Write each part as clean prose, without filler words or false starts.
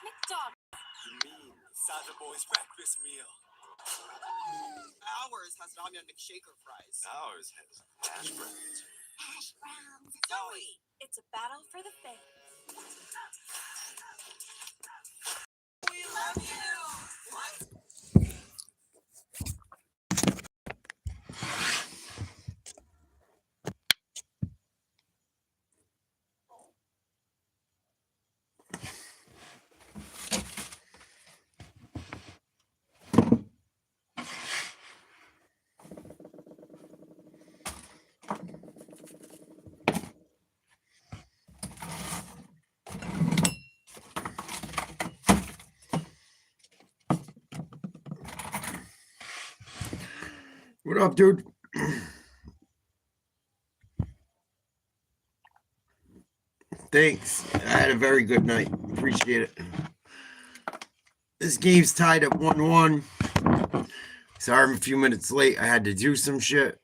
You mean Saga Boy's breakfast meal? Ours has ramen McShaker fries. Ours has hash browns. Hash browns. Zoe! It's a battle for the faith. We love you! What? What up, dude? Thanks. I had a very good night. Appreciate it. This game's tied at 1-1. Sorry I'm a few minutes late. I had to do some shit.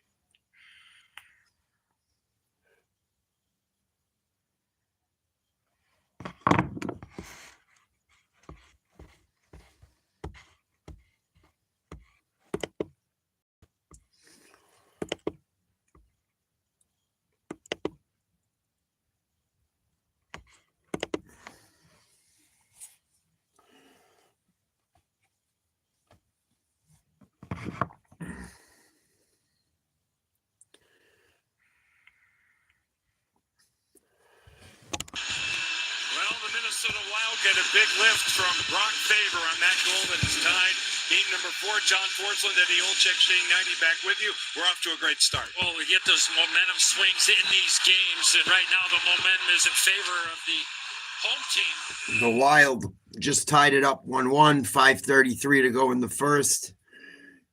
Minnesota Wild get a big lift from Brock Faber on that goal that is tied. Game number 4, John Forsland, Eddie Olczyk, Shane 90 back with you. We're off to a great start. Well, we get those momentum swings in these games, and right now the momentum is in favor of the home team. The Wild just tied it up 1-1, 5:33 to go in the first.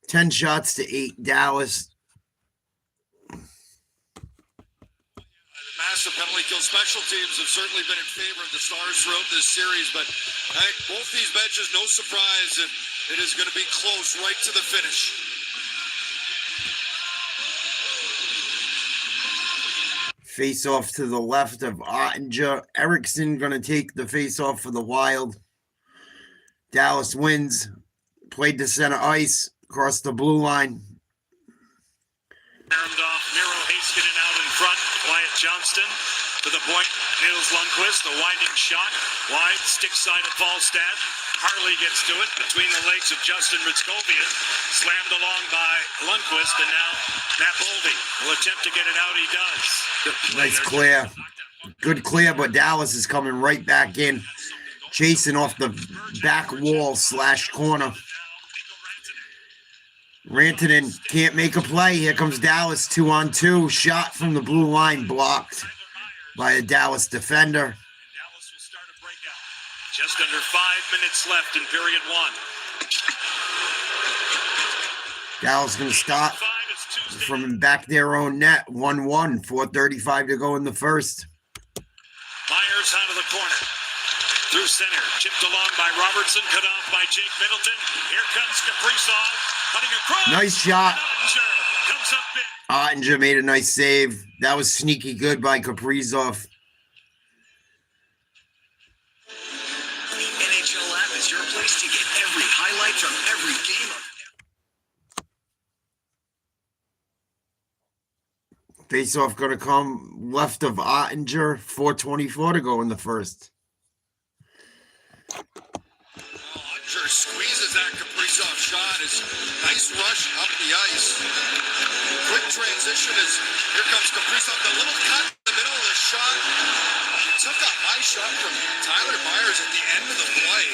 10 shots to 8 Dallas. Massive penalty kill. Special teams have certainly been in favor of the Stars throughout this series, but both these benches, no surprise that it is going to be close right to the finish. Face off to the left of Ottinger. Erickson going to take the face off for the Wild. Dallas wins. Played to center ice. Across the blue line. Armed off. Miro Heiskanen out in front. Wyatt Johnston to the point. Nils Lundqvist, the winding shot. Wide, stick side of Falstad. Harley gets to it between the legs of Justin Ritskovian. Slammed along by Lundqvist, and now Matt Boldy will attempt to get it out. He does. Nice clear. Good clear, but Dallas is coming right back in. Chasing off the back wall / corner. Rantanen can't make a play. Here comes Dallas 2-on-2. Shot from the blue line blocked by a Dallas defender. Dallas will start a breakout. Just under 5 minutes left in period 1. Dallas going to start from back their own net. 1-1. 4:35 to go in the first. Myers out of the corner. Through center. Chipped along by Robertson. Cut off by Jake Middleton. Here comes Kaprizov. Cutting across. Nice shot. Ottinger comes up big. Ottinger made a nice save. That was sneaky good by Kaprizov. The NHL app is your place to get every highlight from every game of Face-off going to come left of Ottinger. 4:24 to go in the first. Ottinger squeezes that Kaprizov shot. It's nice rush up the ice. Quick transition as here comes Kaprizov. The little cut in the middle of the shot. He took a high shot from Tyler Myers at the end of the play.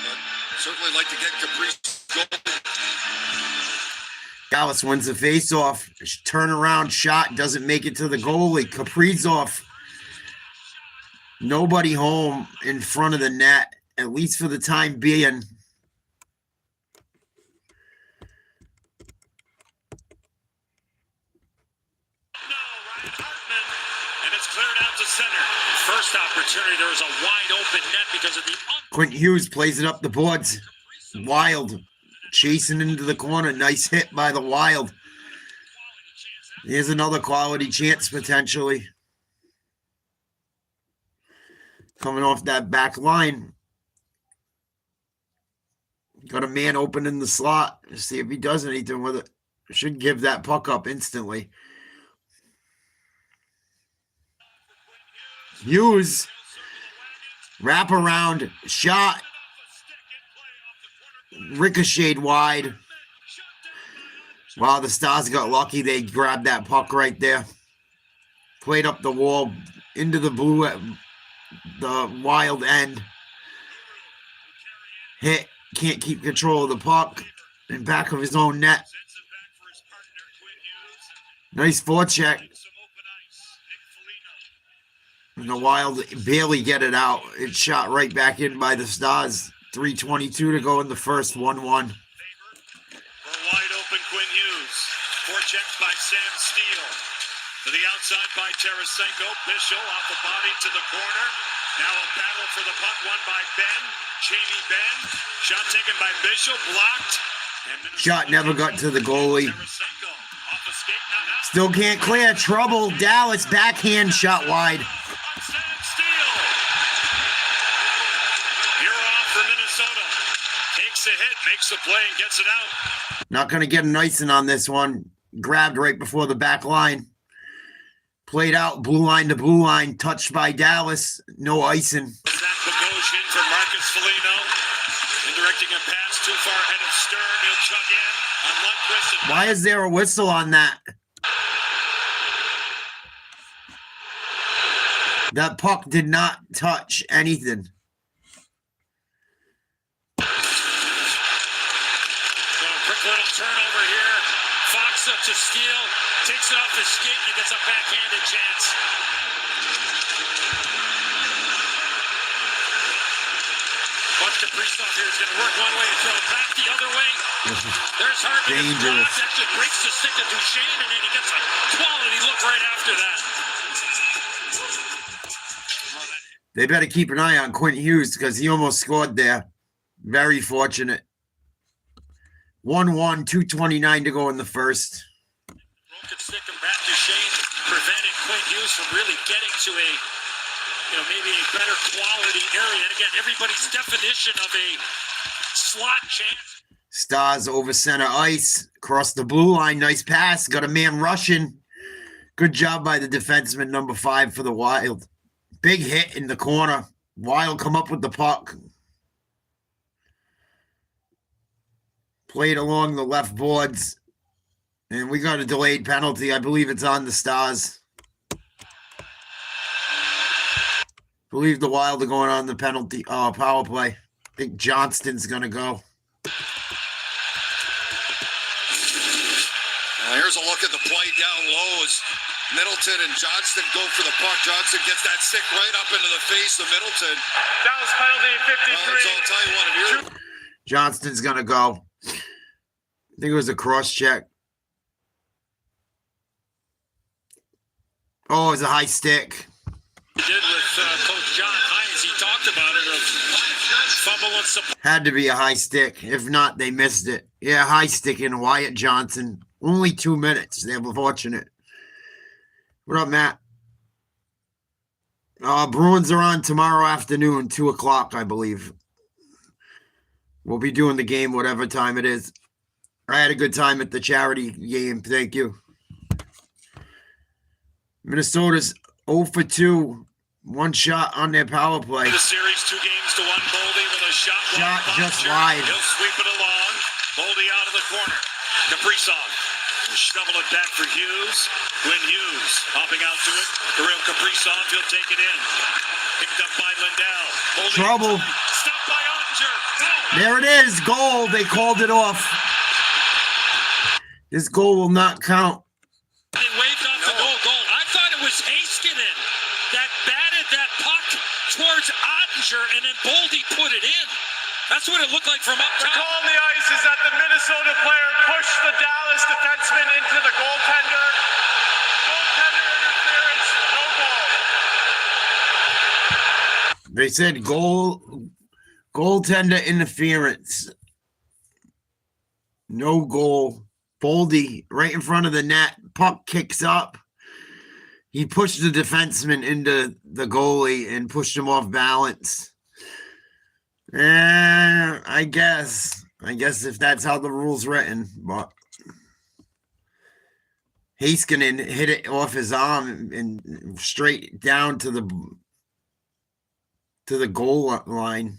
But certainly like to get Kaprizov going. Dallas wins the face-off. Turnaround shot doesn't make it to the goalie. Kaprizov. Nobody home in front of the net, at least for the time being. And it's cleared out to center. First opportunity, there was a wide open net because of the... Quentin Hughes plays it up the boards. Wild chasing into the corner. Nice hit by the Wild. Here's another quality chance potentially. Coming off that back line. Got a man open in the slot. See if he does anything with it. Should give that puck up instantly. Hughes. Wraparound. Shot. Ricocheted wide. Wow, the Stars got lucky. They grabbed that puck right there. Played up the wall into the blue, the Wild end. Hit. Can't keep control of the puck. In back of his own net. Nice forecheck. And the Wild barely get it out. It's shot right back in by the Stars. 3:22 to go in the first, 1-1. For a wide open Quinn Hughes. Forecheck by Sam Steele. To the outside by Tarasenko. Bishop off the body to the corner. Now a battle for the puck won by Ben. Jamie Benn. Shot taken by Bishop. Blocked. Shot never got to the goalie. Still can't clear. Trouble. Dallas backhand shot wide. You're off for Minnesota. Takes a hit, makes the play, and gets it out. Not going to get an icing on this one. Grabbed right before the back line. Played out blue line to blue line. Touched by Dallas. No icing. Zach Bogosian for Marcus Foligno. Indirecting a pass too far ahead of Stern. He'll chuck in on Lundqvist. Why is there a whistle on that? That puck did not touch anything. So a quick little turnover here. Fox up to Steele. Takes it off his skate and gets a backhanded chance. Watch Kaprizov here is going to work one way and throw it back the other way. There's Hartman. Dangerous. Actually breaks the stick to Duchesne, and then he gets a quality look right after that. They better keep an eye on Quinn Hughes because he almost scored there. Very fortunate. 1-1, 2:29 to go in the first. Broken stick and back Duchesne preventing Quinn Hughes from really getting to a, maybe a better quality area. And again, everybody's definition of a slot chance. Stars over center ice. Across the blue line. Nice pass. Got a man rushing. Good job by the defenseman, number 5 for the Wild. Big hit in the corner. Wild come up with the puck. Played along the left boards. And we got a delayed penalty. I believe it's on the Stars. Believe the Wild are going on the penalty power play. I think Johnston's going to go. Here's a look at the play down low as Middleton and Johnston go for the puck. Johnston gets that stick right up into the face of Middleton. That was penalty 53. Well, that's all I'll tell you what it is. Johnston's going to go. I think it was a cross check. Oh, it was a high stick. He did with Coach John Hines. He talked about it. Fumble and support. Had to be a high stick. If not, they missed it. Yeah, high stick in Wyatt Johnson. Only 2 minutes. They were fortunate. What up, Matt? Bruins are on tomorrow afternoon, 2 o'clock, I believe. We'll be doing the game whatever time it is. I had a good time at the charity game. Thank you. Minnesota's 0 for 2. 1 shot on their power play. The series 2 games to 1. Boldy with a shot Just wide. He'll sweep it along. Boldy out of the corner. Kaprizov will shovel it back for Hughes. Quinn Hughes hopping out to it. Kirill Kaprizov, he'll take it in. Picked up by Lindell. Boldy Trouble. Stopped by Ottinger. There it is. Goal. They called it off. This goal will not count. They waved off the goal. I thought it was Heiskanen that batted that puck towards Ottinger, and then Boldy put it in. That's what it looked like from up The top. call on the ice is that the Minnesota player pushed the Dallas defenseman into the goaltender. Goaltender interference, no goal. They said goaltender interference. No goal. Boldy right in front of the net. Puck kicks up. He pushed the defenseman into the goalie and pushed him off balance. I guess if that's how the rule's written, but Heiskanen hit it off his arm and straight down to the goal line.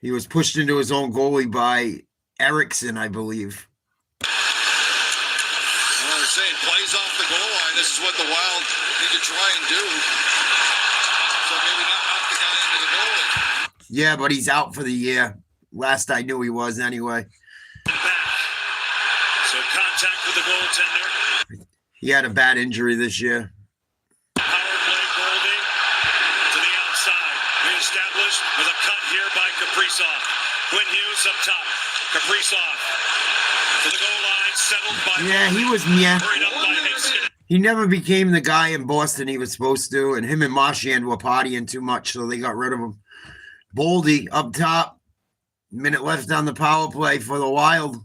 He was pushed into his own goalie by Eriksson, I believe. Well, they're saying plays off the goal line. This is what the Wild need to try and do. So maybe not knock the guy into the goalie. Yeah, but he's out for the year. Last I knew he was anyway. So contact with the goaltender. He had a bad injury this year. Power play, Goldie to the outside. Reestablished with a cut here by Kaprizov. Quinn Hughes up top. Kaprizov to the goal line, settled by. Yeah, he was Hurried up by Heiskanen. He never became the guy in Boston he was supposed to, and him and Marchand were partying too much, so they got rid of him. Boldy up top. Minute left on the power play for the Wild.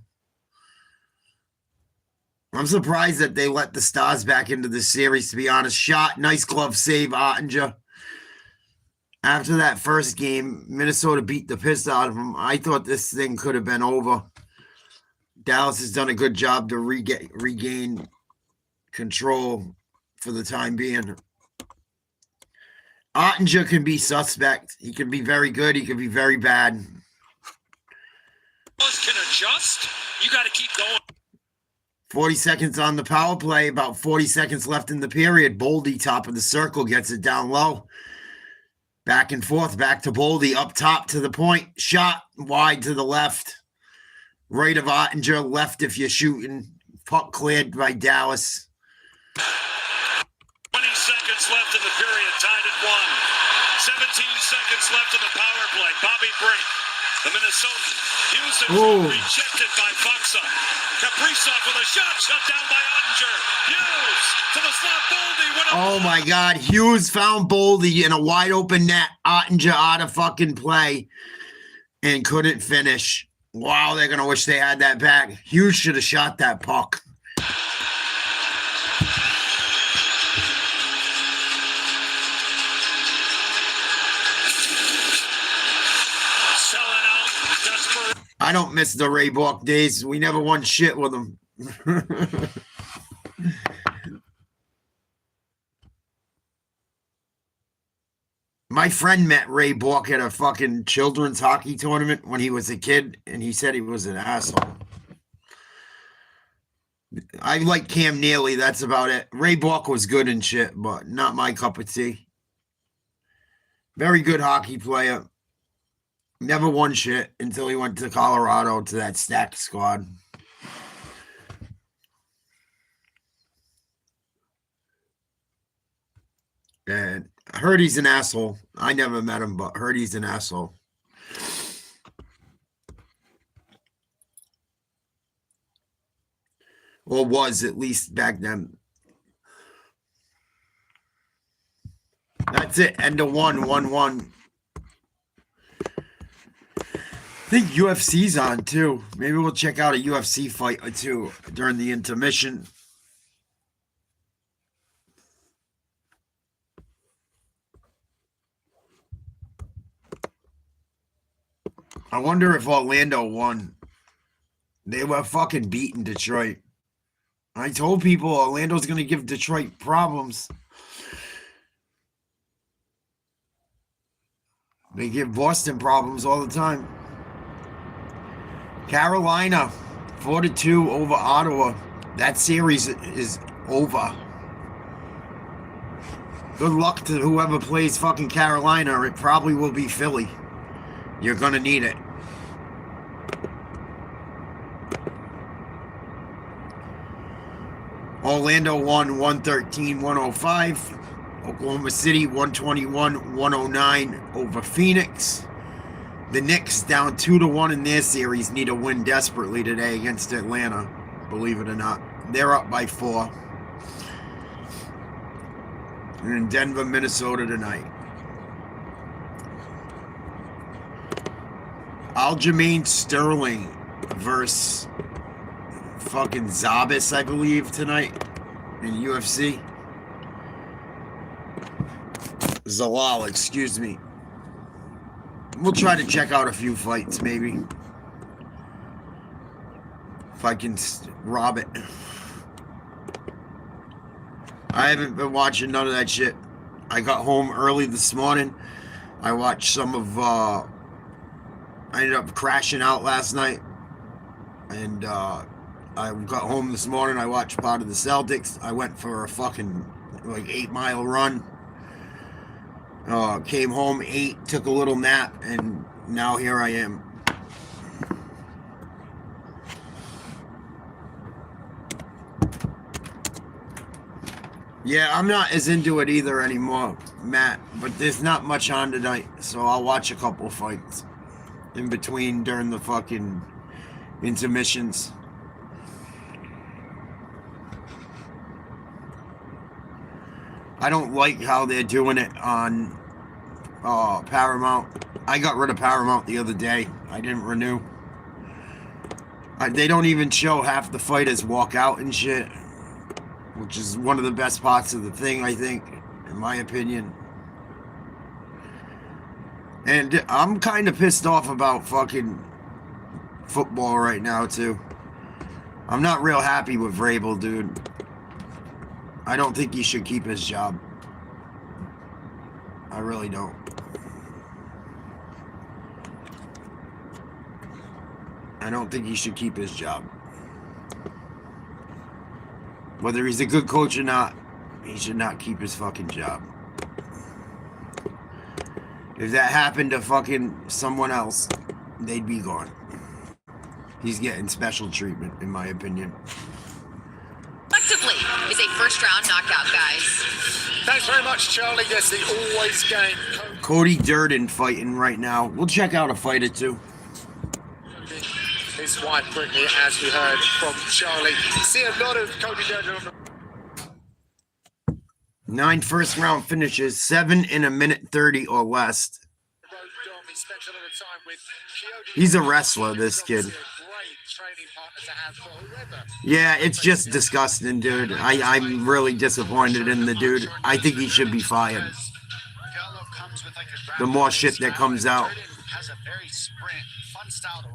I'm surprised that they let the Stars back into the series, to be honest. Shot, nice glove save, Ottinger. After that first game, Minnesota beat the piss out of them. I thought this thing could have been over. Dallas has done a good job to regain control for the time being. Ottinger can be suspect. He can be very good. He can be very bad. Can adjust. You got to keep going. 40 seconds on the power play. About 40 seconds left in the period. Boldy, top of the circle, gets it down low. Back and forth. Back to Boldy. Up top to the point. Shot wide to the left. Right of Ottinger. Left if you're shooting. Puck cleared by Dallas. 20 seconds left in the period, tied at 1. 17 seconds left in the power play. Bobby Brink, the Minnesotan, Hughes rejected by Foxa. Kaprizov with a shot, shut down by Ottinger. Hughes to the slot, Boldy. Oh my God, Hughes found Boldy in a wide open net. Ottinger out of fucking play and couldn't finish. Wow, they're gonna wish they had that back. Hughes should have shot that puck. I don't miss the Ray Bork days. We never won shit with him. My friend met Ray Bork at a fucking children's hockey tournament when he was a kid, and he said he was an asshole. I like Cam Neely. That's about it. Ray Bork was good and shit, but not my cup of tea. Very good hockey player. Never won shit until he went to Colorado to that stacked squad. And I heard he's an asshole. I never met him, but heard he's an asshole. Or was, at least back then. That's it. End of 1-1-1. I think UFC's on too. Maybe we'll check out a UFC fight or two during the intermission. I wonder if Orlando won. They were fucking beating Detroit. I told people Orlando's going to give Detroit problems. They give Boston problems all the time. Carolina, 4-2 over Ottawa. That series is over. Good luck to whoever plays fucking Carolina. It probably will be Philly. You're going to need it. Orlando won 113-105. Oklahoma City 121-109 over Phoenix. The Knicks down 2-1 in their series need a win desperately today against Atlanta, believe it or not. They're up by 4. And in Denver, Minnesota tonight. Aljamain Sterling versus fucking Zabis, I believe, tonight. in UFC. Zalal, excuse me. We'll try to check out a few fights, maybe. If I can rob it. I haven't been watching none of that shit. I got home early this morning. I watched some of, I ended up crashing out last night. And, I got home this morning. I watched part of the Celtics. I went for a fucking, like, 8-mile run. Came home, ate, took a little nap, and now here I am. Yeah, I'm not as into it either anymore, Matt, but there's not much on tonight, so I'll watch a couple fights in between during the fucking intermissions. I don't like how they're doing it on Paramount. I got rid of Paramount the other day. I didn't renew. They don't even show half the fighters walk out and shit, which is one of the best parts of the thing, I think, in my opinion. And I'm kind of pissed off about fucking football right now, too. I'm not real happy with Vrabel, dude. I don't think he should keep his job. I really don't. I don't think he should keep his job. Whether he's a good coach or not, he should not keep his fucking job. If that happened to fucking someone else, they'd be gone. He's getting special treatment, in my opinion. Collectively is a first-round knockout, guys. Thanks very much, Charlie. Yes, the always game. Cody Durden fighting right now. We'll check out a fight or two. His wife, Brittany, as we heard from Charlie. See a lot of Cody Durden on the 9 first-round finishes, 7 in a minute 30 or less. road. He spent a lot of time with Kyoto. He's a wrestler, this kid. Great training partner to have for whoever. Yeah, it's just disgusting, dude. I'm really disappointed in the dude. I think he should be fired. The more shit that comes out.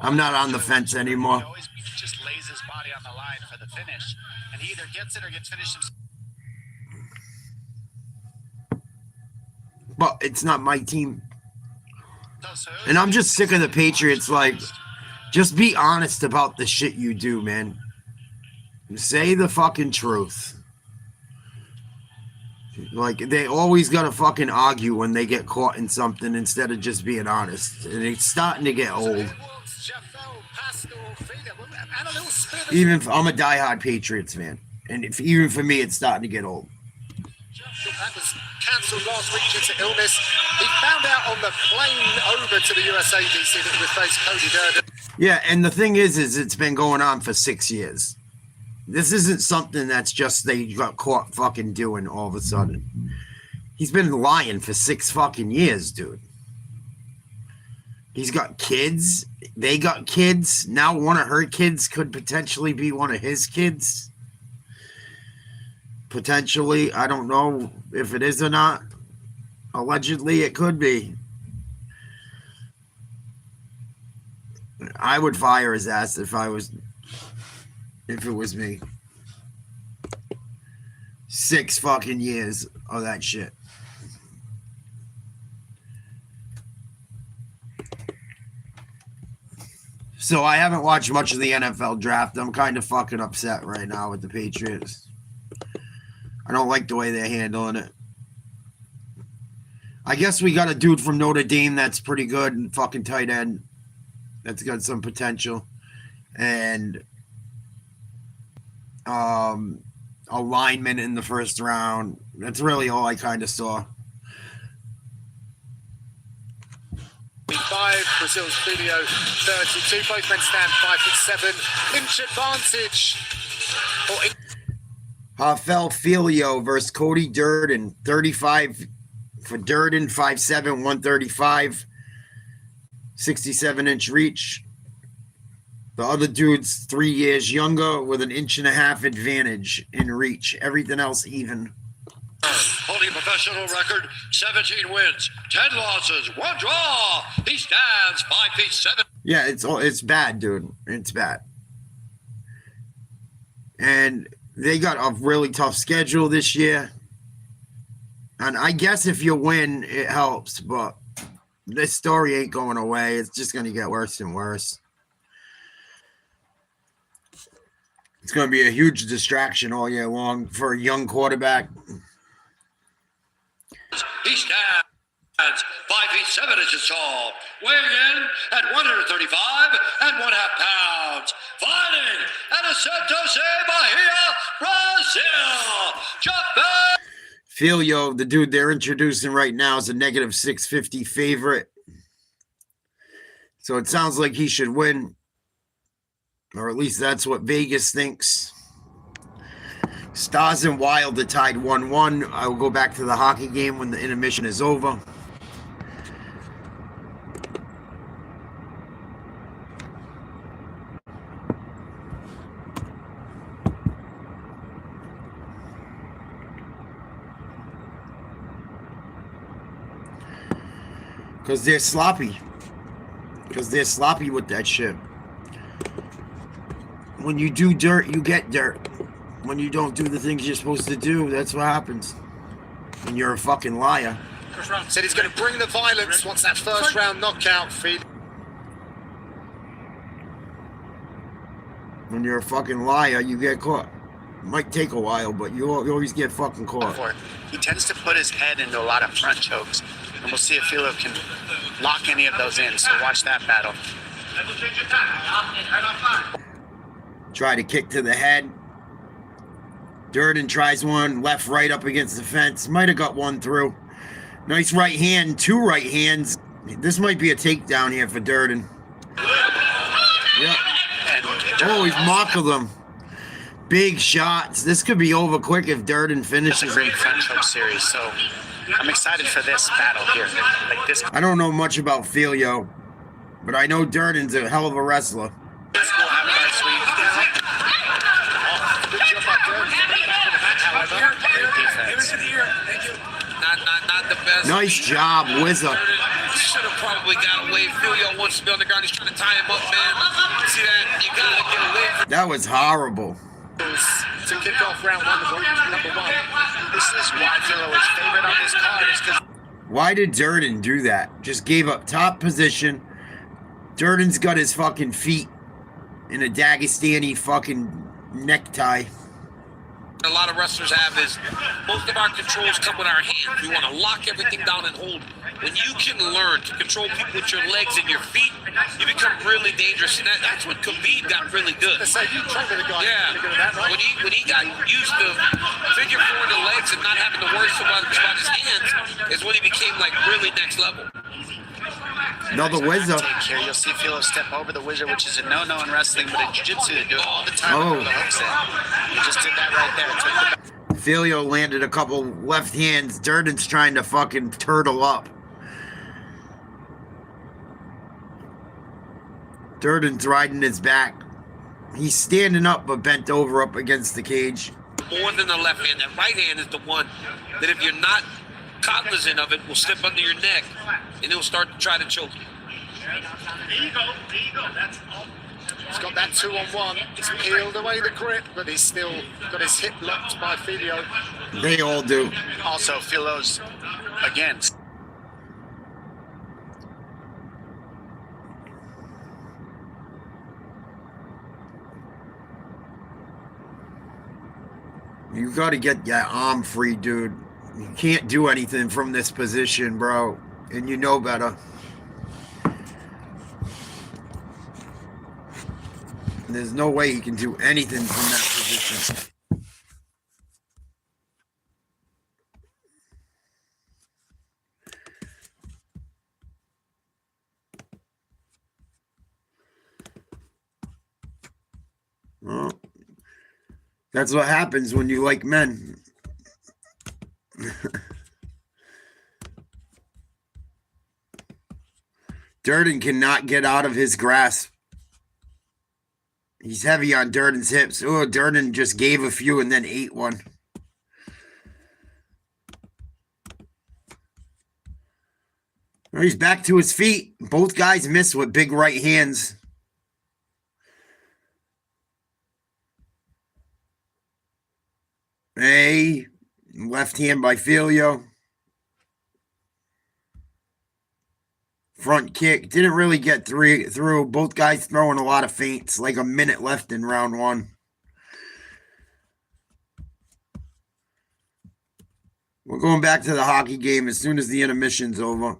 I'm not on the fence anymore. He always just lays his body on the line for the finish, and he either gets it or gets finished himself. But it's not my team. And I'm just sick of the Patriots. Like, just be honest about the shit you do, man. Say the fucking truth. Like, they always gotta fucking argue when they get caught in something instead of just being honest. And it's starting to get old. Even if I'm a diehard Patriots fan. And even for me, it's starting to get old. That was cancelled last week due to illness. He found out on the plane over to the USADC that he would face Cody Durden. Yeah, and the thing is it's been going on for 6 years. This isn't something that's just they got caught fucking doing all of a sudden. He's been lying for 6 fucking years, dude. He's got kids. They got kids. Now one of her kids could potentially be one of his kids. Potentially. I don't know if it is or not. Allegedly, it could be. I would fire his ass if it was me. 6 fucking years of that shit. So I haven't watched much of the NFL draft. I'm kind of fucking upset right now with the Patriots. I don't like the way they're handling it. I guess we got a dude from Notre Dame that's pretty good and fucking tight end. That's got some potential. And a lineman in the first round. That's really all I kind of saw. 5, Brazil's video 32. Both men stand 5'7". Inch advantage. Rafael Filio versus Cody Durden. 35 for Durden, 5'7", 135. 67-inch reach. The other dude's 3 years younger with an 1.5 inch advantage in reach. Everything else even. Holding a professional record, 17 wins, 10 losses, 1 draw. He stands 5 feet 7. Yeah, it's bad, dude. It's bad. And they got a really tough schedule this year. And I guess if you win, it helps, but this story ain't going away. It's just going to get worse and worse. It's going to be a huge distraction all year long for a young quarterback. He stands 5 feet 7 inches tall, weighing in at 135 and 1/2 pounds. Fighting out of San Jose, Bahia, Brazil, Japan. Filio, the dude they're introducing right now, is a -650 favorite. So it sounds like he should win. Or at least that's what Vegas thinks. Stars and Wild are tied 1-1. I will go back to the hockey game when the intermission is over. Because they're sloppy. Because they're sloppy with that shit. When you do dirt, you get dirt. When you don't do the things you're supposed to do, that's what happens. And you're a fucking liar. Said he's going to bring the violence once that first round knockout feed. When you're a fucking liar, you get caught. It might take a while, but you always get fucking caught. For it. He tends to put his head into a lot of front chokes, and we'll see if Philo can lock any of those in. So watch that battle. Try to kick to the head. Durden tries one, left, right up against the fence. Might have got one through. Nice right hand, 2 right hands. This might be a takedown here for Durden. Yep. Oh, he's mocking them. Big shots. This could be over quick if Durden finishes. It's a great front choke series, so I'm excited for this battle here. Like this. I don't know much about Filio, but I know Durden's a hell of a wrestler. We'll have it our sweep. Good job by Durden. However, great defense. Not the best. Nice job, Wizard. Should have probably got away. Filio wants to be on the ground. He's trying to tie him up, man. See that? You gotta get away from. That was horrible. To kick off round 1 of number 1. This is why Philo is favorite on this card, is because Why did Durden do that? Just gave up top position. Durden's got his fucking feet in a Dagestani fucking necktie. A lot of wrestlers have is most of our controls come with our hands. We want to lock everything down and hold. When you can learn to control people with your legs and your feet, you become really dangerous. And that's when Khabib got really good. they say you train with a guy Yeah, really good at that, right? when he got used to figure 4 the legs and not having to worry so much about his hands is when he became like really next level. Another Wizard. take here, you'll see Philo step over the wizard, which is a no-no in wrestling, but in jiu-jitsu they do it all the time. Oh. With the hooks in. He just did that right there. Took the Filio landed a couple left hands. Durden's trying to fucking turtle up. Durden's riding his back. He's standing up but bent over up against the cage. More than the left hand. That right hand is the one that if you're not cognizant of it will slip under your neck and it'll start to try to choke you. He's got that 2-on-1. He's peeled away the grip, but he's still got his hip locked by Filio. They all do. Also, Philo's, again, You got to get that arm free, dude. You can't do anything from this position, bro. And you know better. There's no way he can do anything from that position. Well, that's what happens when you like men. Durden cannot get out of his grasp. He's heavy on Durden's hips. Oh, Durden just gave a few and then ate one. Well, he's back to his feet. Both guys miss with big right hands. Hey, left hand by Filio. Front kick. Didn't really get through. Both guys throwing a lot of feints. Like a minute left in round one. We're going back to the hockey game as soon as the intermission's over.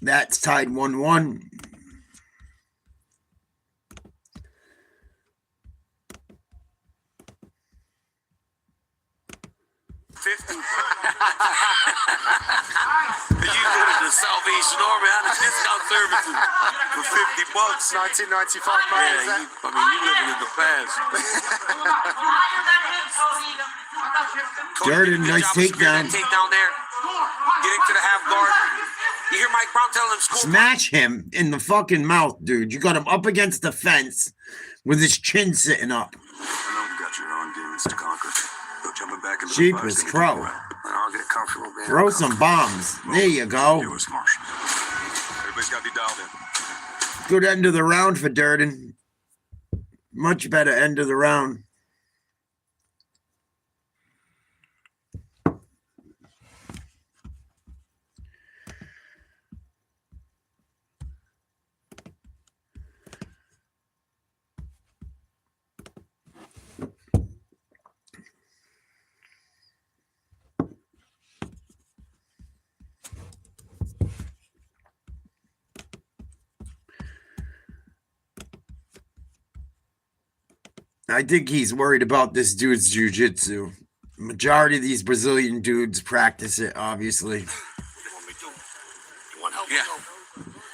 That's tied 1-1. You go to the Salvation Army out of discount services for $50. 1995 Yeah, you living in the past. Durden, nice takedown. Takedown there. Getting to the half guard. You hear Mike Brown telling him score. Smash him in the fucking mouth, dude. You got him up against the fence with his chin sitting up. I know you got your own demons to conquer. Go jumping back into Jeepers crow. I'll get comfortable. Throw some bombs. There you go. U.S. Marshals. Everybody's got to be dialed in. Good end of the round for Durden. Much better end of the round. I think he's worried about this dude's jiu-jitsu. Majority of these Brazilian dudes practice it, obviously. Yeah.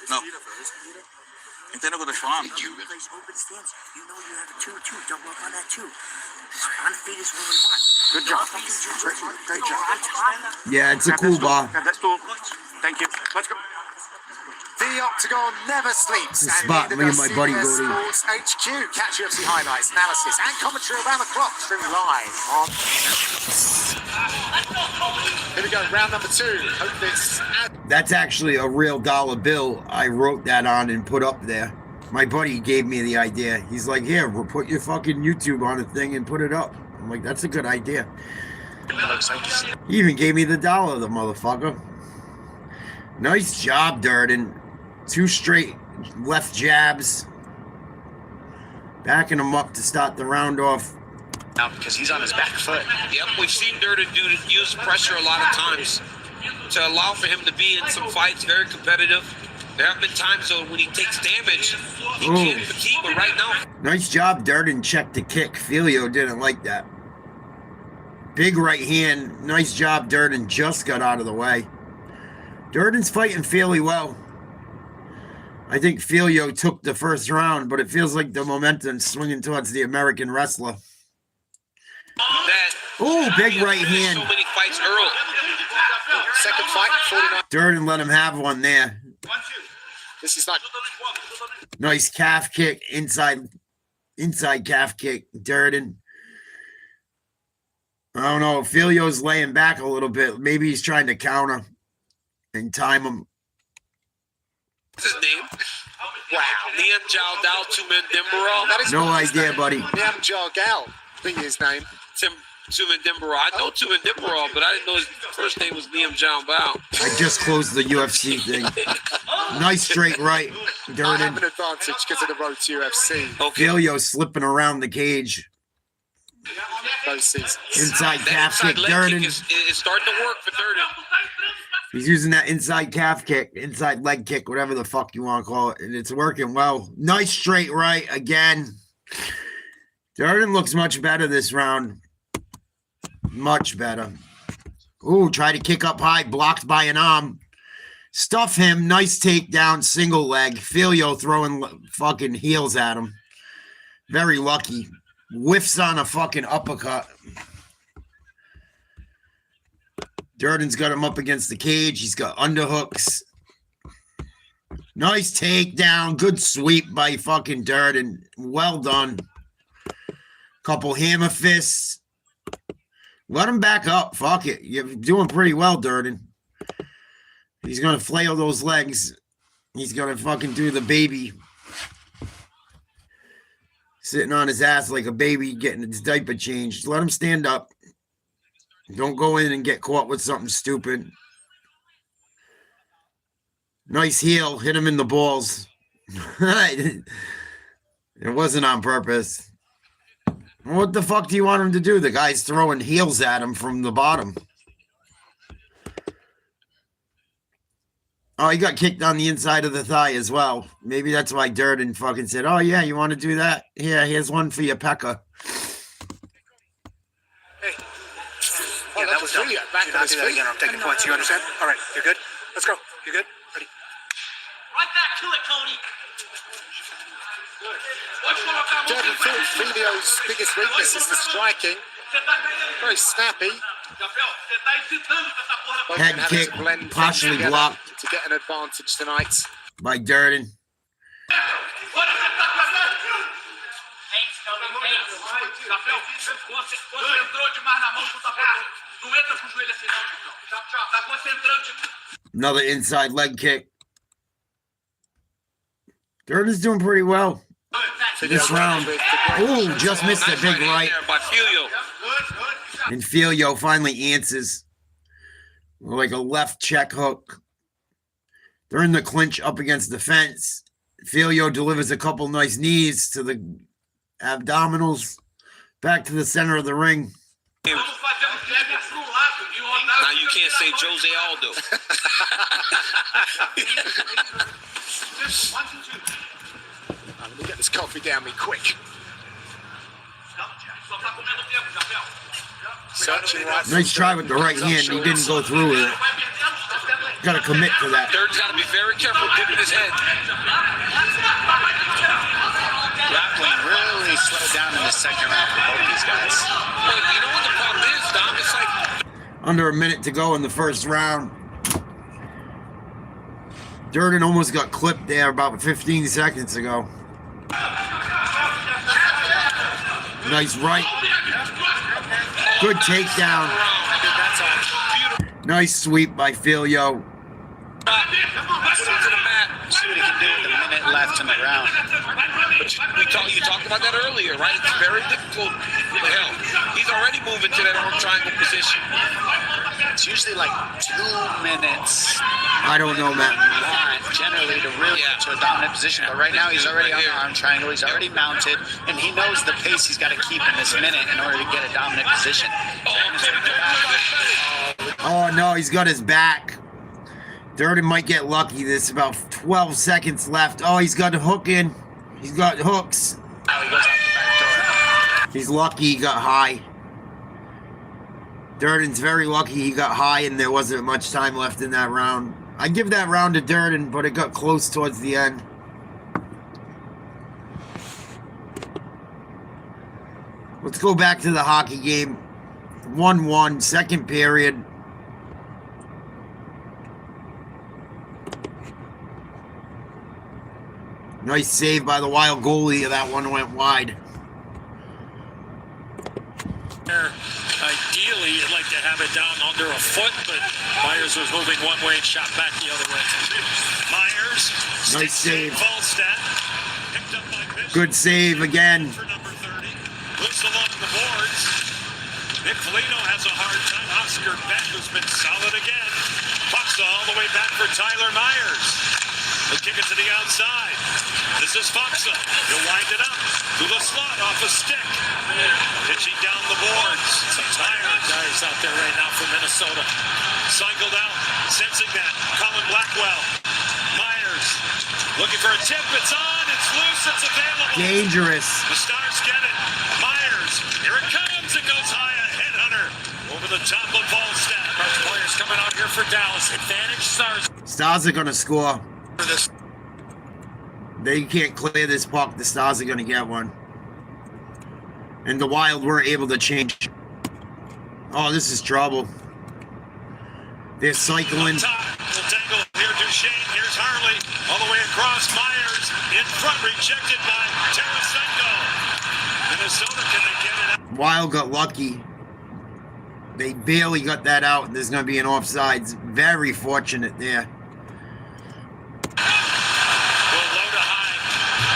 No. Entendo o que eu tô te falando. Place open stance. You know you have a 2-2. Double up on that 2. On feet is what we want. Good job. Great job. Yeah, it's a cool ball. That's cool. Thank you. Let's go. The Octagon never sleeps. It's a spot me and my buddy go to. Sports HQ. Catch UFC highlights, analysis, and commentary around the clock. Stream live on. Here we go, round number 2. Hope this. That's actually a real dollar bill. I wrote that on and put up there. My buddy gave me the idea. He's like, here, we'll put your fucking YouTube on a thing and put it up. I'm like, that's a good idea. He even gave me the $1, the motherfucker. Nice job, Durden. 2 straight left jabs. Backing him up to start the round off. Now because he's on his back foot. Yep, we've seen Durden use pressure a lot of times to allow for him to be in some fights, very competitive. There have been times though when he takes damage, he can't fatigue, but right now. Nice job, Durden checked the kick. Filio didn't like that. Big right hand. Nice job, Durden just got out of the way. Durden's fighting fairly well. I think Filio took the first round, but it feels like the momentum's swinging towards the American wrestler. Oh, big right hand. So many fights early. Second fight, 49. Durden let him have one there. This is like Nice calf kick, inside calf kick, Durden. I don't know. Filio's laying back a little bit. Maybe he's trying to counter and time him. What's his name? Wow. Liam Jao Dao Tumen Dimbaro. that is No idea, buddy. Liam Jargal, I think his name. Tumen Dimbaro. I know Tumen Dimbaro, but I didn't know his first name was Liam Jao Bao. I just closed the UFC thing. Nice straight right, I Durden. have an advantage because of the road to UFC Okay. Filio slipping around the cage. those seasons. Inside That calf inside kick, leg Durden. kick is starting to work for Durden. He's using that inside calf kick, inside leg kick, whatever the fuck you want to call it. And it's working well. Nice straight right again. Durden looks much better this round. Much better. Ooh, try to kick up high, blocked by an arm. Stuff him. Nice takedown, single leg. Filio throwing fucking heels at him. Very lucky. Whiffs on a fucking uppercut. Durden's got him up against the cage. He's got underhooks. Nice takedown. Good sweep by fucking Durden. Well done. Couple hammer fists. Let him back up. Fuck it. You're doing pretty well, Durden. He's going to flail those legs. He's going to fucking do the baby. Sitting on his ass like a baby getting his diaper changed. Let him stand up. Don't go in and get caught with something stupid. Nice heel. Hit him in the balls. It wasn't on purpose. What the fuck do you want him to do? The guy's throwing heels at him from the bottom. Oh, he got kicked on the inside of the thigh as well. Maybe that's why Durden fucking said, oh, yeah, you want to do that? Yeah, here's one for your pecker. Hey. Yeah, that was done. Do not do that again. I'm taking points. You understand? All right, you're good? Let's go. You good? Ready? Right back to it, Cody. Jordan Filio's biggest weakness is the striking. Very snappy. Both Head having kick, to blend partially together blocked to get an advantage tonight. by Durden. Another inside leg kick. Durden's doing pretty well this round. Ooh, just missed a big right. By Filio. And Filio finally answers like a left check hook. They're in the clinch up against the fence. Filio delivers a couple nice knees to the abdominals. Back to the center of the ring. Now you can't say Jose Aldo. Let me get this coffee down me quick. Searching right. Nice try with the right hand. He didn't go through with it. Got to commit to that. Durden's got to be very careful dipping his head. Grappling really slowed down in the second round for both these guys. But you know what the problem is, Dom? It's like Under a minute to go in the first round. Durden almost got clipped there about 15 seconds ago. Nice right. Good takedown. Nice sweep by Filio. See what he can do with a minute left in the round. you talked about that earlier, right? It's very difficult. Hell, he's already moving to that arm triangle position. It's usually like 2 minutes. I don't know, Matt. Generally to really get to a dominant position, but right now he's already on the arm triangle. He's already mounted, and he knows the pace he's got to keep in this minute in order to get a dominant position. Oh no, he's got his back. Durden might get lucky. There's about 12 seconds left. Oh, he's got a hook in. He's got hooks. Now he goes out the back door. He's lucky he got high. Durden's very lucky he got high and there wasn't much time left in that round. I give that round to Durden, but it got close towards the end. Let's go back to the hockey game. 1-1, second period. Nice save by the Wild goalie. That one went wide. Ideally, you'd like to have it down under a foot, but Myers was moving one way and shot back the other way. Myers, nice save. Volstad, picked up by Bishop. Good save again. For number 30, moves along the boards. Nick Foligno has a hard time. Oscar Beck, who's been solid again. Pucks all the way back for Tyler Myers. He'll kick it to the outside. This is Foxa. He'll wind it up to the slot off a stick. Pitching down the boards. Some tired guys out there right now from Minnesota. Cycled out, sensing that. Colin Blackwell. Myers looking for a tip. It's on. It's loose. It's available. Dangerous. The Stars get it. Myers. Here it comes. It goes high. A headhunter over the top of Volstad. Most players coming out here for Dallas. Advantage Stars. Stars are going to score. They can't clear this puck. The Stars are going to get one. And the Wild were able to change. Oh, this is trouble. They're cycling. Tangle here, Duchesne. Here's Harley. All the way across. Myers in front, rejected by Tarasenko. Minnesota, can they get it out? Wild got lucky. They barely got that out, and there's going to be an offsides. Very fortunate there. Well, low to high.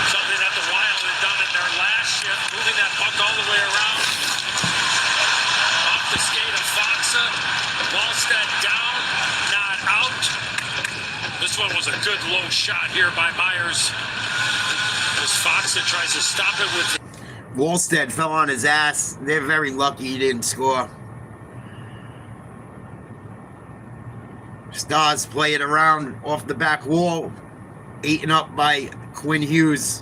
Something that the Wild had done in their last shift, moving that puck all the way around. Off the skate of Foxa. Wallstead down, not out. This one was a good low shot here by Myers. As Foxa tries to stop it with... Wallstead fell on his ass. They're very lucky he didn't score. Stars play it around off the back wall. Eaten up by Quinn Hughes.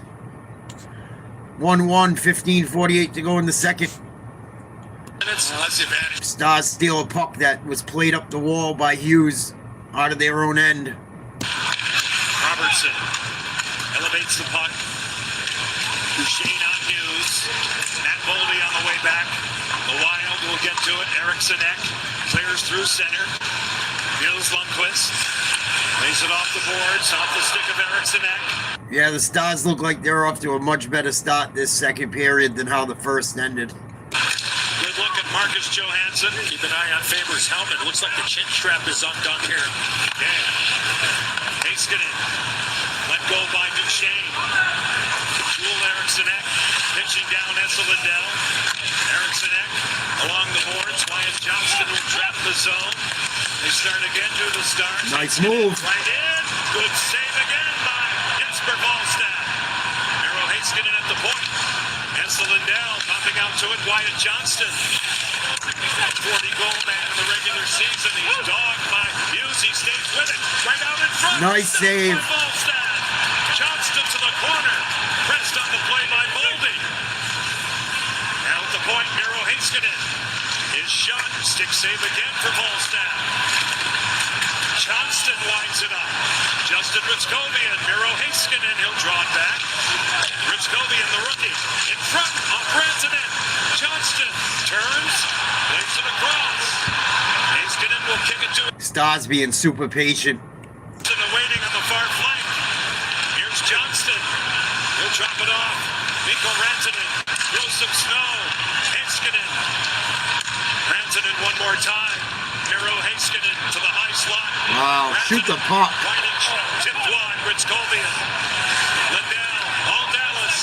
1-1, 15:48 to go in the second. That's the advantage. Stars steal a puck that was played up the wall by Hughes out of their own end. Robertson elevates the puck. Duchesne on Hughes. Matt Boldy on the way back. The Wild will get to it. Eriksson Ek clears through center. Nils Lundqvist lays it off the boards, off the stick of Eriksson Ek. Yeah, the Stars look like they're off to a much better start this second period than how the first ended. Good look at Marcus Johansson. Keep an eye on Faber's helmet. Looks like the chin strap is undone here. Yeah. Heiskanen let go by Duchesne. Joel Eriksson Ek pitching down Esa Lindell. Eriksson Ek along the boards. Wyatt Johnston will trap the zone. They start again to the Stars. Nice move. Right in. Good save again by Jesper Wallstead. Miro Heiskanen at the point. Esa Lindell popping out to it. Wyatt Johnston. 40-goal man in the regular season. He's dogged by Hughes. He stays with it. Right out in front. Nice save. Johnston to the corner. Pressed on the play by Boldy. Now at the point, Miro Heiskanen. His shot. Stick save again for Volstad. Johnston winds it up. Justin Ritzkovian. Miro Heiskanen. He'll draw it back. Ritzkovian, the rookie. In front of Bransonen. Johnston turns. Plays it across. Heiskanen will kick it to it. Stars being super patient. Waiting on the far flank. Here's Johnston. He'll drop it off. Mikko Rantanen. Throws some snow. Heiskanen. Rantanen one more time. Miro Heiskanen to the high slot. Wow, shoot the puck. Whiting tipped wide. Ritzkovian. Lindell. All Dallas.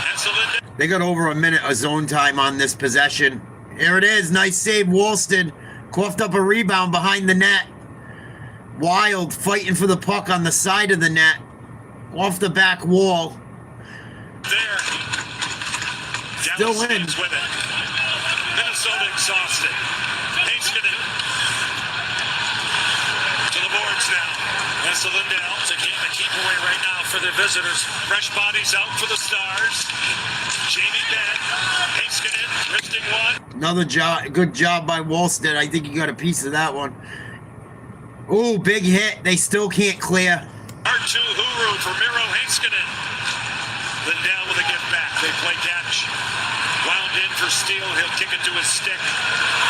That's a Lindell. They got over a minute of zone time on this possession. Here it is. Nice save, Wallstead. Coughed up a rebound behind the net. Wild fighting for the puck on the side of the net. Off the back wall. There. Still Dallas in. stays with it. Minnesota exhausted. Heiskanen to the boards now. That's the Lindell. It's a game to keep away right now for the visitors. Fresh bodies out for the Stars. Jamie Benn. Heiskanen lifting one. Another job, good job by Wallstead. I think he got a piece of that one. Ooh, big hit. They still can't clear. R2 Huru for Miro Heiskanen. Lindell with a gift back. They play catch. Wound in for Steele. He'll kick it to his stick.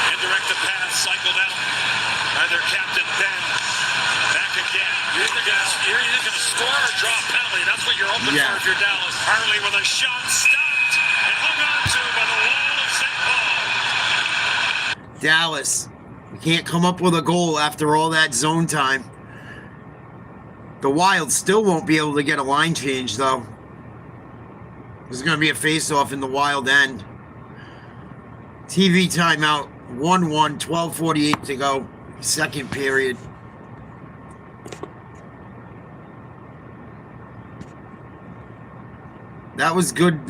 Indirect the pass. Cycled out by their captain, Ben. Back again. You're either going to score or draw a penalty. That's what you're open for if you're Dallas. Harley with a shot stopped and hung on to by the wall of St. Paul. Dallas. We can't come up with a goal after all that zone time. The Wild still won't be able to get a line change, though. There's going to be a face-off in the Wild end. TV timeout. 1-1, 12:48 to go. Second period. That was good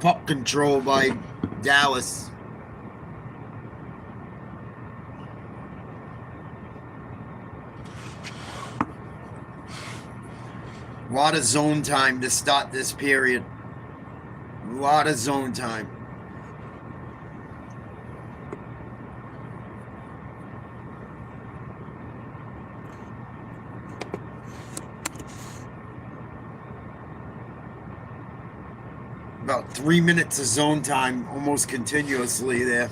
puck control by Dallas. A lot of zone time to start this period. A lot of zone time. About 3 minutes of zone time almost continuously there.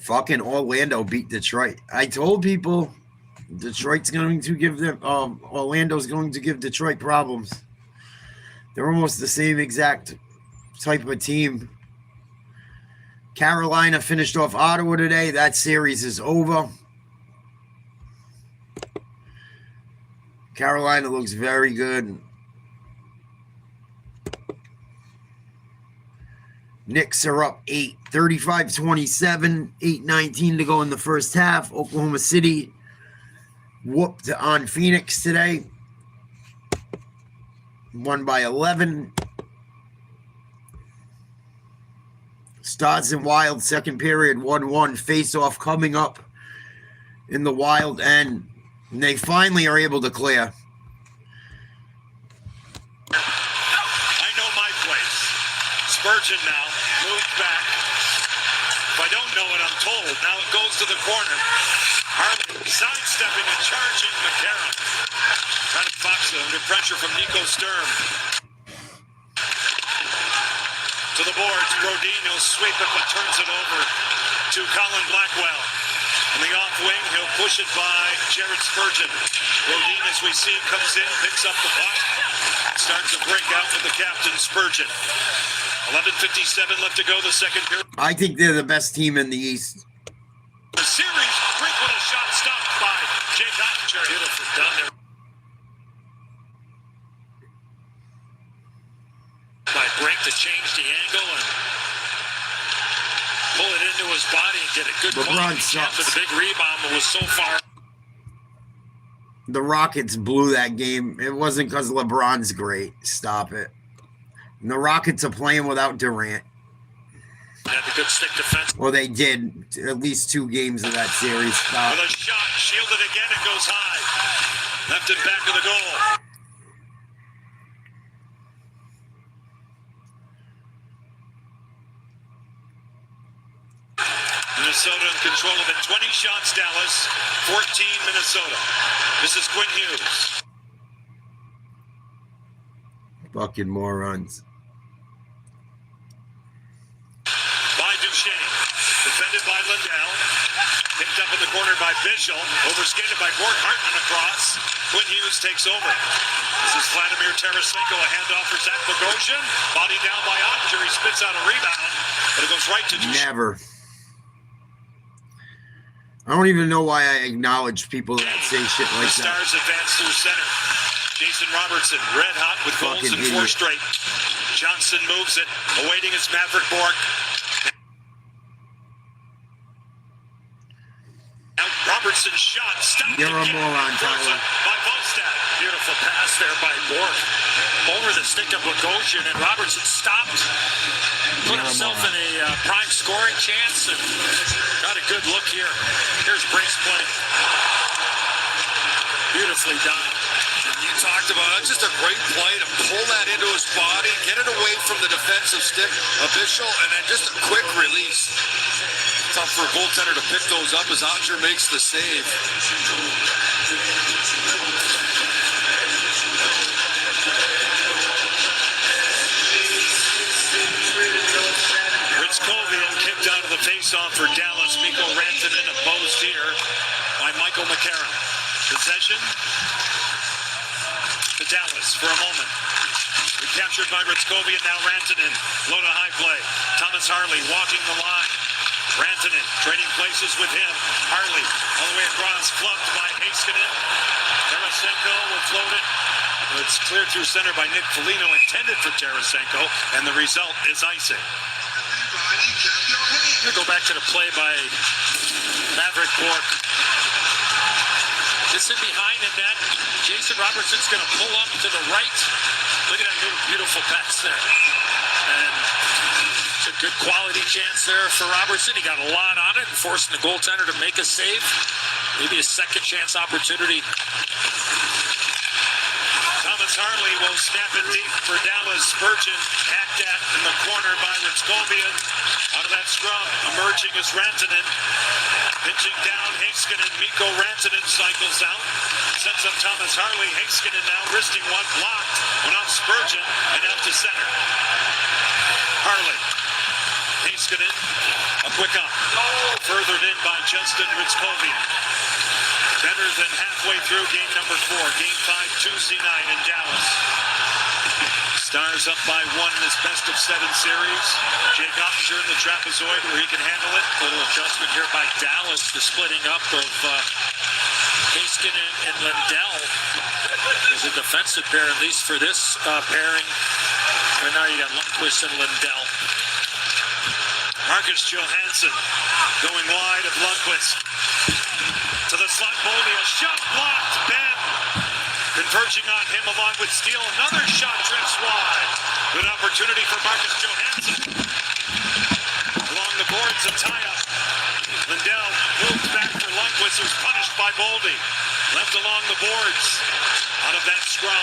Fucking Orlando beat Detroit. I told people Detroit's going to give them Orlando's going to give Detroit problems. They're almost the same exact type of team. Carolina finished off Ottawa today. That series is over. Carolina looks very good. Knicks are up 8, 35-27, 8:19 to go in the first half. Oklahoma City whooped on Phoenix today. Won by 11. StarsVsWild second period 1-1 face-off coming up in the Wild end. And they finally are able to clear. I know my place. Spurgeon now moves back. If I don't know it, I'm told. Now it goes to the corner. Harley sidestepping and charging McCarron. Brandon Fox under pressure from Nico Sturm. To the boards, Brodin, he'll sweep it but turns it over to Colin Blackwell. On the off wing, he'll push it by Jared Spurgeon. Brodin, as we see, comes in, picks up the puck. Starts to break out with the captain, Spurgeon. 11:57 left to go, the second period. I think they're the best team in the East. The series, Brink with a shot stopped by Jake Ottinger. Beautiful done there by Brink to change the angle and pull it into his body and get a good LeBron chance for the sucks. big rebound, but was so far. The Rockets blew that game. It wasn't because LeBron's great. Stop it. And the Rockets are playing without Durant. Had the good stick defense. Well, they did at least 2 games of that series. Stop. With a shot, shielded again, it goes high. Left it back of the goal. Minnesota in control of it. 20 shots, Dallas. 14, Minnesota. This is Quinn Hughes. Fucking morons. By Duchesne. Defended by Lindell. Picked up in the corner by Bischel. Overskated by Gort Hartman across. Quinn Hughes takes over. This is Vladimir Tarasenko. A handoff for Zach Bogosian. Body down by Ottinger. He spits out a rebound. But it goes right to Duchesne. Never. I don't even know why I acknowledge people that say shit like The that. Stars advance through center. Jason Robertson, red hot with goals Fucking in 4 idiot. straight. Johnson moves it. Awaiting his Maverick Bork. Now Robertson's shot stopped. You're a again. moron, Tyler. By Volstad. Beautiful pass there by Bork. Over the stick of Bogosian, and Robertson stopped. Put You're a himself moron. in a prime scoring chance and got a good look here. Here's Brink's play. Beautifully done. You talked about it. Just a great play to pull that into his body, get it away from the defensive stick of Bischel, and then just a quick release. Tough for a goaltender to pick those up as Ottinger makes the save. Ritzkovian kicked out of the faceoff for Dallas. Mikko Rantanen opposed here by Michael McCarron. Possession to Dallas for a moment. Recaptured by Ritzkovian, now Rantanen. Low to high play. Thomas Harley walking the line. Rantanen trading places with him. Harley all the way across, flubbed by Heiskanen. Tarasenko will float it. It's cleared through center by Nick Foligno, intended for Tarasenko, and the result is icing. We're going to go back to the play by Maverick Bork. This in behind in net. Jason Robertson's going to pull up to the right. Look at that beautiful pass there. And it's a good quality chance there for Robertson. He got a lot on it and forcing the goaltender to make a save. Maybe a second chance opportunity. Thomas Harley will snap it deep for Dallas. Spurgeon hacked at in the corner by Ritzkovian. Out of that scrum, emerging is Rantanen. Pitching down, Heiskanen. Mikko Rantanen cycles out. Sends up Thomas Harley. Heiskanen now wristing one, blocked. Went off Spurgeon and out to center. Harley. Heiskanen. A Quick up. Furthered in by Justin Ritzkovian. Better than halfway through game number 4. Game 5 Tuesday night in Dallas. Stars up by 1 in this best of 7 series. Jake Ottinger in the trapezoid where he can handle it. Little adjustment here by Dallas. The splitting up of Haskin and Lindell. There's a defensive pair, at least for this pairing. Right now you got Lundqvist and Lindell. Marcus Johansson going wide of Lundqvist. To the slot, Boldy, a shot blocked. Ben converging on him along with Steele. Another shot drifts wide. Good opportunity for Marcus Johansson. Along the boards, a tie-up. Lindell moves back for Lundqvist, who's punished by Boldy. Left along the boards. Out of that scrum.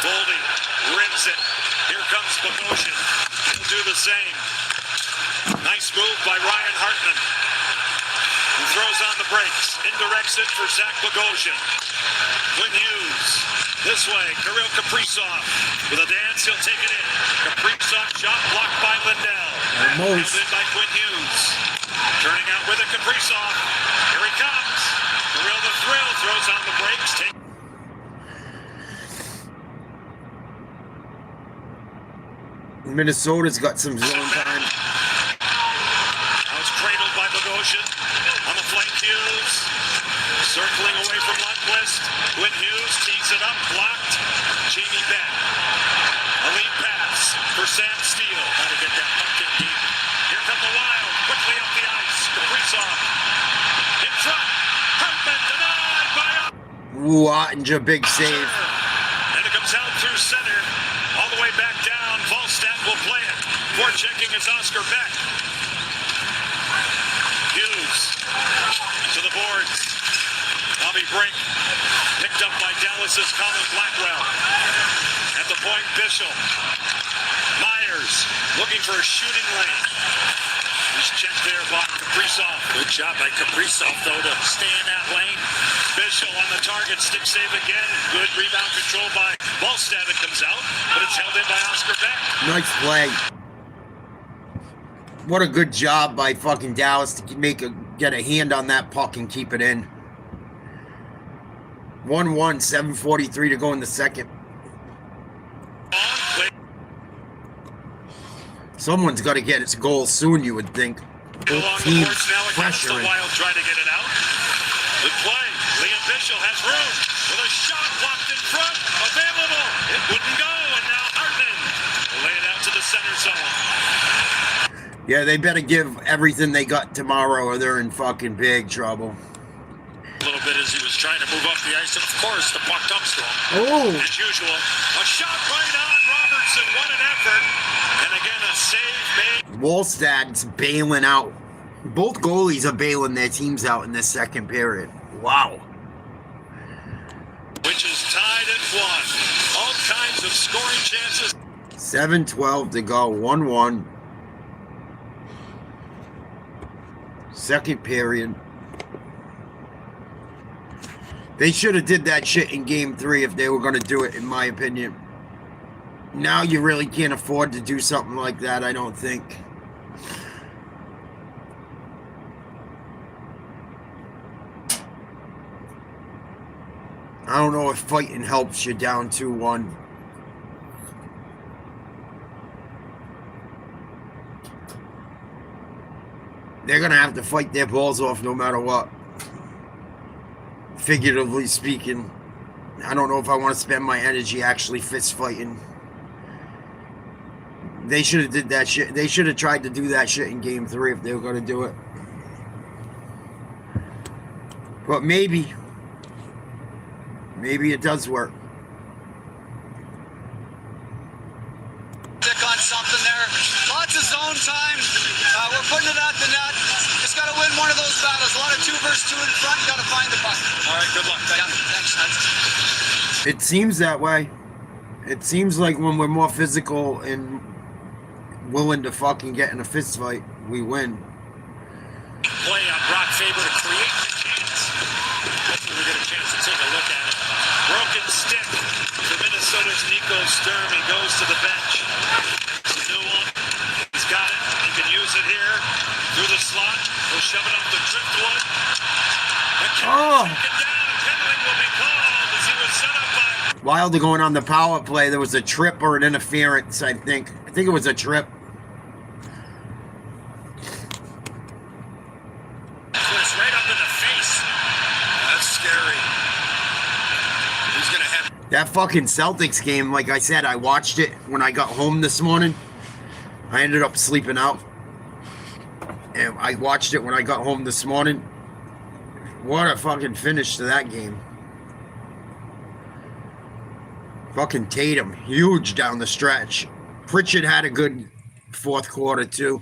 Boldy rims it. Here comes Bogosian. He'll do the same. Nice move by Ryan Hartman. He throws on the brakes. Indirects it for Zach Bogosian. Quinn Hughes. This way. Kirill Kaprizov. With a dance, he'll take it in. Kaprizov shot blocked by Lindell. Almost. In by Quinn Hughes. Turning out with it, Kaprizov. Here he comes. Kirill the Thrill throws on the brakes. Minnesota's got some zone time. Now it's cradled by Bogosian. On the flank, Hughes. Circling away from Lundqvist. Quinn Hughes tees it up, blocked. Jamie Benn. A lead pass for Sam Steele. Got to get that puck in deep. Here come the Wild. Quickly up the ice. Kaprizov. In front. Hartman denied by Ottinger, big save. And it comes out through center. All the way back down. Volstad will play it. Forechecking is Oscar Beck. Hughes to the boards. Bobby Brink picked up by Dallas's Colin Blackwell. At the point, Bishop. Myers looking for a shooting lane. He's checked there by Kaprizov. Good job by Kaprizov, though, to stay in that lane. Bishop on the target, stick save again. Good rebound control by Volstad. It comes out, but it's held in by Oscar Beck. Nice play. What a good job by fucking Dallas to get a hand on that puck and keep it in. 1-1, 7:43 to go in the second. Someone's got to get its goal soon, you would think. Both teams pressuring. The Wild trying to get it out. Good play. Liam Bishop has room with a shot blocked in front. Available. It wouldn't go, and now Hartman will lay it out to the center zone. Yeah, they better give everything they got tomorrow or they're in fucking big trouble. A little bit as he was trying to move up the ice, and of course, the puck comes to him. Oh! As usual, a shot right on Robertson. What an effort. And again, a save made. Wallstad's bailing out. Both goalies are bailing their teams out in this second period. Wow. Which is tied at 1. All kinds of scoring chances. 7:12 to go, 1-1. Second period. They should have did that shit in game 3 if they were going to do it, in my opinion. Now you really can't afford to do something like that, I don't think. I don't know if fighting helps you down 2-1. They're going to have to fight their balls off no matter what. Figuratively speaking. I don't know if I want to spend my energy actually fist fighting. They should have did that shit. They should have tried to do that shit in game 3 if they were going to do it. But maybe it does work. Stick on something there. Lots of zone time. We're putting it at the net. Just got to win one of those battles. A lot of 2 versus 2 in front. Got to find the puck. All right, good luck. Thanks. It seems that way. It seems like when we're more physical and willing to fucking get in a fist fight, we win. Play on Brock Faber to create the chance. Hopefully we get a chance to take a look at it. Broken stick for Minnesota's Nico Sturm. He goes to the bench. It's a new one. He's got it. He can use it here. Oh. Penalty will be called as he was set up by Wilder going on the power play. There was a trip or an interference, I think. I think it was a trip. Chris right up in the face. That's scary. He's going to have... That fucking Celtics game, like I said, I watched it when I got home this morning. I ended up sleeping out. And I watched it when I got home this morning. What a fucking finish to that game. Fucking Tatum, huge down the stretch. Pritchard had a good fourth quarter, too.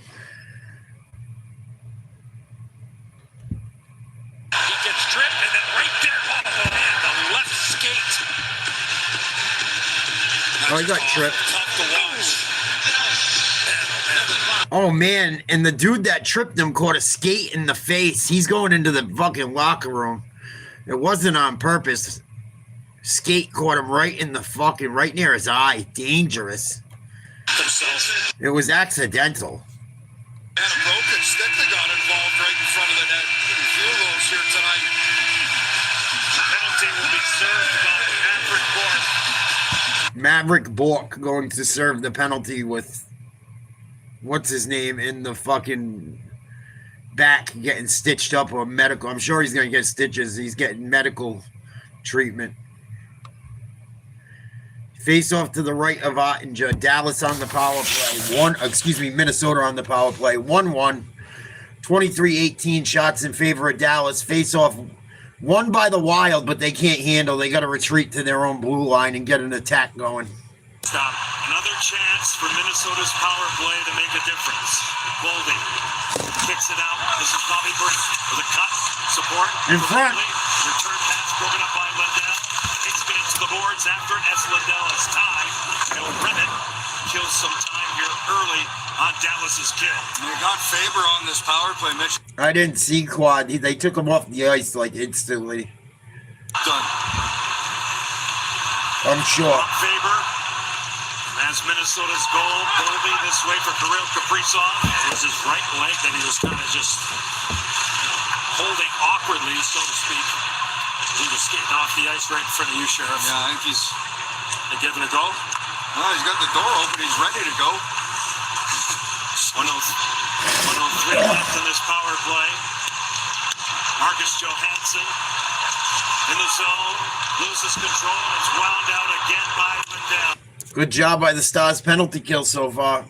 He gets tripped, and then right there, oh man, the left skate. Oh, he got tripped. Tough to watch. Oh, man, and the dude that tripped him caught a skate in the face. He's going into the fucking locker room. It wasn't on purpose. Skate caught him right in the fucking, right near his eye. Dangerous. It was accidental. Had a broken stick that got involved right in front of the net. A few of those here tonight. Penalty will be served by Maverick Bork. Maverick Bork going to serve the penalty with, what's his name, in the fucking back getting stitched up or medical. I'm sure he's going to get stitches. He's getting medical treatment. Face off to the right of Ottinger. Dallas on the power play. Minnesota on the power play. 1-1. 23-18 shots in favor of Dallas. Face off won by the Wild, but they can't handle. They got to retreat to their own blue line and get an attack going. Stop. Another chance for Minnesota's power play to make a difference. Goldie kicks it out. This is Bobby Burns with a cut. Support. In front. Return pass broken up by Lindell. Takes it into the boards after it as Lindell has time. He'll rip it. Kills some time here early on Dallas's kill. They got Faber on this power play, Mitch. I didn't see Quad. They took him off the ice like instantly. Done. I'm sure. Faber. That's Minnesota's goal. Goldie this way for Kirill Kaprizov. It was his right leg that he was kind of just holding awkwardly, so to speak. He was skating off the ice right in front of you, Sheriff. Yeah, I think he's... They give it a go? Oh, he's got the door open. He's ready to go. 103 left in this power play. Marcus Johansson in the zone. Loses control. It's wound out again by Lindell. Good job by the Stars penalty kill so far. I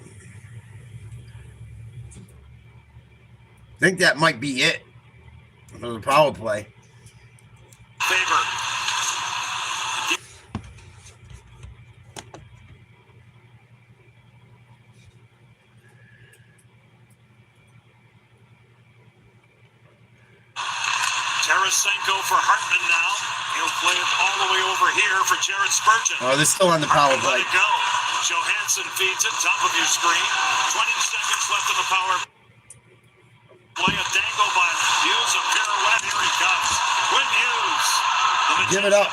think that might be it for the power play. Faber. Tarasenko for Hartman now. He'll play it all the way over here for Jared Spurgeon. Oh, they're still on the power play. Let it go. Johansson feeds it, top of your screen. 20 seconds left in the power play. A dangle by Hughes, a pirouette. Here he comes. Quinn Hughes. Give it up.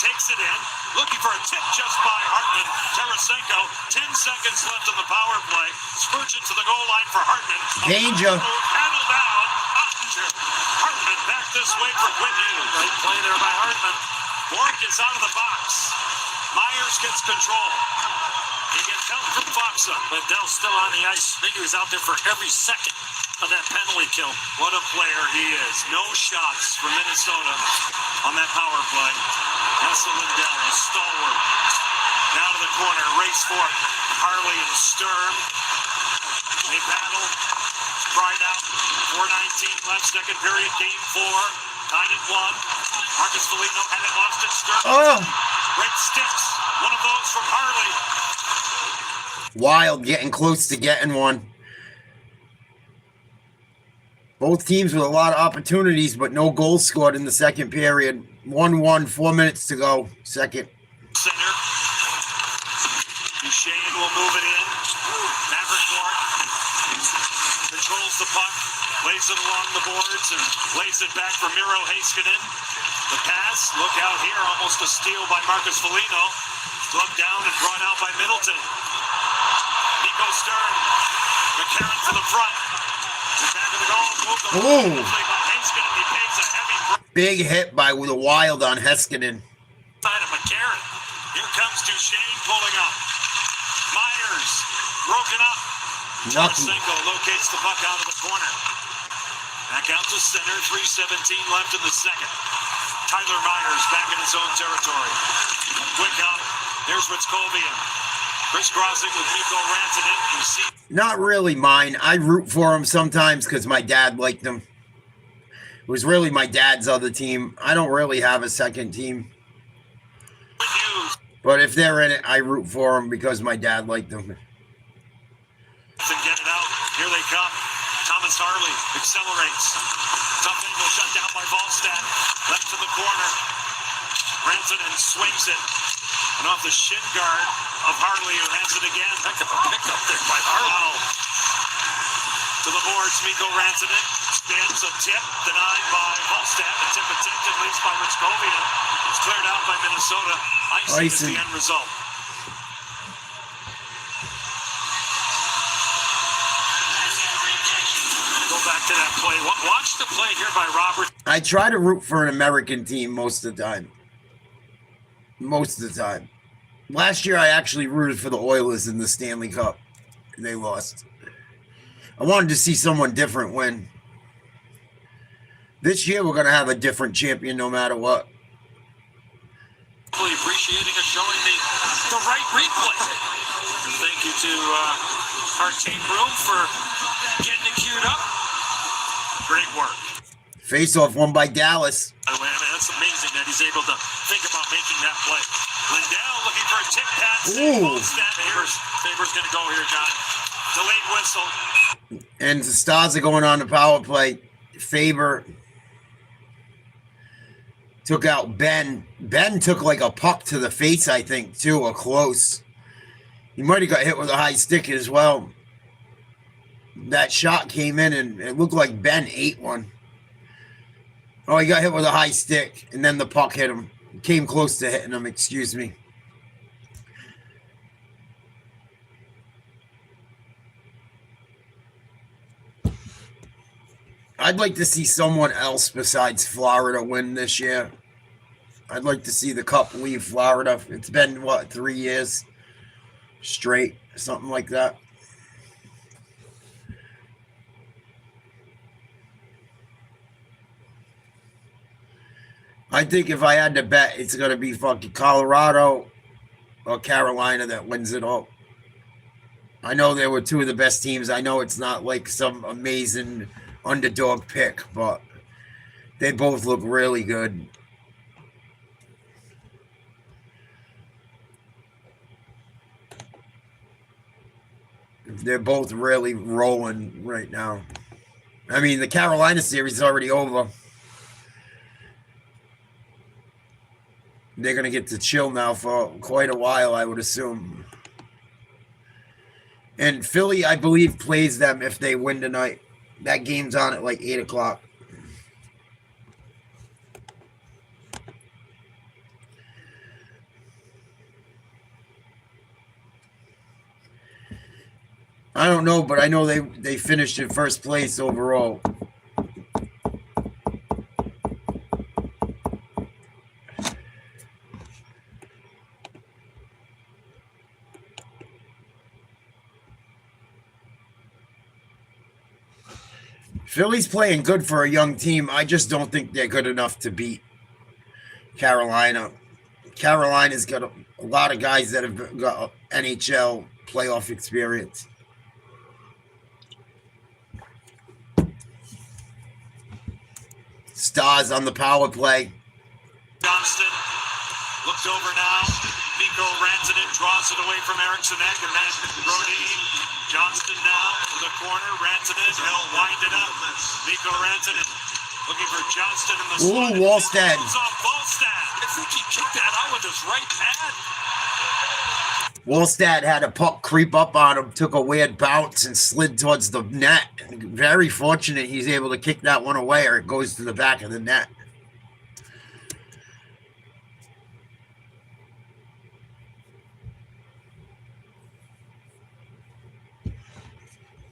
Takes it in. Looking for a tip just by Hartman. Tarasenko. 10 seconds left in the power play. Spurgeon to the goal line for Hartman. Danger. Paddle down. Hartman back this way for Quinn Hughes. Great play there by Hartman. Bork is out of the box. Myers gets control. He gets help from Foxa. Lindell's still on the ice. I think he was out there for every second of that penalty kill. What a player he is. No shots for Minnesota on that power play. Hessel Lindell, a stalwart. Down to the corner, race for it. Harley and Sturm. They battle. Cried out. 4:19 left, second period, game 4. Tied at 1. Marcus Foligno had it lost at Sturm. Oh. Great sticks. One of those from Harley. Wild getting close to getting one. Both teams with a lot of opportunities, but no goals scored in the second period. 1-1, 4 minutes to go. Second. Center. Duchesne will move it in. Maverick Bork controls the puck, lays it along the boards, and lays it back for Miro Heiskanen. The pass, look out here, almost a steal by Marcus Foligno. Gloved down and brought out by Middleton. Nico Sturm. McCarron to the front. Back of the goal. Moved the play by Heiskanen. He pays a heavy Big hit by the Wild on Heiskanen. Side of McCarron. Here comes Duchesne pulling up. Myers broken up. Tarasenko locates the puck out of the corner. Back out to center. 3:17 left in the second. Tyler Myers back in his own territory. Quick up. There's Ritzkovian. Crisscrossing with Mikko Rantanen. You see. Not really mine. I root for him sometimes because my dad liked him. It was really my dad's other team. I don't really have a second team. But if they're in it, I root for them because my dad liked them. And get it out. Here they come. Thomas Harley accelerates. Tough angle shut down by Volstad. Left to the corner. Rantanen swings it. And off the shin guard of Harley, who has it again. Heck of a pickup there by Harley. To the boards, Mikko Rantanen. Spins a tip, denied by Volstad. A tip attempted, leads by Ritzkovian. It's cleared out by Minnesota. Icing is the end result. Go back to that play. Watch the play here by Robert. I try to root for an American team most of the time. Most of the time. Last year, I actually rooted for the Oilers in the Stanley Cup. They lost. I wanted to see someone different win. This year, we're going to have a different champion no matter what. Really appreciating us showing the right replay. And thank you to our tape room for getting it queued up. Great work. Face-off won by Dallas. By the way, I mean, that's amazing that he's able to think about making that play. Lindell looking for a tip pass. Faber's going to go here, John. Delayed whistle. And the Stars are going on the power play. Faber took out Ben. Ben took like a puck to the face, I think, too, or close. He might have got hit with a high stick as well. That shot came in, and it looked like Ben ate one. Oh, he got hit with a high stick, and then the puck hit him. Came close to hitting him, excuse me. I'd like to see someone else besides Florida win this year. I'd like to see the Cup leave Florida. It's been, 3 years straight, something like that. I think if I had to bet, it's going to be fucking Colorado or Carolina that wins it all. I know they were two of the best teams. I know it's not like some amazing underdog pick, but they both look really good. They're both really rolling right now. I mean, the Carolina series is already over. They're going to get to chill now for quite a while, I would assume. And Philly, I believe, plays them if they win tonight. That game's on at like 8 o'clock. I don't know, but I know they finished in first place overall. Philly's playing good for a young team. I just don't think they're good enough to beat Carolina. Carolina's got a lot of guys that have got NHL playoff experience. Stars on the power play. Johnston looks over now. Mikko Rantanen draws it away from Eriksson Ek, and then Brodin. Johnston now to the corner. Rantanen, he'll wind it up. Mikko Rantanen looking for Johnston in the slot. Ooh, Wallstead. I think he kicked that out with his right pad. Wallstead had a puck creep up on him, took a weird bounce, and slid towards the net. Very fortunate he's able to kick that one away, or it goes to the back of the net.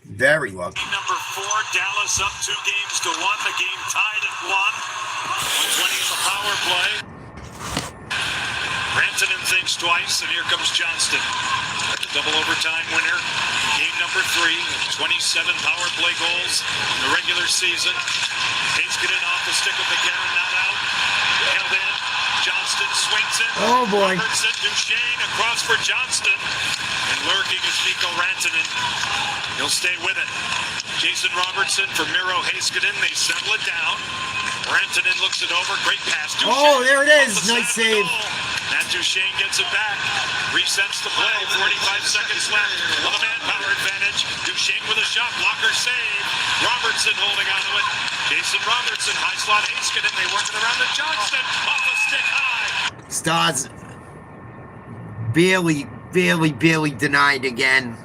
Very lucky. Number 4, Dallas up 2-1. The game tied at 1. power play. Rantanen thinks twice, and here comes Johnston. The double overtime winner. Game number 3 of 27 power play goals in the regular season. Heiskanen off the stick of McCarron, not out. Held in. Johnston swings it. Oh, boy. Robertson, Duchesne across for Johnston. And lurking is Mikko Rantanen. He'll stay with it. Jason Robertson for Miro Heiskanen. They settle it down. Rantanen looks it over. Great pass. Duchesne Oh, there it is. off the Nice side of the save. goal. Matt Duchesne gets it back. Resets the play. 45 seconds left. On the manpower advantage. Duchesne with a shot. Blocker save. Robertson holding on to it. Jason Robertson. High slot Heiskanen. They work it around to Johnston. Off the stick high. Stars barely denied again.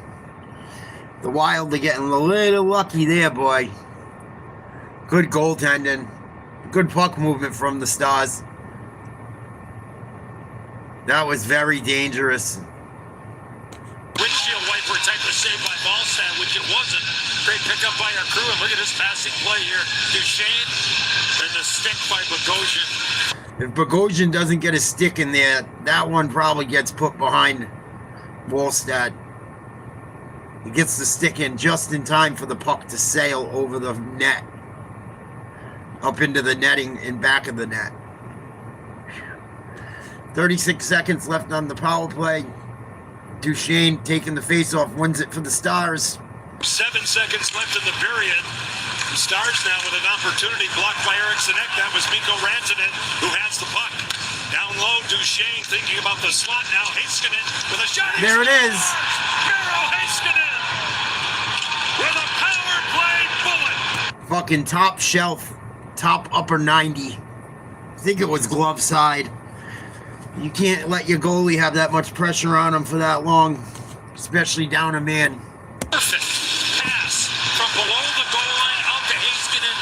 The Wild are getting a little lucky there, boy. Good goaltending. Good puck movement from the Stars. That was very dangerous. Windshield wiper type of save by Ballstat, which it wasn't. Great pickup by our crew, and look at this passing play here. Duchesne, and the stick by Bogosian. If Bogosian doesn't get a stick in there, that one probably gets put behind Wallstad. He gets the stick in just in time for the puck to sail over the net, up into the netting and back of the net. 36 seconds left on the power play. Duchesne taking the faceoff, wins it for the Stars. 7 seconds left in the period. The Stars now with an opportunity blocked by Eriksson Ek. That was Mikko Rantanen who has the puck. Down low, Duchesne thinking about the slot now. Heiskanen with a shot. There it is. Miro Heiskanen with a power play bullet. Fucking top shelf, top upper 90. I think it was glove side. You can't let your goalie have that much pressure on him for that long, especially down a man. Perfect pass from below the goal line out to Heiskanen.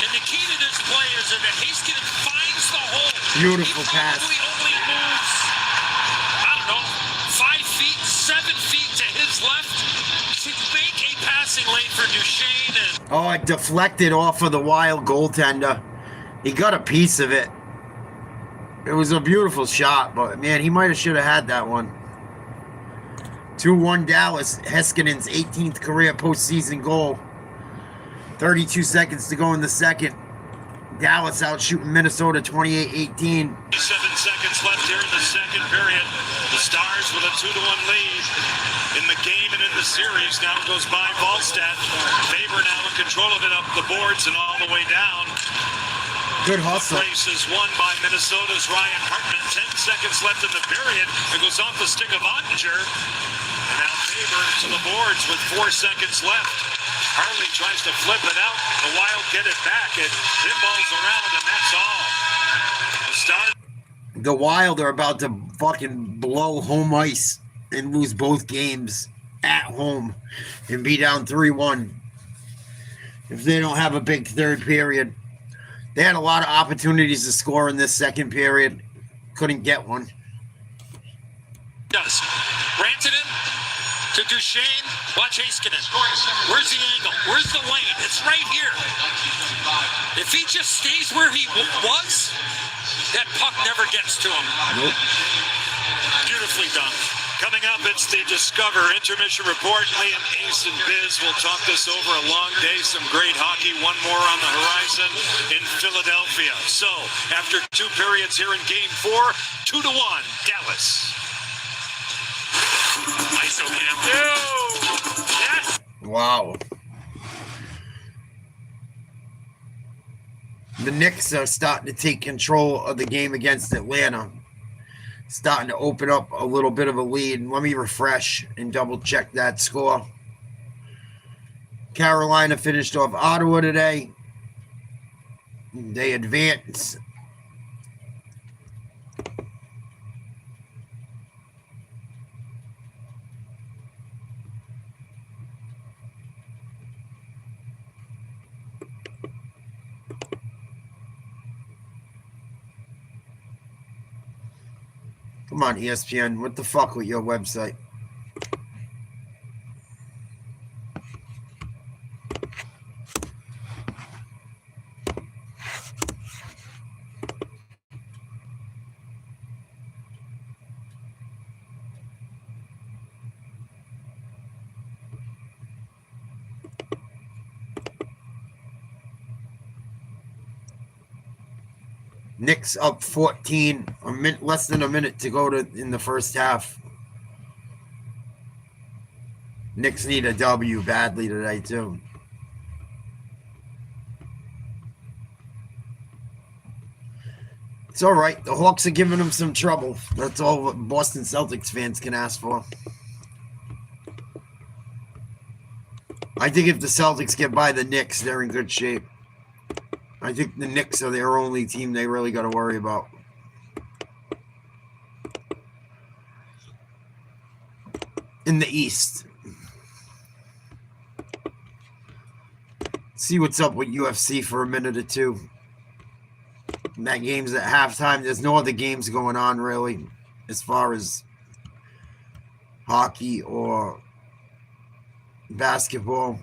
And the key to this play is that Heiskanen finds the hole. Beautiful he pass. Probably only moves, I don't know, 5 feet, 7 feet to his left to make a passing lane for Duchesne. And Oh, it deflected off of the Wild goaltender. He got a piece of it. It was a beautiful shot, but man, he might have should have had that one. 2-1 Dallas. Heiskanen's 18th career postseason goal. 32 seconds to go in the second. Dallas out shooting Minnesota 28-18. 7 seconds left here in the second period. The Stars with a 2-1 lead in the game and in the series. Now it goes by Wallstad. Faber now in control of it up the boards and all the way down. Good The hustle. race is won by Minnesota's Ryan Hartman. 10 seconds left in the period. It goes off the stick of Ottinger. And now Faber to the boards with 4 seconds left. Harley tries to flip it out. The Wild get it back. It pinballs around, and that's all. The Stars. The Wild are about to fucking blow home ice and lose both games at home and be down 3-1 if they don't have a big third period. They had a lot of opportunities to score in this second period. Couldn't get one. does. Rantanen to Duchesne. Watch Heiskanen. Where's the angle? Where's the lane? It's right here. If he just stays where he was, that puck never gets to him. Nope. Beautifully done. Coming up, it's the Discover Intermission Report. Liam, Ace, and Biz will talk this over a long day. Some great hockey. One more on the horizon in Philadelphia. So, after 2 periods here in Game 4, 2-1, Dallas. ISO cam. Yes! Wow. The Knicks are starting to take control of the game against Atlanta. Starting to open up a little bit of a lead. Let me refresh and double check that score. Carolina finished off Ottawa today. They advance. Come on, ESPN. What the fuck with your website? Knicks up 14. Less than a minute to go in the first half. Knicks need a W badly today, too. It's all right. The Hawks are giving them some trouble. That's all what Boston Celtics fans can ask for. I think if the Celtics get by the Knicks, they're in good shape. I think the Knicks are their only team they really got to worry about. In the East. See what's up with UFC for a minute or two. That game's at halftime. There's no other games going on, really, as far as hockey or basketball.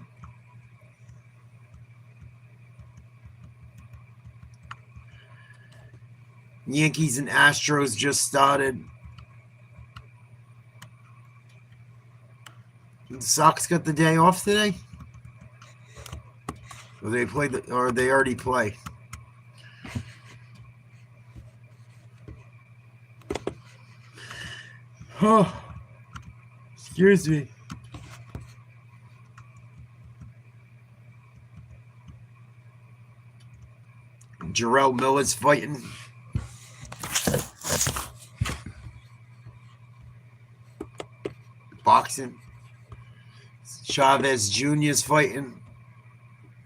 Yankees and Astros just started. The Sox got the day off today? Or they already play? Oh, excuse me. Jarrell Miller's fighting. Boxing. Chavez Jr.'s fighting.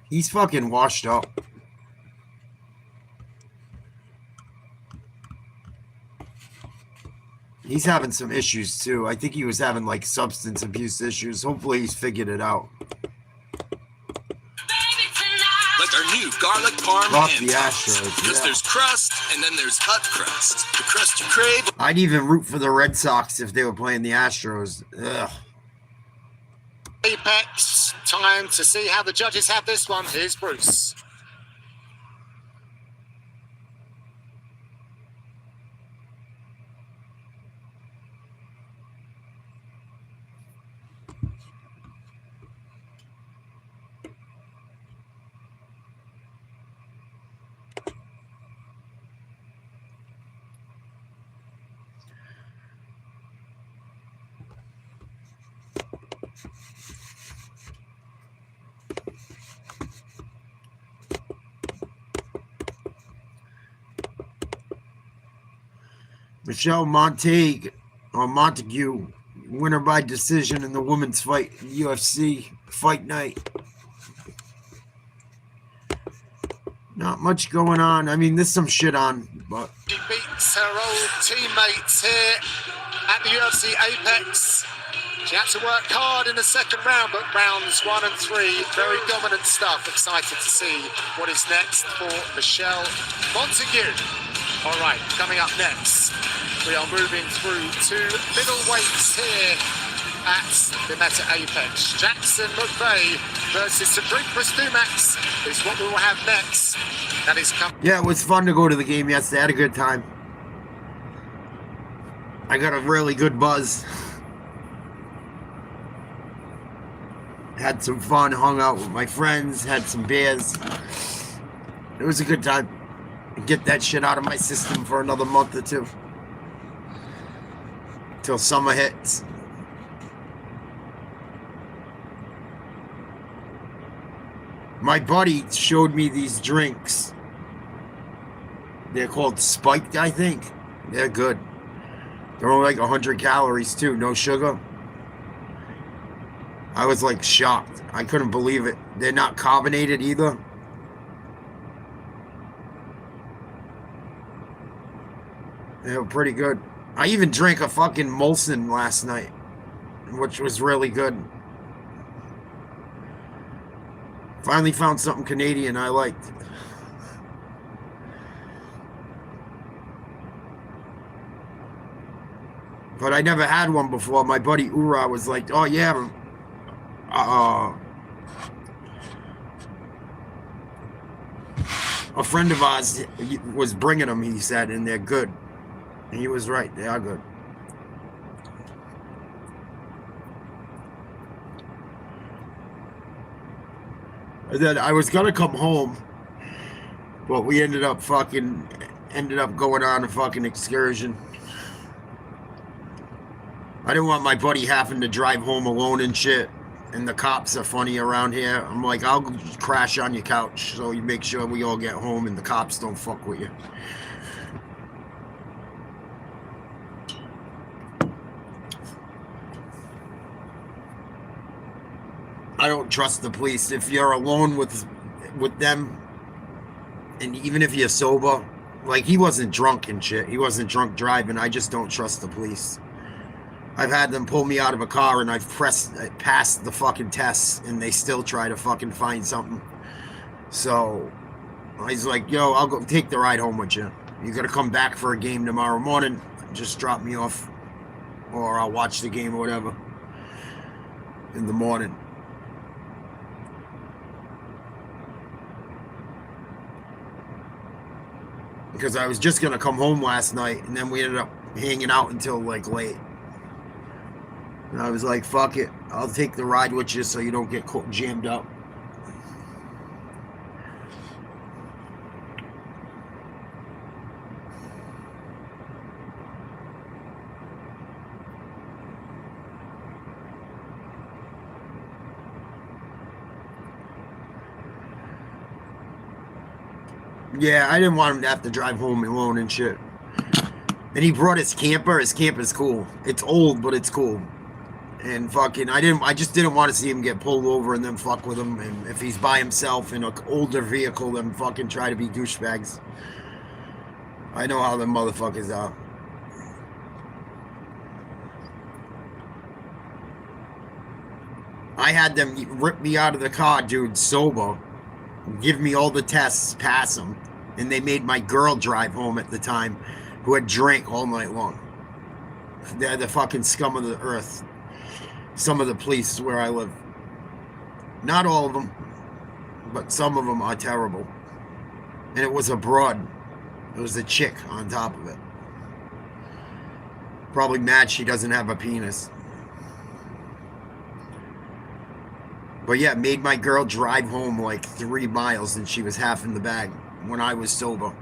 He's fucking washed up. He's having some issues too. I think he was having like substance abuse issues. Hopefully he's figured it out. Like our new garlic parm Fuck ham the toast. Astros. Because Yeah. there's crust and then there's hot crust. The crust you crave. I'd even root for the Red Sox if they were playing the Astros. Ugh. Apex, time to see how the judges have this one. Here's Bruce. Michelle Montague, winner by decision in the women's fight UFC fight night. Not much going on. I mean, there's some shit on, but She beats her old teammates here at the UFC Apex. She had to work hard in the second round, but rounds 1 and 3, very dominant stuff. Excited to see what is next for Michelle Montague. All right, coming up next, we are moving through to middleweights here at the Meta Apex. Jackson McVeigh versus Supreme Dumax is what we will have next. That is coming. yeah, it was fun to go to the game yesterday. I had a good time. I got a really good buzz. Had some fun, hung out with my friends, had some beers. It was a good time. Get that shit out of my system for another month or two. Till summer hits. My buddy showed me these drinks. They're called Spiked, I think. They're good. They're only like 100 calories too, no sugar. I was like shocked. I couldn't believe it. They're not carbonated either. They were pretty good. I even drank a fucking Molson last night, which was really good. Finally found something Canadian I liked. But I never had one before. My buddy Ura was like, oh yeah, a friend of ours was bringing them, he said, and they're good. And he was right. They are good. And then I was going to come home, but we ended up fucking ended up going on a fucking excursion. I didn't want my buddy having to drive home alone and shit. And the cops are funny around here. I'm like, I'll crash on your couch so you make sure we all get home and the cops don't fuck with you. I don't trust the police. If you're alone with them, and even if you're sober, like he wasn't drunk and shit. He wasn't drunk driving. I just don't trust the police. I've had them pull me out of a car and I've passed the fucking tests and they still try to fucking find something. So I was like, yo, I'll go take the ride home with you. You gotta come back for a game tomorrow morning. Just drop me off or I'll watch the game or whatever in the morning. Because I was just gonna come home last night and then we ended up hanging out until like late. And I was like, fuck it. I'll take the ride with you so you don't get jammed up. Yeah, I didn't want him to have to drive home alone and shit. And he brought his camper. His camper's cool. It's old, but it's cool. And fucking, I just didn't want to see him get pulled over and then fuck with him. And if he's by himself in an older vehicle, then fucking try to be douchebags. I know how them motherfuckers are. I had them rip me out of the car, dude, sober. Give me all the tests, pass them. And they made my girl drive home at the time, who had drank all night long. They're the fucking scum of the earth. Some of the police where I live. Not all of them, but some of them are terrible. And it was a broad. It was a chick on top of it. Probably mad she doesn't have a penis. But yeah, made my girl drive home like 3 miles and she was half in the bag when I was sober.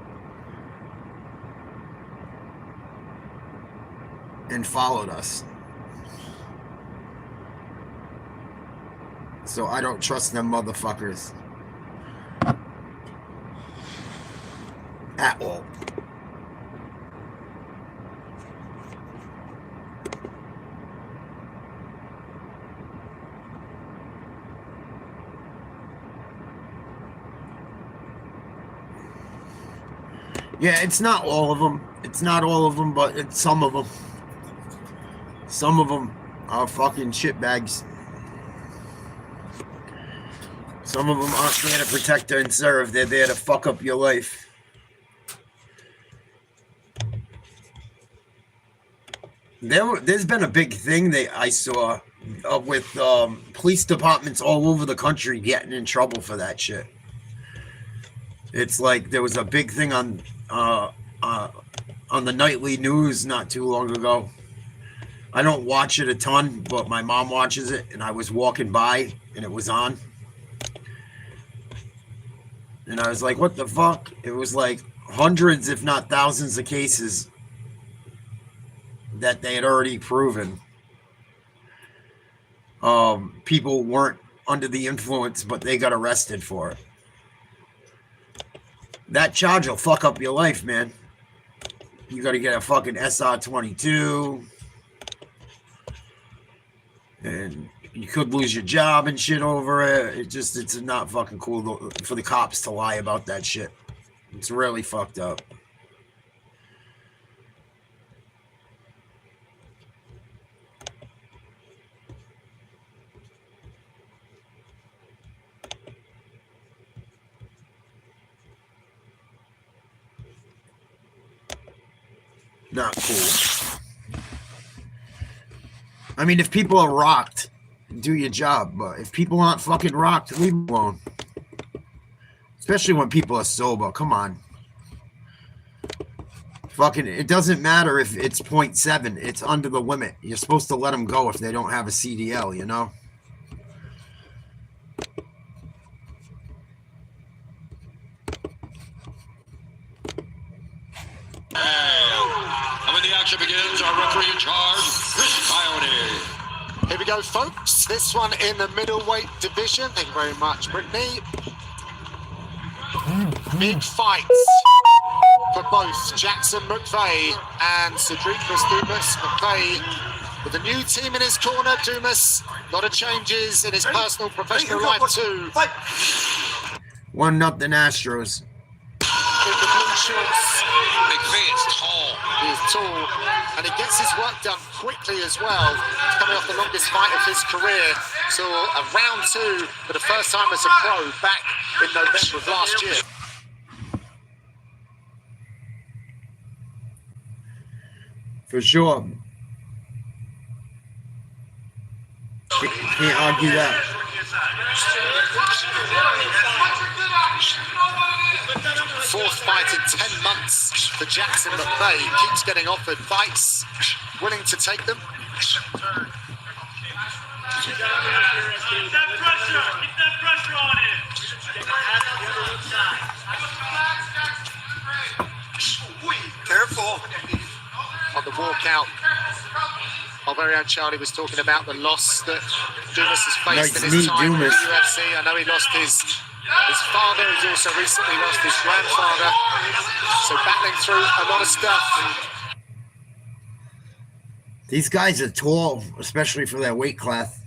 And followed us. So I don't trust them motherfuckers. At all. Yeah, it's not all of them. It's not all of them, but it's some of them. Some of them are fucking shitbags. Some of them aren't there to protect and serve. They're there to fuck up your life. There's been a big thing that I saw with police departments all over the country getting in trouble for that shit. It's like there was a big thing on the nightly news not too long ago. I don't watch it a ton, but my mom watches it, and I was walking by, and it was on. And I was like, what the fuck? It was like hundreds, if not thousands of cases that they had already proven. People weren't under the influence, but they got arrested for it. That charge will fuck up your life, man. You got to get a fucking SR22. And you could lose your job and shit over it. It's not fucking cool for the cops to lie about that shit. It's really fucked up. Not cool. I mean, if people are rocked, do your job. But if people aren't fucking rocked, leave them alone. Especially when people are sober. Come on. Fucking, it doesn't matter if it's 0.7. It's under the limit. You're supposed to let them go if they don't have a CDL, you know? action begins. Our referee in charge, Chris Coyote. Here we go, folks. This one in the middleweight division. Thank you very much, Brittany. Big fights for both Jackson McVeigh and Cedricus Dumas. McVeigh with a new team in his corner. Dumas, a lot of changes in his personal, professional life too. 1-0 Astros. In the blue shorts. McVeigh is tall. He is tall, and he gets his work done quickly as well. He's coming off the longest fight of his career. So a round 2 for the first time as a pro back in November of last year. For sure. Can't argue that. Fourth fight in 10 months for Jackson McVeigh. Keeps getting offered fights, willing to take them. Keep that pressure on him. Careful. On the walkout, our very own Charlie was talking about the loss that Dumas has faced in his time in the UFC. I know he lost his father. He's also recently lost his grandfather. So battling through a lot of stuff. These guys are tall, especially for their weight class.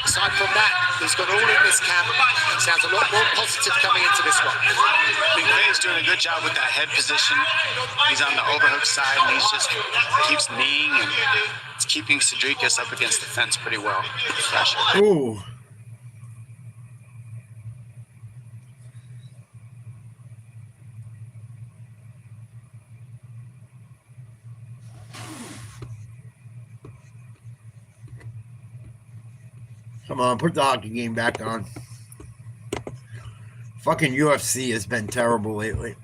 Aside from that, he's got all in this camp. Sounds a lot more positive coming into this one. McVeigh's doing a good job with that head position. He's on the overhook side, and he just keeps kneeing, and it's keeping Cedricus up against the fence pretty well. Ooh. Come on, put the hockey game back on. Fucking UFC has been terrible lately.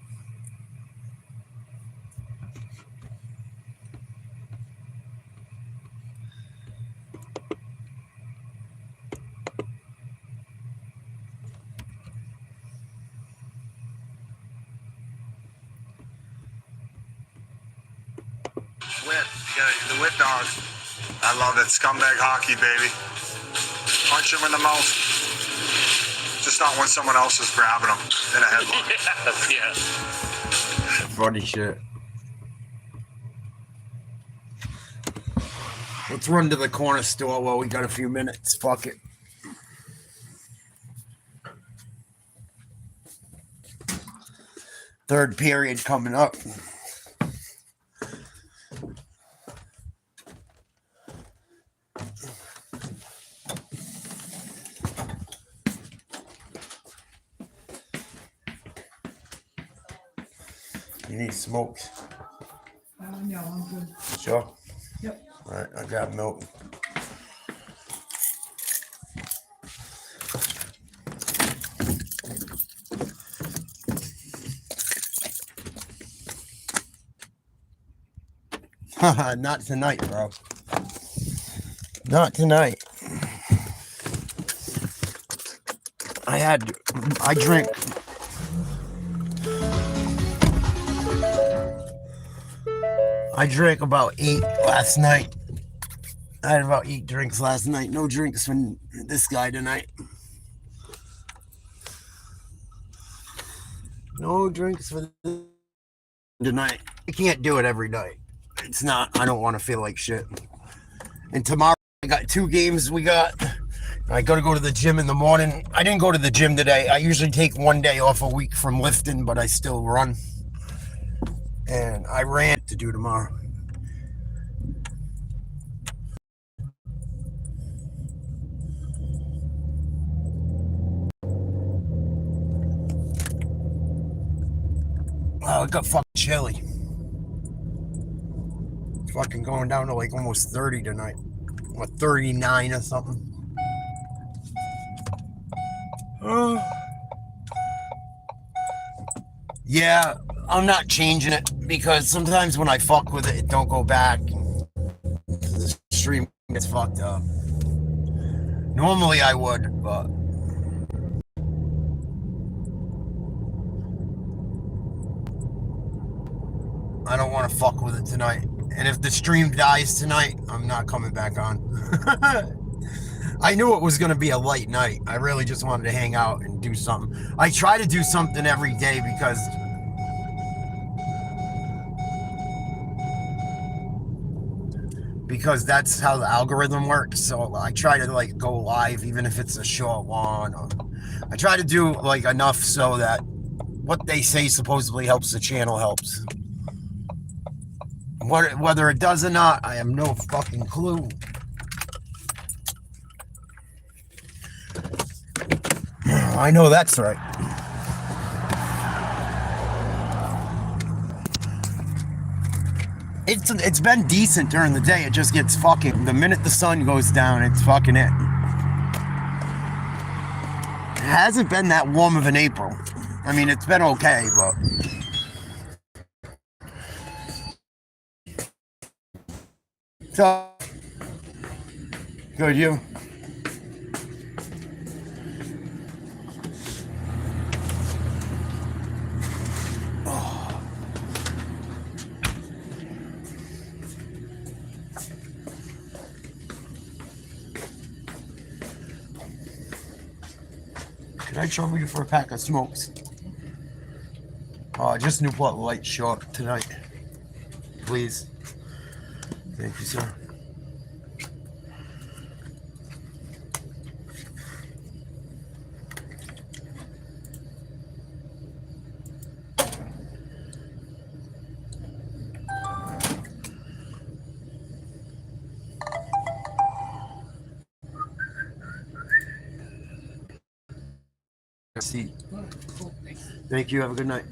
Whip. The whip dog. I love it. Scumbag hockey, baby. Punch him in the mouth. Just not when someone else is grabbing him in a headlock. Yes. Funny shit. Let's run to the corner store while we got a few minutes. Fuck it. Third period coming up. You need smokes? No, I'm good. Sure? Yep. All right, I got milk. Haha, not tonight, bro. Not tonight. I drink. I drank about 8 last night. I had about 8 drinks last night. No drinks from this guy tonight. No drinks for tonight. I can't do it every night. It's not, I don't want to feel like shit. And tomorrow I got 2 games I gotta go to the gym in the morning. I didn't go to the gym today. I usually take 1 day off a week from lifting, but I still run. And I ran to do tomorrow. Oh, it got fucking chilly. It's fucking going down to like almost 30 tonight. What, 39 or something? Yeah, I'm not changing it because sometimes when I fuck with it, it don't go back. The stream It's fucked up. Normally I would, but I don't want to fuck with it tonight. And if the stream dies tonight, I'm not coming back on. I knew it was going to be a light night. I really just wanted to hang out and do something. I try to do something every day because that's how the algorithm works. So I try to like go live, even if it's a short one. Or I try to do like enough so that what they say supposedly helps the channel helps. Whether it does or not, I have no fucking clue. I know that's right. It's been decent during the day. It just gets fucking, the minute the sun goes down, it's fucking it. It hasn't been that warm of an April. I mean, it's been okay, but so good, you. Can I trouble you for a pack of smokes? Just Newport Light short tonight, please. Thank you, sir. See. Thank you. Have a good night.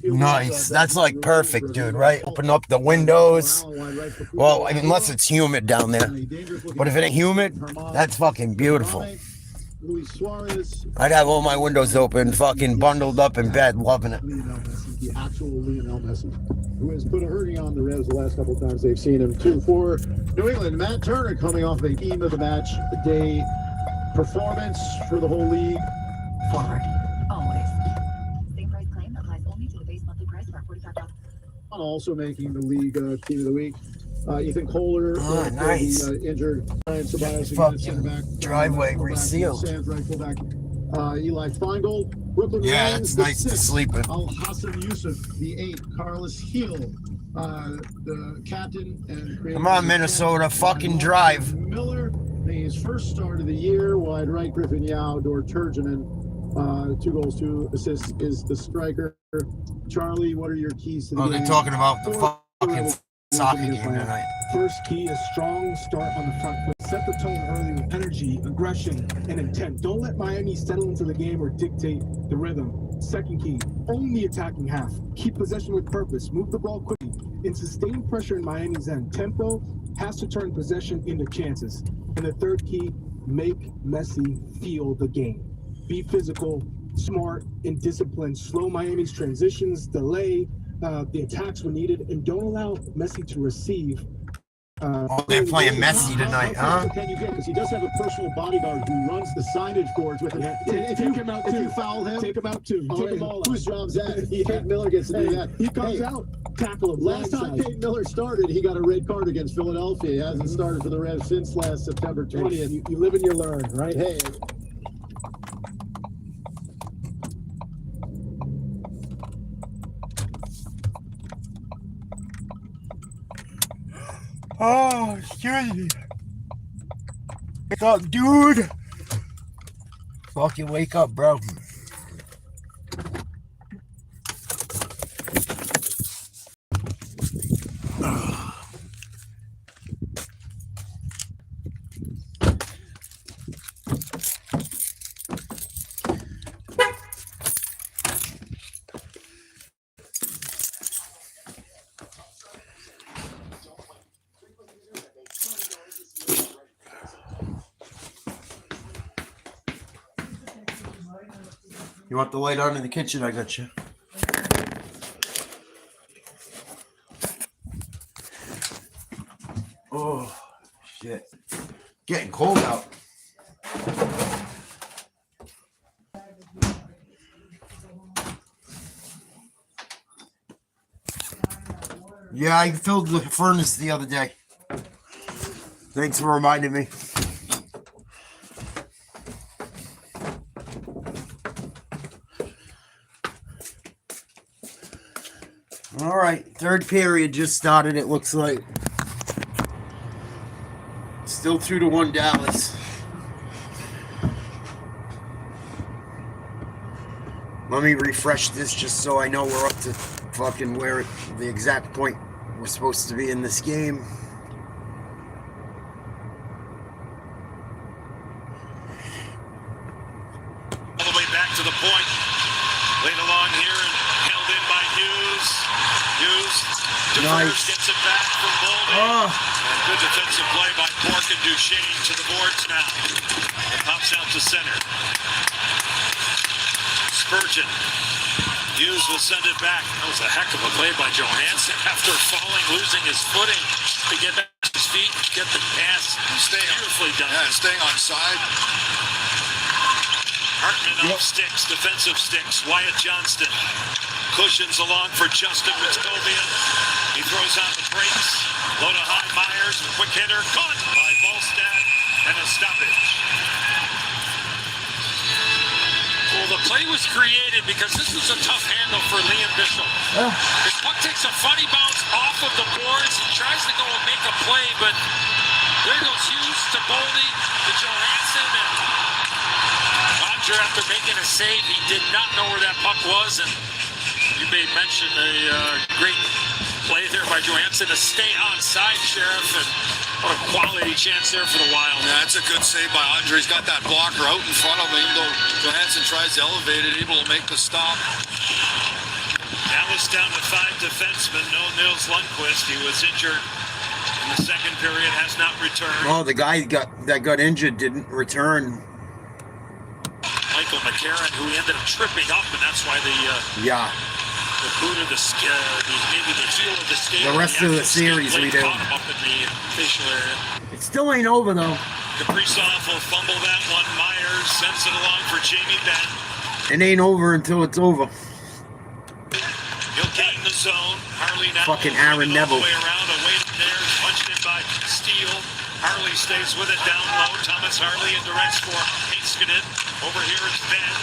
Nice. That's like perfect, dude, right? Open up the windows. Well, I mean, unless it's humid down there. But if it ain't humid, that's fucking beautiful. I'd have all my windows open, fucking bundled up in bed, loving it. The actual Lionel Messi, who has put a hurting on the Revs the last couple of times they've seen him. 2-4 New England. Matt Turner coming off a team of the match day performance for the whole league. Forward. Always. Same price claim applies only to the base monthly price of our $45. Also making the league team of the week. Ethan Kohler, nice. injured. Ryan Ceballos, fucking back, driveway resealed. Sam's right fullback. Eli Feingold. Brooklyn Yeah, Lions, that's nice to 6. sleep with. Al Hassan Yusuf, the 8. Carlos Heel, the captain and creator. Come on, Minnesota, fucking drive. Miller, his first start of the year. Wide right, Griffin Yao, Dor Turgeman. 2 goals, 2 assists is the striker. Charlie, what are your keys to the game? They're talking about the fucking soccer game tonight. First key is strong start on the front foot. Set the tone early with energy, aggression, and intent. Don't let Miami settle into the game or dictate the rhythm. Second key, own the attacking half. Keep possession with purpose. Move the ball quickly and sustain pressure in Miami's end. Tempo has to turn possession into chances. And the third key, make Messi feel the game. Be physical, smart, and disciplined. Slow Miami's transitions, delay the attacks when needed, and don't allow Messi to receive. They're playing Messi tonight, huh? Can you get? Because he does have a personal bodyguard who runs the signage boards with him. If you foul him, take him out too. Take him all whose job's that? Kate Miller gets to do that. He comes out, tackle him. Last time Kate Miller started, he got a red card against Philadelphia. He hasn't started for the Revs since last September 20th. You live and you learn, right? Hey. Oh, excuse me. Wake up, dude. Fucking wake up, bro. You want the light on in the kitchen? I got you. Oh, shit. Getting cold out. Yeah, I filled the furnace the other day. Thanks for reminding me. All right, third period just started, it looks like. Still 2-1 Dallas. Let me refresh this just so I know we're up to fucking where the exact point we're supposed to be in this game. All the way back to the point. Laid along here and held in by Hughes. Hughes defers, gets it back from Boldy. And good defensive play by Cork and Duchesne to the boards now. It pops out to center. Spurgeon. Hughes will send it back. That was a heck of a play by Johansson after falling, losing his footing to get back to his feet, get the pass. Beautifully done. Yeah, staying on side. Hartman off sticks, defensive sticks. Wyatt Johnston cushions along for Justin Ritskovian. He throws on the brakes. Low to high, Myers, a quick hitter, caught by Volstad, and a stoppage. Well, the play was created because this was a tough handle for Liam Bishop. His puck takes a funny bounce off of the boards. He tries to go and make a play, but there goes Hughes to Boldy, to Johansson, and Roger, after making a save, he did not know where that puck was, and you made mention a great play there by Johansson to stay onside, Sheriff, and what a quality chance there for the Wild. Yeah, that's a good save by Andre. He's got that blocker out in front of him, even though Johansson tries to elevate it, able to make the stop. Dallas down to 5 defensemen. No Nils Lundqvist. He was injured in the second period, has not returned. Oh, the guy that got injured didn't return. Michael McCarron, who ended up tripping up, and that's why the boot of the maybe the heel of the skate. The rest of the series we do. Up in the facial area. It still ain't over though. Kaprizov will fumble that one. Myers sends it along for Jamie Benn. It ain't over until it's over. He'll gain the zone. Harley now. Fucking Aaron Neville. All the way around, away from there, punched in by Steele. Harley stays with it down low. Thomas Harley in direct for Heiskanen. Over here is Ben.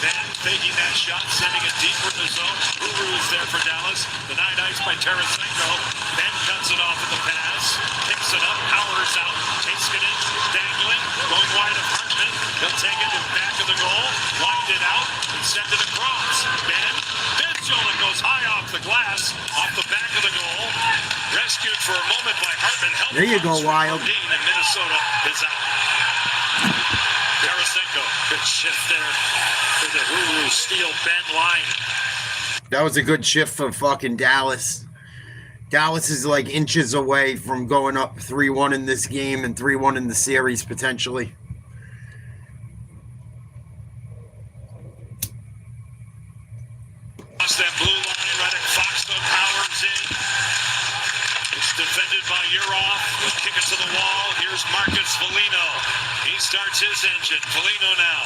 Ben faking that shot, sending it deeper in the zone. Uru is there for Dallas. Denied ice by Tarasenko. Ben cuts it off at the pass. Picks it up. Powers out. Heiskanen dangling. Going wide of Hartman. He'll take it to the back of the goal. Wind it out and send it across. Ben. Benzola goes high off the glass. Off the back of the goal. Rescued for a moment by Hartman. There you go, Wild. And Minnesota is out. Tarasenko, good shift there to the Hulu Steel Ben line. That was a good shift for fucking Dallas. Dallas is like inches away from going up 3-1 in this game and 3-1 in the series potentially. Across that blue line, Reddick Foxton powers in. It's defended by Urov. He'll kick it to the wall. Here's Marcus Foligno. He starts his engine. Foligno now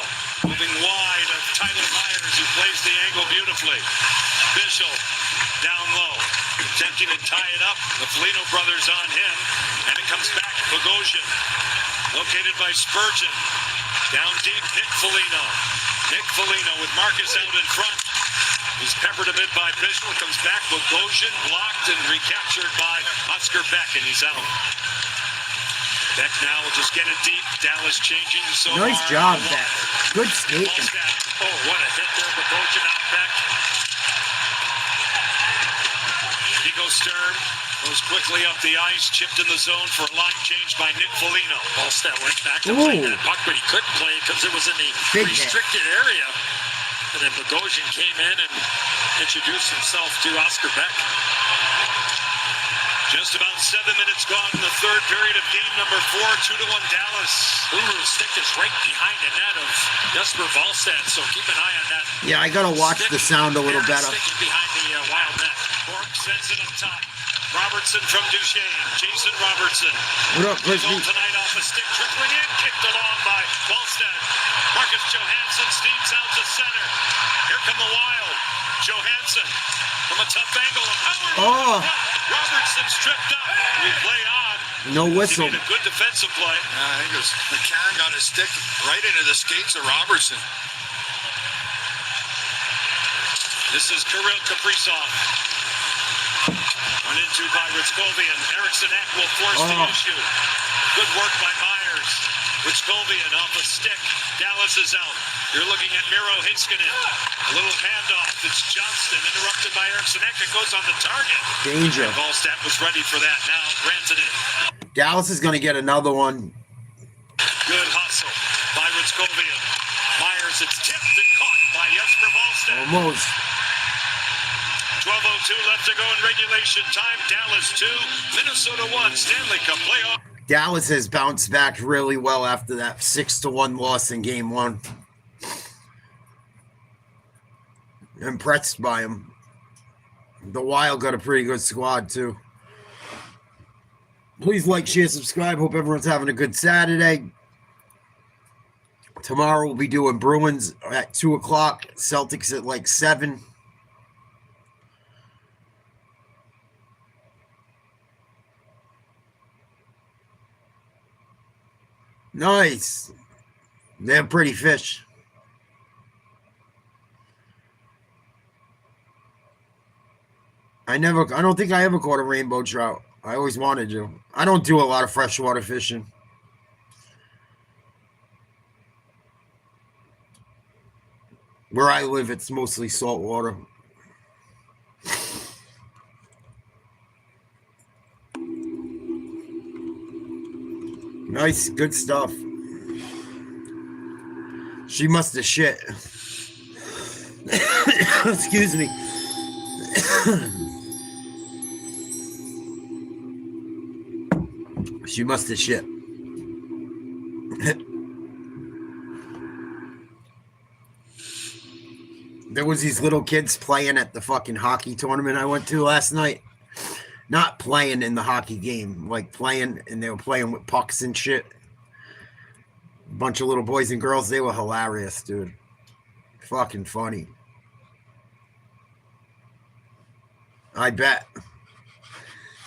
moving wide of Tyler Myers, who plays the angle beautifully. Bishop down low, attempting to tie it up. The Foligno brothers on him, and it comes back. Bogosian, located by Spurgeon. Down deep, Nick Foligno. Nick Foligno with Marcus out in front. He's peppered a bit by Bishop. Comes back. Bogosian blocked and recaptured by Oscar Beck, and he's out. Beck now will just get it deep. Dallas changing so Nice job, Beck. Good skating. Oh, what a hit there. Bogosian out back. Nico Sturm goes quickly up the ice. Chipped in the zone for a line change by Nick Foligno. Volstad went back to play that puck, but he couldn't play because it was in the restricted area. And then Bogosian came in and introduced himself to Oscar Beck. Just about 6 7 minutes gone in the third period of game number 4, 2-1 Dallas. Uru's stick is right behind the net of Jesper Wallstedt, so keep an eye on that. Yeah, I gotta watch the sound a little better. Sticking behind the Wild net. Bork sends it up top. Robertson from Duchesne. Jason Robertson. What up, Crispy? Tonight off a stick, tripling in, kicked along by Wallstedt. Marcus Johansson steams out to center. Here come the Wild. Johansson from a tough angle. Oh. Robertson's tripped up. We play on. No whistle. He made a good defensive play. I think it was McCann got his stick right into the skates of Robertson. This is Kirill Kaprizov. Run into by Ritzkovian. Eriksson Ek will force the issue. Good work by Myers. Ritzkovian off a stick. Dallas is out. You're looking at Miro Heiskanen. A little handoff. It's Johnston interrupted by Eriksson Ek. It goes on the target. Danger. And Wallstedt was ready for that. Now Rantanen. Dallas is gonna get another one. Good hustle by Ritzkovian. Myers, it's tipped and caught by Jesper Wallstedt. Almost. 12:02 left to go in regulation time. Dallas 2, Minnesota 1. Stanley Cup playoff. Dallas has bounced back really well after that 6-1 loss in game 1. Impressed by him. The Wild got a pretty good squad too. Please like, share, subscribe. Hope everyone's having a good Saturday. Tomorrow we'll be doing Bruins at 2 o'clock. Celtics at like 7. Nice. They're pretty fish. I don't think I ever caught a rainbow trout. I always wanted to. I don't do a lot of freshwater fishing. Where I live, it's mostly salt water. Nice, good stuff. She must have shit. Excuse me. She must have shit. There was these little kids playing at the fucking hockey tournament I went to last night. Not playing in the hockey game, like playing, and they were playing with pucks and shit. A bunch of little boys and girls, they were hilarious, dude. Fucking funny. I bet.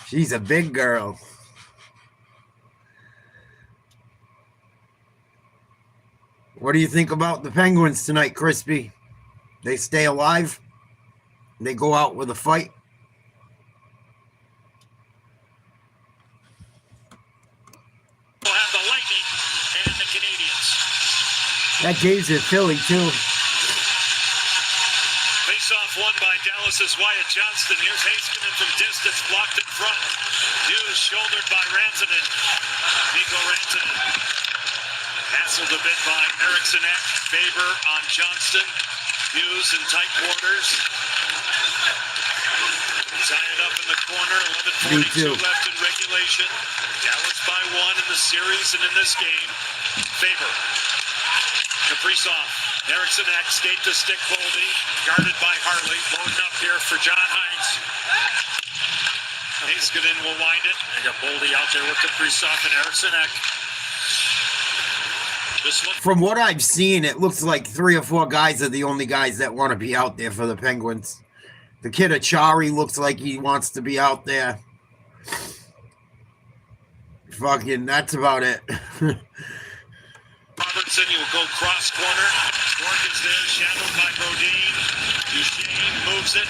She's a big girl. What do you think about the Penguins tonight, Crispy? They stay alive? They go out with a fight? We'll have the Lightning and the Canadiens. That game's at Philly, too. Face-off won by Dallas's Wyatt Johnston. Here's Heiskanen from distance, blocked in front. Hughes shouldered by Rantanen. Mikko Rantanen. Hassled a bit by Eriksson Ek. Faber on Johnston. Hughes in tight quarters. Tie it up in the corner. 11:42 left in regulation. Dallas by 1 in the series and in this game. Faber. Kaprizov. Eriksson Ek skate to stick Boldy. Guarded by Harley. Loading up here for John Hines. Heiskanen will wind it. They got Boldy out there with Kaprizov and Eriksson Ek. From what I've seen, it looks like 3 or 4 guys are the only guys that want to be out there for the Penguins. The kid Achari looks like he wants to be out there. Fucking, that's about it. Robertson, he will go cross corner. Bork is there, shadowed by Brodin. Duchesne moves it.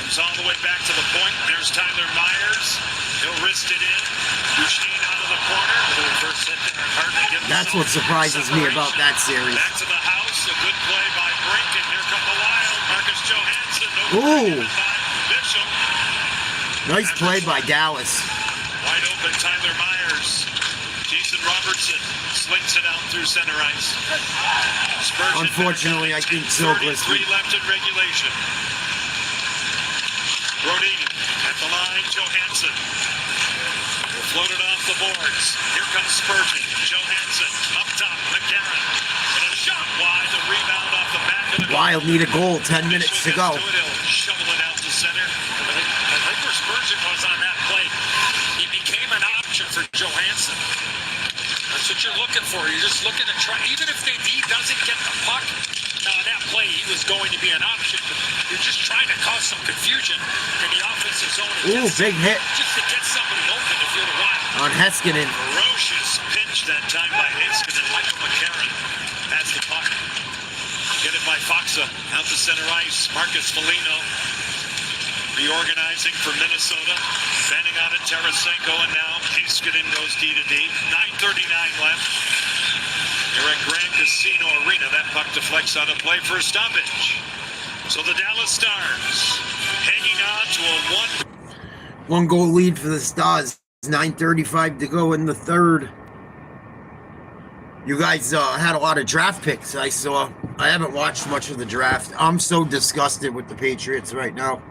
Comes all the way back to the point. There's Tyler Myers. He'll wrist it in. Duchesne out of the corner. That's what surprises me about that series. Back to the house. A good play by Brink. And here come the Wild. Marcus Johansson. Ooh. Bishop. Nice play by Dallas. Wide open Tyler Myers. Jason Robertson slings it out through center ice. Spurgeon. Unfortunately, I think so. 33 left in regulation. Brodin at the line. Johansson. Floated off the boards. Here comes Spurgeon. Johansson up top. McCarron. And a shot wide. The rebound off the back of the Wild need a goal. 10 minutes to go. He'll shovel it out to center. I like where Spurgeon was on that play. He became an option for Johansson. That's what you're looking for. You're just looking to try. Even if he doesn't get the puck, that play he was going to be an option. But you're just trying to cause some confusion in the offensive zone. Ooh, big hit. Just to get somebody open if you're the Wild. On Heiskanen. Ferocious pinch that time by Heiskanen. Michael McCarron has the puck. Get it by Foxa. Out to center ice. Marcus Foligno reorganizing for Minnesota. Bending on it, Tarasenko, and now Heiskanen goes D to D. 9:39 left. You're at Grand Casino Arena. That puck deflects on a play for a stoppage. So the Dallas Stars hanging on to a 1-goal lead for the Stars. 9:35 to go in the third. You guys had a lot of draft picks, I saw. I haven't watched much of the draft. I'm so disgusted with the Patriots right now.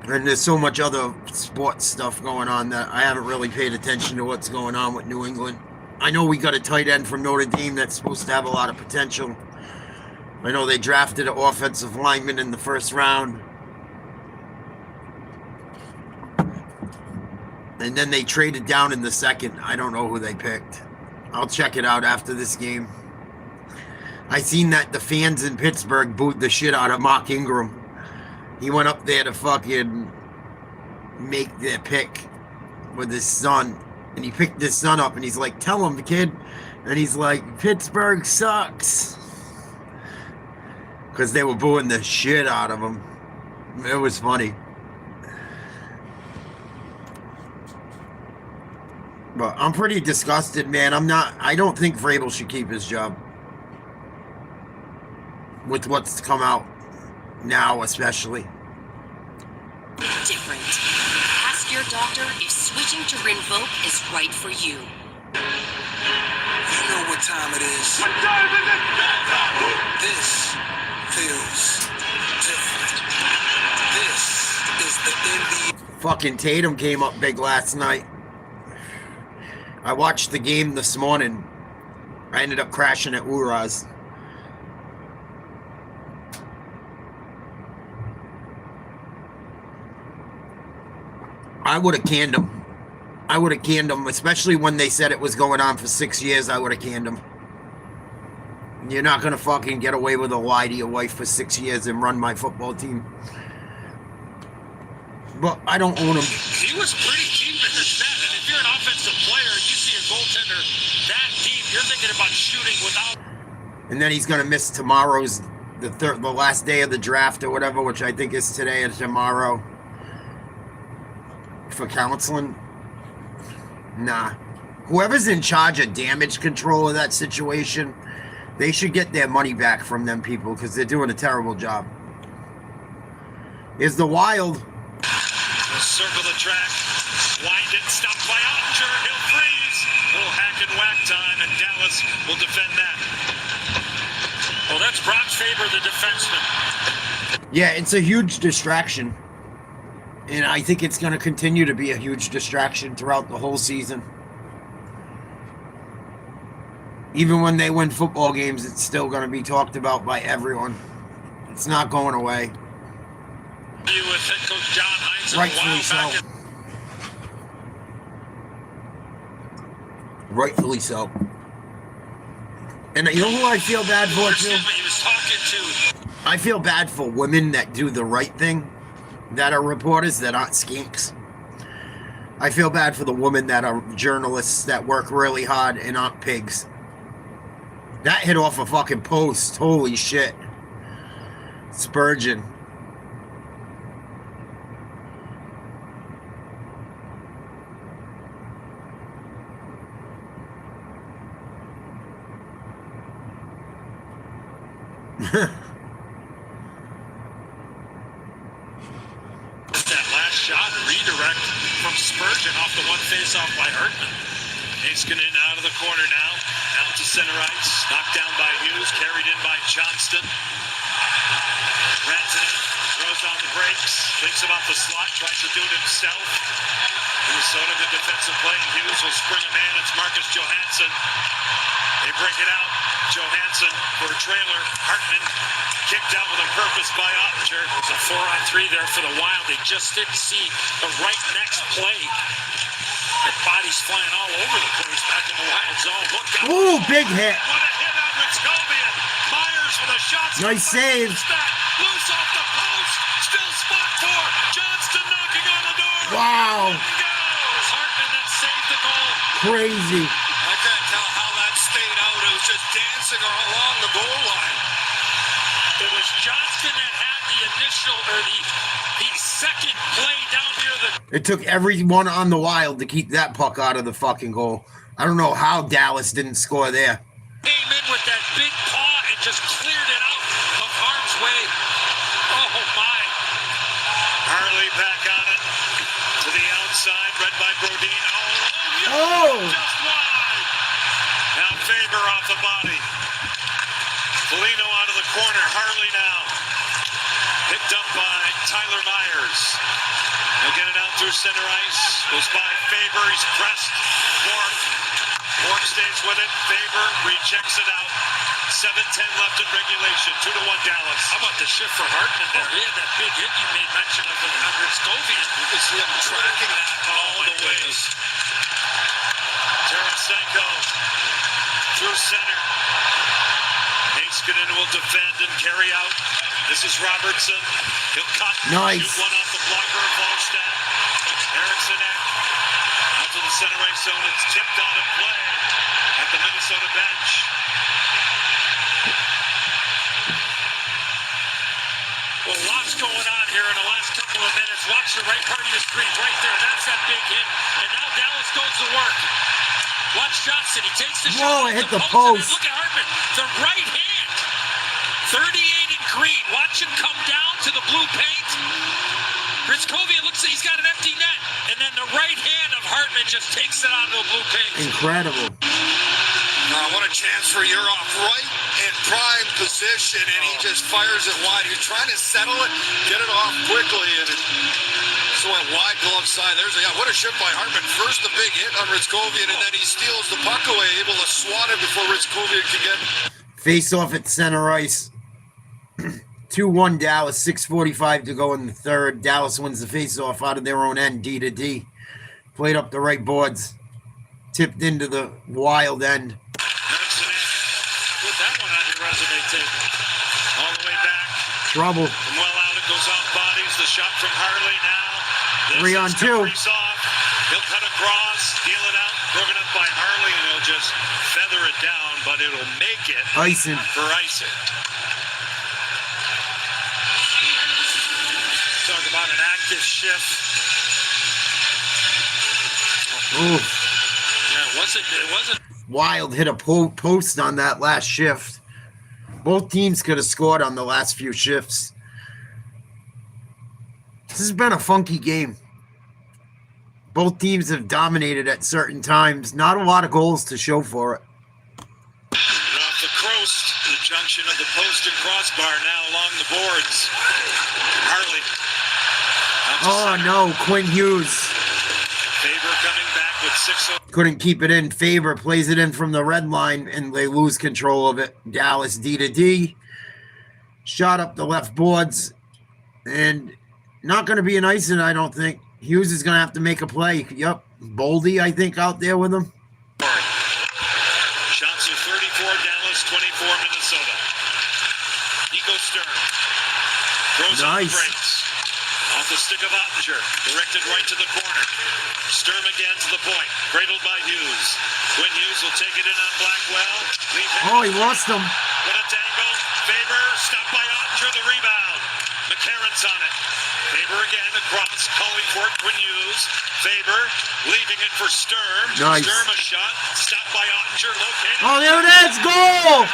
And there's so much other sports stuff going on that I haven't really paid attention to what's going on with New England. I know we got a tight end from Notre Dame that's supposed to have a lot of potential. I know they drafted an offensive lineman in the first round. And then they traded down in the second. I don't know who they picked. I'll check it out after this game. I seen that the fans in Pittsburgh booed the shit out of Mark Ingram. He went up there to fucking make their pick with his son. And he picked his son up and he's like, tell him, kid. And he's like, Pittsburgh sucks. Because they were booing the shit out of him. It was funny. But I'm pretty disgusted, man. I don't think Vrabel should keep his job. With what's come out now, especially. Different. Ask your doctor if switching to Rinvoq is right for you. You know what time it is. What time is it? This feels different. This is the NBA. Fucking Tatum came up big last night. I watched the game this morning. I ended up crashing at Uraz. I would have canned him. I would have canned him, especially when they said it was going on for 6 years. I would have canned him. You're not going to fucking get away with a lie to your wife for 6 years and run my football team. But I don't own him. He was pretty deep in his net, and if you're an offensive player and you see a goaltender that deep, you're thinking about shooting without. And then he's going to miss tomorrow's, the last day of the draft or whatever, which I think is today or tomorrow. For counseling. Nah. Whoever's in charge of damage control of that situation, they should get their money back from them people because they're doing a terrible job. Here's the Wild. Circle the track. Wind it, stopped by Ottinger. He'll freeze. A little hack and whack time, and Dallas will defend that. Well, that's Brock Faber, the defenseman. Yeah, it's a huge distraction. And I think it's going to continue to be a huge distraction throughout the whole season. Even when they win football games, it's still going to be talked about by everyone. It's not going away. With head coach John Heinz. Rightfully so. Rightfully so. And you know who I feel bad for, too? He was talking to. I feel bad for women that do the right thing, that are reporters, that aren't skinks. I feel bad for the women that are journalists that work really hard and aren't pigs. That hit off a fucking post. Holy shit. Spurgeon. That last shot, redirect from Spurgeon off the one face-off by Hartman. Heiskanen out of the corner now, out to center ice, knocked down by Hughes, carried in by Johnston. Rantanen throws on the brakes, thinks about the slot, tries to do it himself. He was Minnesota, good defensive play. Hughes will spring a man. It's Marcus Johansson. They break it out. Johansson for a trailer. Hartman kicked out with a purpose by Ottinger. It's a 4-on-3 there for the Wild. They just didn't see the right next play. The bodies flying all over the place back in the Wild zone. Look out. Ooh, big hit. What a hit on Ritzkovian. Myers with a shot. Nice save. Loose off the post. Still spot for Johnston knocking on the door. Wow. Goes. Hartman that saved the goal. Crazy. I can't tell how that stayed out. It was just dancing along the goal line. It was Johnston that had the initial or the second play down near the. It took everyone on the Wild to keep that puck out of the fucking goal. I don't know how Dallas didn't score there. Came in with that big paw and just cleared it out of harm's way. Oh my! Harley back on it to the outside, read by Brodin. Oh! Just wide. Now Faber off the body. Foligno out of the corner. Harley now. Picked up by Tyler Myers. He'll get it out through center ice. Goes by Faber. He's pressed. Bork stays with it. Faber rejects it out. 7:10 left in regulation. 2-1 Dallas. How about the shift for Hartman there? He had that big hit you made mention of on Ritzkovian. You can see him tracking that all the way. Tarasenko through center. Heiskanen will defend and carry out. This is Robertson. He'll cut. Nice. Shoot one off the blocker of Wallstedt. Eriksson out to the center ice zone. It's tipped out of play at the Minnesota bench. Well, lots going on here in the last couple of minutes. Watch the right part of the screen right there. That's that big hit. And now Dallas goes to work. Watch Johnson. He takes the shot. Whoa, it hit the And post. look at Hartman. The right hand. 38 in green. Watch him come down to the blue paint. Ritzkovian looks like he's got an empty net. And then the right hand of Hartman just takes it out of the blue paint. Incredible. What a chance for Urov. Right in prime position, and he just fires it wide. He's trying to settle it, get it off quickly, and it just went wide glove side. What a shift by Hartman. First the big hit on Ritzkovian, and then he steals the puck away, able to swat it before Ritzkovian can get Face off at center ice. 2-1 Dallas, 6:45 to go in the third. Dallas wins the face-off out of their own end, D to D. Played up the right boards. Tipped into the Wild end. Put that one on your resume tape. All the way back. Trouble. From well out, it goes off bodies. The shot from Harley now. 3 on 2. He'll cut across, steal it out, broken up by Harley, and he'll just feather it down, but it'll make it Icing. for icing. Talk about an active shift. Oof. Yeah, it wasn't. Wild hit a post on that last shift. Both teams could have scored on the last few shifts. This has been a funky game. Both teams have dominated at certain times. Not a lot of goals to show for it. And off the Crost, the junction of the post and crossbar now along the boards. Harley. Oh no, Quinn Hughes. Faber coming back with 6-0. Couldn't keep it in. Faber plays it in from the red line, and they lose control of it. Dallas D to D. Shot up the left boards. And not going to be an icing, I don't think. Hughes is going to have to make a play. Yep. Boldy, I think, out there with him. Shots are 34 Dallas, 24 Minnesota. Nico Stern. Throws on the brakes. Off the stick of Ottinger. Directed right to the corner. Sturm again to the point. Cradled by Hughes. Quinn Hughes will take it in on Blackwell. Oh, he lost him. What a tangle. Faber stopped by Ottinger. The rebound. McCarron's on it. Faber again across, calling for it. Quinn Hughes. Faber leaving it for Sturm. Nice. Sturm a shot. Stopped by Ottinger. Located. Oh, there it is. Goal!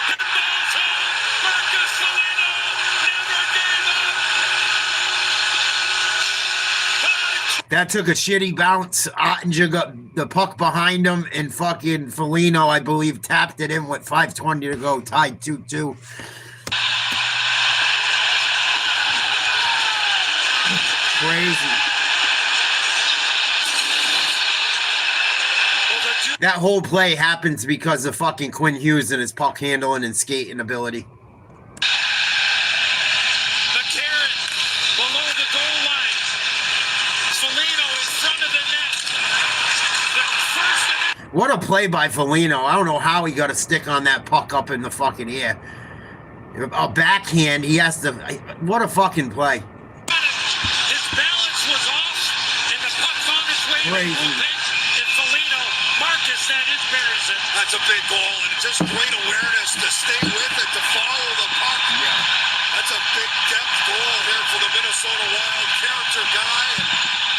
Marcus Foligno never gave up. That took a shitty bounce. Ottinger got the puck behind him, and fucking Foligno, I believe, tapped it in with 5:20 to go, tied 2-2. Crazy. That whole play happens because of fucking Quinn Hughes and his puck handling and skating ability. McCarron below the goal line. Foligno in front of the net. The first. What a play by Foligno. I don't know how he got a stick on that puck up in the fucking air. A backhand, he has to... What a fucking play. His balance was off, and the puck found its way to the goalpost. And Foligno, Marcus that is buries it. That's a big goal, and just great awareness to stay with it, to follow the puck. Yeah. That's a big depth goal there for the Minnesota Wild. Character guy, and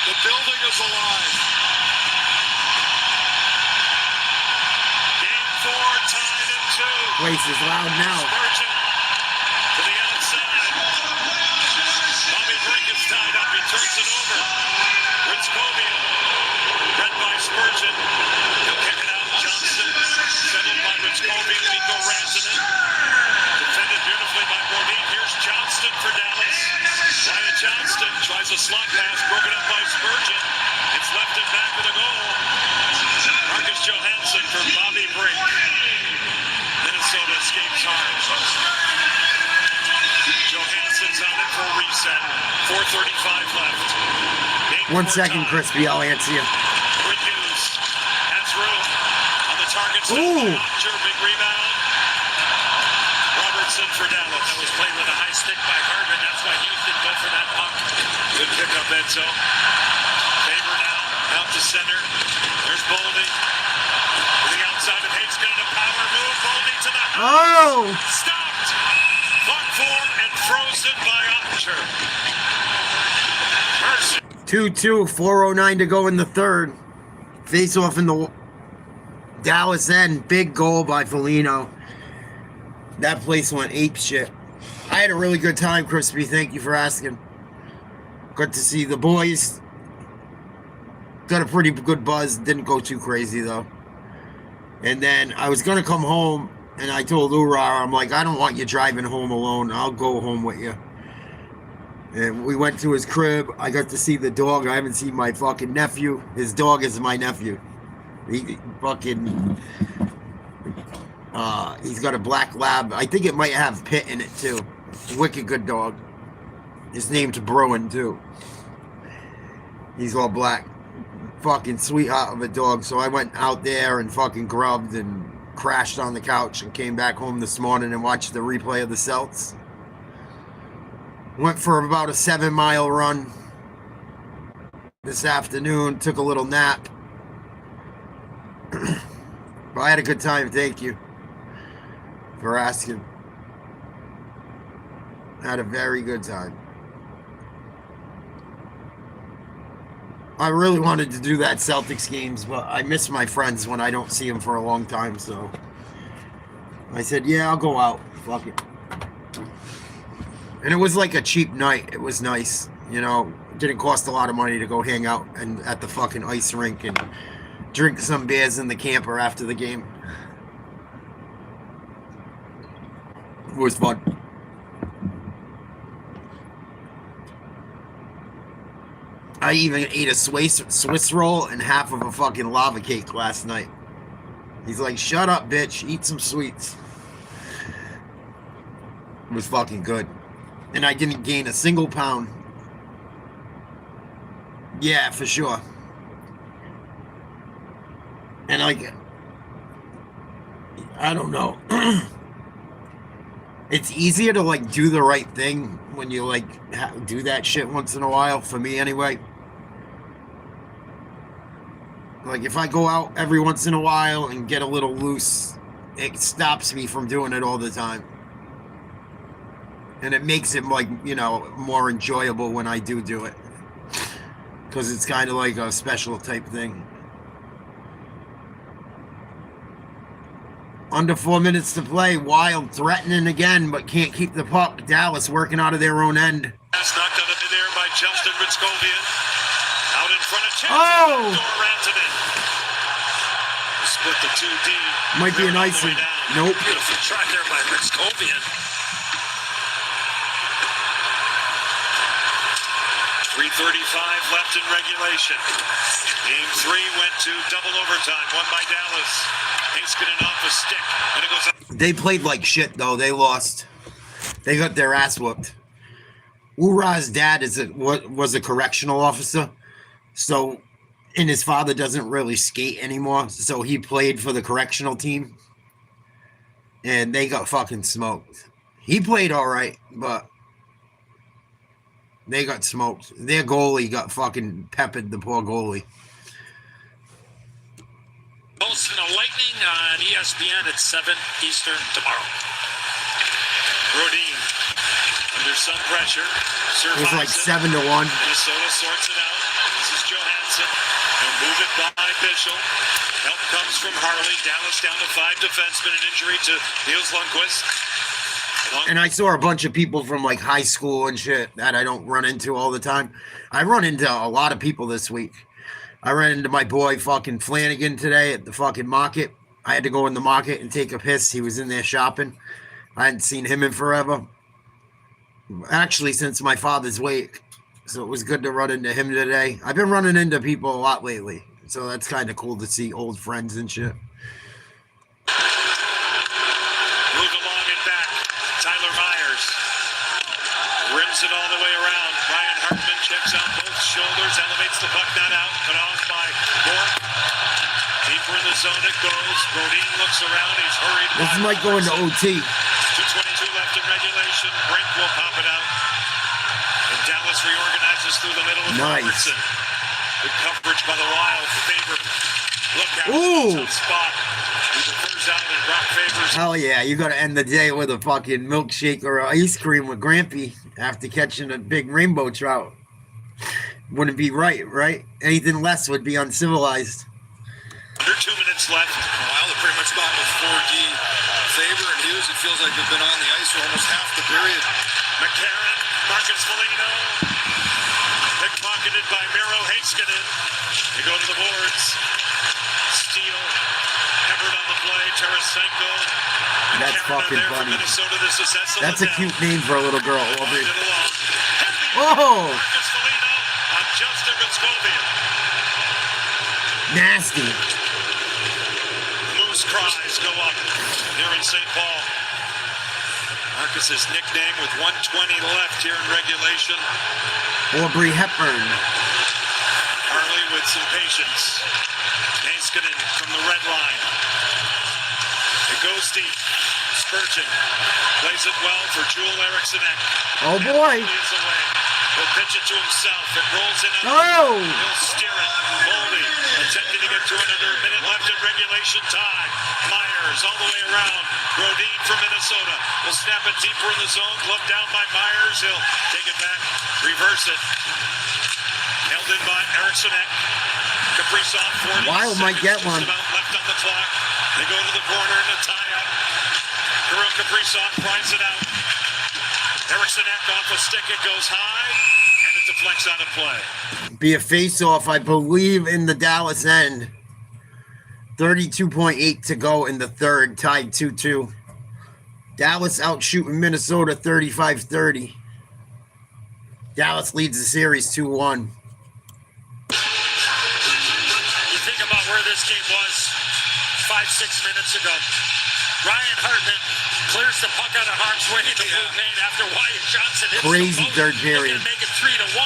the building is alive. Game 4 tied at 2. Place is loud now. Spurgeon to the outside. Bobby Brink is tied up. He turns it over. Ritzkovian, read by Spurgeon. He'll kick it out. Johnston, settled by Ritzkovian. Nico Rantanen. Defended beautifully by Brodin. Here's Johnston for Dallas. Wyatt Johnston tries a slot pass, broken up by Spurgeon. It's left and back of the goal. Marcus Johansson for Bobby Brink. Minnesota escapes hard. Johansson's on it for a reset. 4:35 left. Game 1 4 second, tie. Crispy. I'll answer you. Quinn Hughes has room on the target. Ooh. Big rebound. Robertson for Dallas. That was played with a high stick by Harvin. That's why Hughes didn't go for that puck. Good pickup, Edzo. Faber now out to center. There's Boldy. To the outside of Hates, getting a power move. Boldy to the house. Oh! Stopped. Fought for and frozen by Ottinger. Mercy. 2-2, 4:09 to go in the third. Face off in the Dallas end. Big goal by Foligno. That place went ape shit. I had a really good time, Crispy. Thank you for asking. Good to see the boys. Got a pretty good buzz. Didn't go too crazy, though. And then I was going to come home, and I told Urar, I'm like, I don't want you driving home alone. I'll go home with you. And we went to his crib. I got to see the dog. I haven't seen my fucking nephew. His dog is my nephew. He fucking... he's got a black lab. I think it might have pit in it, too. Wicked good dog. His name's Bruin, too. He's all black. Fucking sweetheart of a dog. So I went out there and fucking grubbed and crashed on the couch and came back home this morning and watched the replay of the Celts. Went for about a 7-mile run this afternoon. Took a little nap. But I had a good time. Thank you for asking. I had a very good time. I really wanted to do that Celtics games, but I miss my friends when I don't see them for a long time, so I said, yeah, I'll go out. Fuck it. And it was like a cheap night. It was nice. You know, it didn't cost a lot of money to go hang out and at the fucking ice rink and drink some beers in the camper after the game. It was fun. I even ate a Swiss roll and half of a fucking lava cake last night. He's like, shut up, bitch. Eat some sweets. It was fucking good. And I didn't gain a single pound. Yeah, for sure. And like, I don't know. It's easier to like do the right thing when you like do that shit once in a while, for me anyway. Like if I go out every once in a while and get a little loose, it stops me from doing it all the time. And it makes it like, you know, more enjoyable when I do it. Because it's kind of like a special type thing. Under 4 minutes to play. Wild threatening again, but can't keep the puck. Dallas working out of their own end. That's knocked out of midair by Justin Ritzkovian. Out in front of Chance. Oh! Rantanen. Split the 2D. Might be an icing. Nope. Beautiful try there by Ritzkovian. 3:35 left in regulation. Game 3 went to double overtime, won by Dallas. Heiskanen off a stick, and it goes up. They played like shit, though. They lost. They got their ass whooped. Ura's dad was a correctional officer, so, and his father doesn't really skate anymore, so he played for the correctional team, and they got fucking smoked. He played all right, but they got smoked. Their goalie got fucking peppered, the poor goalie. Pulse and the Lightning on ESPN at 7 Eastern tomorrow. Brodin under some pressure. It was like 7-1. Minnesota sorts it out. This is Johansson. They'll move it by Bischel. Help comes from Harley. Dallas down to 5 defensemen. An injury to Niels Lundqvist. And I saw a bunch of people from like high school and shit that I don't run into all the time. I run into a lot of people this week. I ran into my boy fucking Flanagan today at the fucking market. I had to go in the market and take a piss. He was in there shopping. I hadn't seen him in forever. Actually, since my father's wake. So it was good to run into him today. I've been running into people a lot lately. So that's kind of cool to see old friends and shit. Moved along and back. Tyler Myers rims it all the way around. Ryan Hartman checks out both shoulders, elevates the puck, not out, but off by Bork. Deeper in the zone it goes. Brodin looks around. He's hurried. This might go into OT. 2:22 left in regulation. Brink will pop it out. And Dallas reorganizes through the middle of Robertson. Good coverage by the Wild. Faber. Look out. Ooh. Spot. He defers out and Brock Favors. Hell yeah, you gotta end the day with a fucking milkshake or ice cream with Grampy after catching a big rainbow trout. Wouldn't be right? Anything less would be uncivilized. Under 2 minutes left. Wild have pretty much gone with 4D. Faber and Hughes, it feels like they've been on the ice for almost half the period. McCarron, Marcus Foligno, pickpocketed by Miro Heiskanen. They go to the boards. Steele, Everett on the play, Tarasenko. That's fucking funny. That's a cute name for a little girl. Oh! Marcus Foligno on Justin Ritzkovian. Nasty. Moose cries go up here in St. Paul. Marcus's nickname with 1:20 left here in regulation. Aubrey Hepburn. Harley with some patience. Heiskanen from the red line. It goes deep. Spurgeon plays it well for Joel Eriksson. Oh boy. He'll pitch it to himself. It rolls in. Oh! He'll steer it. Boldy attempting to get to it under a minute left in regulation time. Myers all the way around. Brodin from Minnesota will snap it deeper in the zone. Gloved down by Myers. He'll take it back. Reverse it. Held in by Eriksson. Kaprizov. Wild might get one. Left on the clock. They go to the corner in a tie-up. Kirill Kaprizov pries it out. Eriksson off a stick. It goes high, and it deflects out of play. Be a face-off, I believe, in the Dallas end. 32.8 to go in the third, tied 2-2. Dallas out shooting Minnesota 35-30. Dallas leads the series 2-1. You think about where this game was 5-6 minutes ago. Ryan Hartman clears the puck out of harm's way in the blue paint after Wyatt Johnson hits Crazy the third period. Make it 3-1.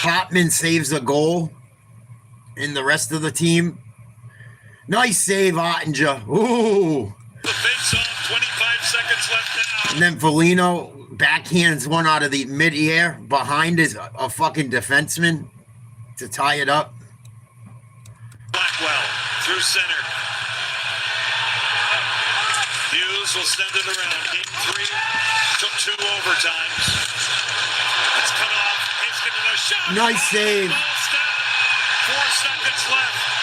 Hotman saves a goal, and the rest of the team. Nice save, Ottinger. Ooh. The face-off, 25 seconds left now. And then Foligno backhands one out of the mid-air behind a fucking defenseman to tie it up. Blackwell through center. Hughes will send it around. Game 3 took 2 overtimes. It's cut off. He's getting a shot. Nice save. 4 seconds left.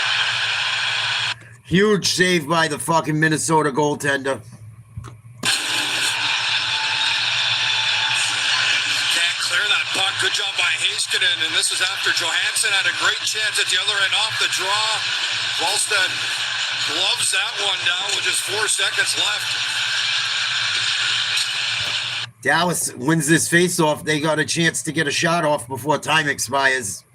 Huge save by the fucking Minnesota goaltender. Can't clear that puck. Good job by Heiskanen, and this is after Johansson had a great chance at the other end off the draw. Wallstead gloves that one down with just 4 seconds left. Dallas wins this face-off. They got a chance to get a shot off before time expires.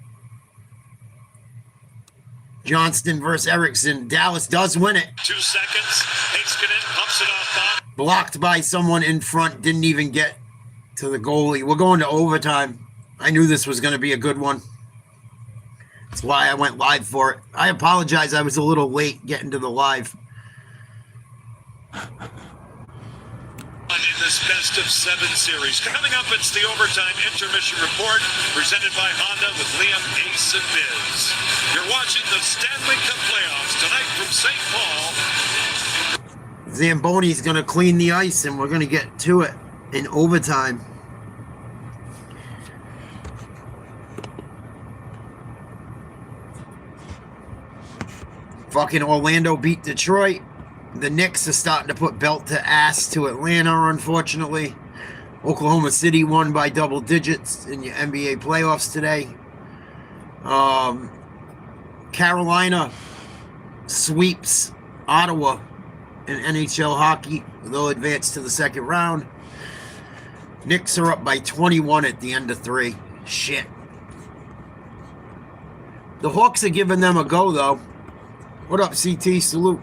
Johnston versus Erickson. Dallas does win it. 2 seconds. Heiskanen pumps it off bottom. Blocked by someone in front. Didn't even get to the goalie. We're going to overtime. I knew this was going to be a good one. That's why I went live for it. I apologize. I was a little late getting to the live. In this best of 7 series. Coming up, it's the overtime intermission report presented by Honda with Liam, Ace, and Biz. You're watching the Stanley Cup playoffs tonight from St. Paul. Zamboni's going to clean the ice, and we're going to get to it in overtime. Fucking Orlando beat Detroit. The Knicks are starting to put belt to ass to Atlanta, unfortunately. Oklahoma City won by double digits in your NBA playoffs today. Carolina sweeps Ottawa in NHL hockey. They'll advance to the second round. Knicks are up by 21 at the end of 3. Shit. The Hawks are giving them a go, though. What up, CT? Salute.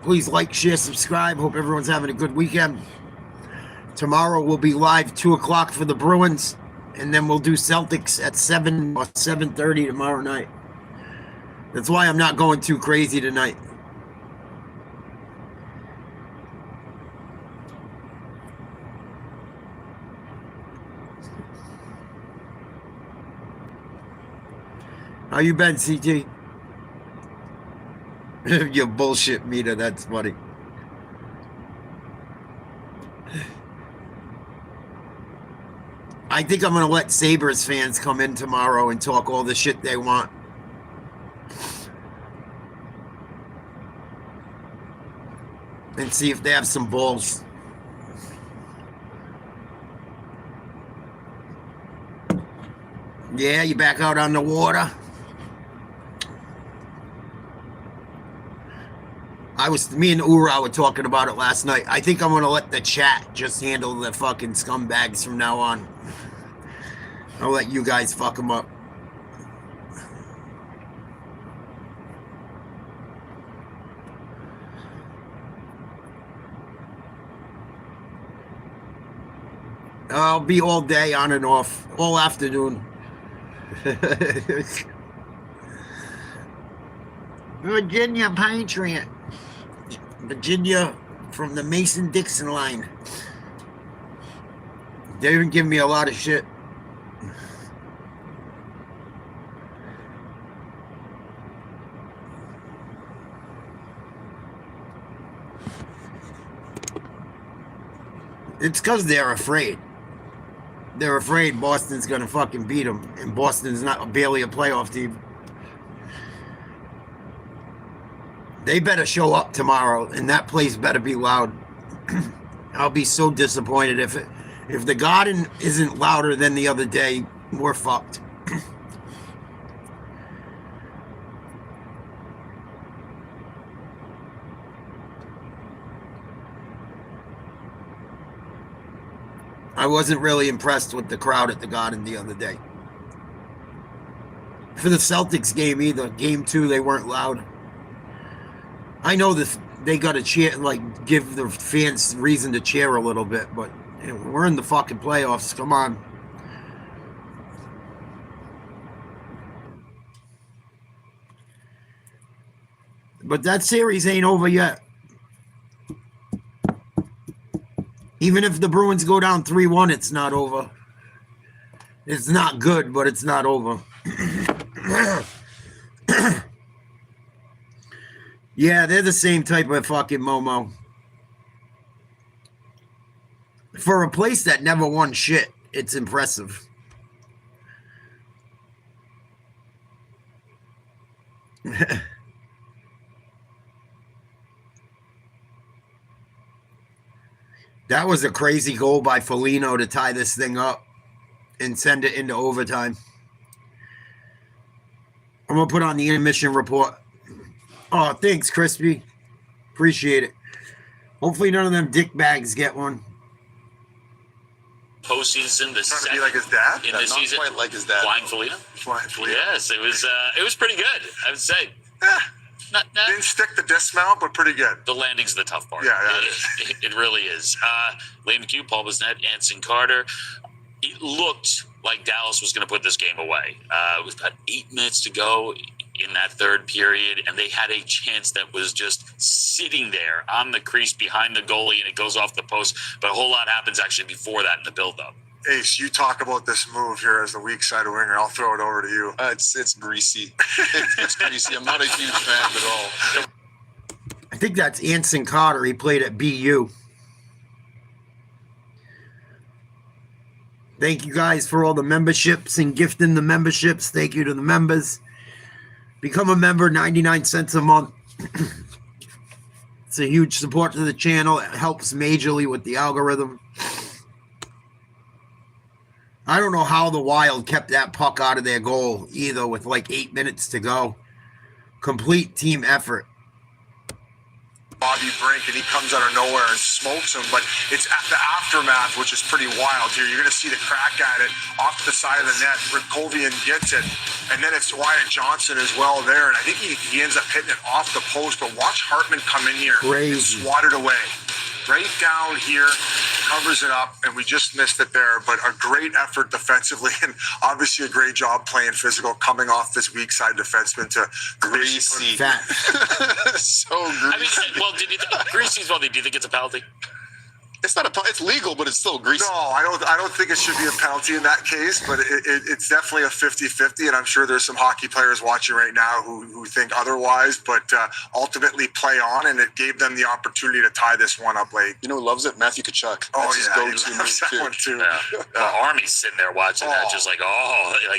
Please like, share, subscribe. Hope everyone's having a good weekend. Tomorrow we'll be live 2 o'clock for the Bruins, and then we'll do Celtics at 7 or 7:30 tomorrow night. That's why I'm not going too crazy tonight. How you been, CT? Your bullshit meter, that's funny. I think I'm going to let Sabres fans come in tomorrow and talk all the shit they want. And see if they have some balls. Yeah, you back out on the water? Me and Ura were talking about it last night. I think I'm going to let the chat just handle the fucking scumbags from now on. I'll let you guys fuck them up. I'll be all day on and off, all afternoon. Virginia Patriot. Virginia from the Mason-Dixon line. They didn't give me a lot of shit. It's because they're afraid. They're afraid Boston's going to fucking beat them. And Boston's not barely a playoff team. They better show up tomorrow, and that place better be loud. I'll be so disappointed if the Garden isn't louder than the other day. We're fucked. I wasn't really impressed with the crowd at the Garden the other day. For the Celtics game either. Game 2, they weren't loud. I know this. They got to cheer, like, give the fans reason to cheer a little bit, but we're in the fucking playoffs. Come on. But that series ain't over yet. Even if the Bruins go down 3-1, it's not over. It's not good, but it's not over. Yeah, they're the same type of fucking Momo. For a place that never won shit, it's impressive. That was a crazy goal by Foligno to tie this thing up and send it into overtime. I'm going to put on the intermission report. Oh, thanks, Crispy. Appreciate it. Hopefully none of them dick bags get one. postseason, the Trying to second be like his dad? in Yeah, the not season. quite like his dad. Flying Felino. Flying Felino. Yes, it was pretty good, I would say. Didn't stick the dismount, but pretty good. The landing's the tough part. Yeah, it really is. Lane McHugh, Paul Bisnet, Anson Carter. It looked like Dallas was going to put this game away. With about 8 minutes to go in that third period, and they had a chance that was just sitting there on the crease behind the goalie, and it goes off the post. But a whole lot happens actually before that in the build-up. Ace, you talk about this move here as the weak side winger. I'll throw it over to you. It's greasy. It's greasy. I'm not a huge fan at all. I think that's Anson Carter. He played at BU. Thank you guys for all the memberships and gifting the memberships. Thank you to the members. Become a member, 99 cents a month. It's a huge support to the channel. It helps majorly with the algorithm. I don't know how the Wild kept that puck out of their goal either with like 8 minutes to go. Complete team effort. Bobby Brink, and he comes out of nowhere and smokes him, but it's at the aftermath, which is pretty wild here. You're going to see the crack at it off the side of the net. Rikovian gets it, and then it's Wyatt Johnson as well there, and I think he ends up hitting it off the post, but watch Hartman come in here and swat it away. Right down here, covers it up, and we just missed it there. But a great effort defensively, and obviously a great job playing physical, coming off this weak side defenseman to greasy. So greasy. I mean, well, greasy's well. Do you think it's a penalty? It's not it's legal, but it's still greasy. No, I don't think it should be a penalty in that case, but it's definitely a 50-50, and I'm sure there's some hockey players watching right now who think otherwise, but ultimately play on, and it gave them the opportunity to tie this one up late. You know who loves it? Matthew Tkachuk. Oh, That's yeah, his he go-to loves that one too. Yeah. Army's sitting there watching that, just like,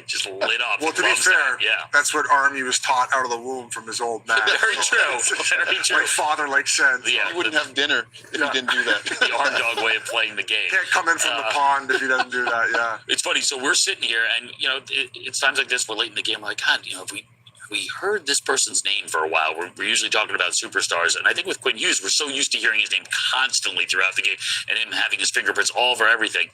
just lit up. Well, to be fair, that's what Army was taught out of the womb from his old man. Very true. Very true. My father said. Yeah, he wouldn't have dinner if he didn't do that. The arm dog way of playing the game. Can't come in from the pond if he doesn't do that. Yeah. It's funny. So we're sitting here, and it's times like this. We're late in the game. We're like, God, if we heard this person's name for a while, we're usually talking about superstars. And I think with Quinn Hughes, we're so used to hearing his name constantly throughout the game, and him having his fingerprints all over everything.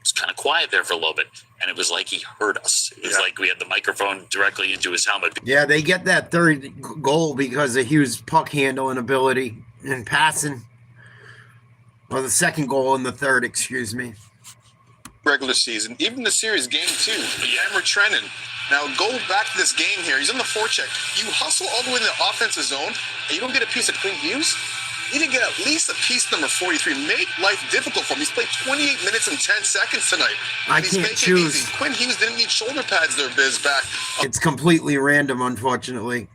It's kind of quiet there for a little bit, and it was like he heard us. It was like we had the microphone directly into his helmet. Yeah, they get that third goal because of Hughes' puck handling ability and passing. Or the second goal in the third, excuse me. Regular season, even the series game 2, Hammer Trennan. Now go back to this game here. He's on the forecheck. You hustle all the way in the offensive zone, and you don't get a piece of Quinn Hughes. You didn't get at least a piece number 43. Make life difficult for him. He's played 28 minutes and 10 seconds tonight. I can't choose. Quinn Hughes didn't need shoulder pads there, Biz, back. It's completely random, unfortunately.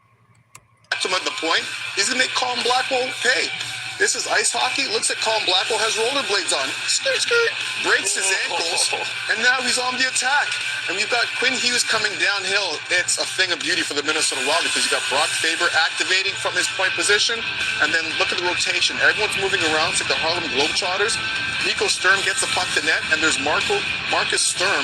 Back to him at the point. He's going to make Colin Blackwell pay. This is ice hockey. Looks like Colin Blackwell has rollerblades on. Skirt, skirt. Breaks his ankles, and now he's on the attack. And we've got Quinn Hughes coming downhill. It's a thing of beauty for the Minnesota Wild because you got Brock Faber activating from his point position, and then look at the rotation. Everyone's moving around. It's like the Harlem Globetrotters. Nico Sturm gets the puck to net, and there's Marcus Sturm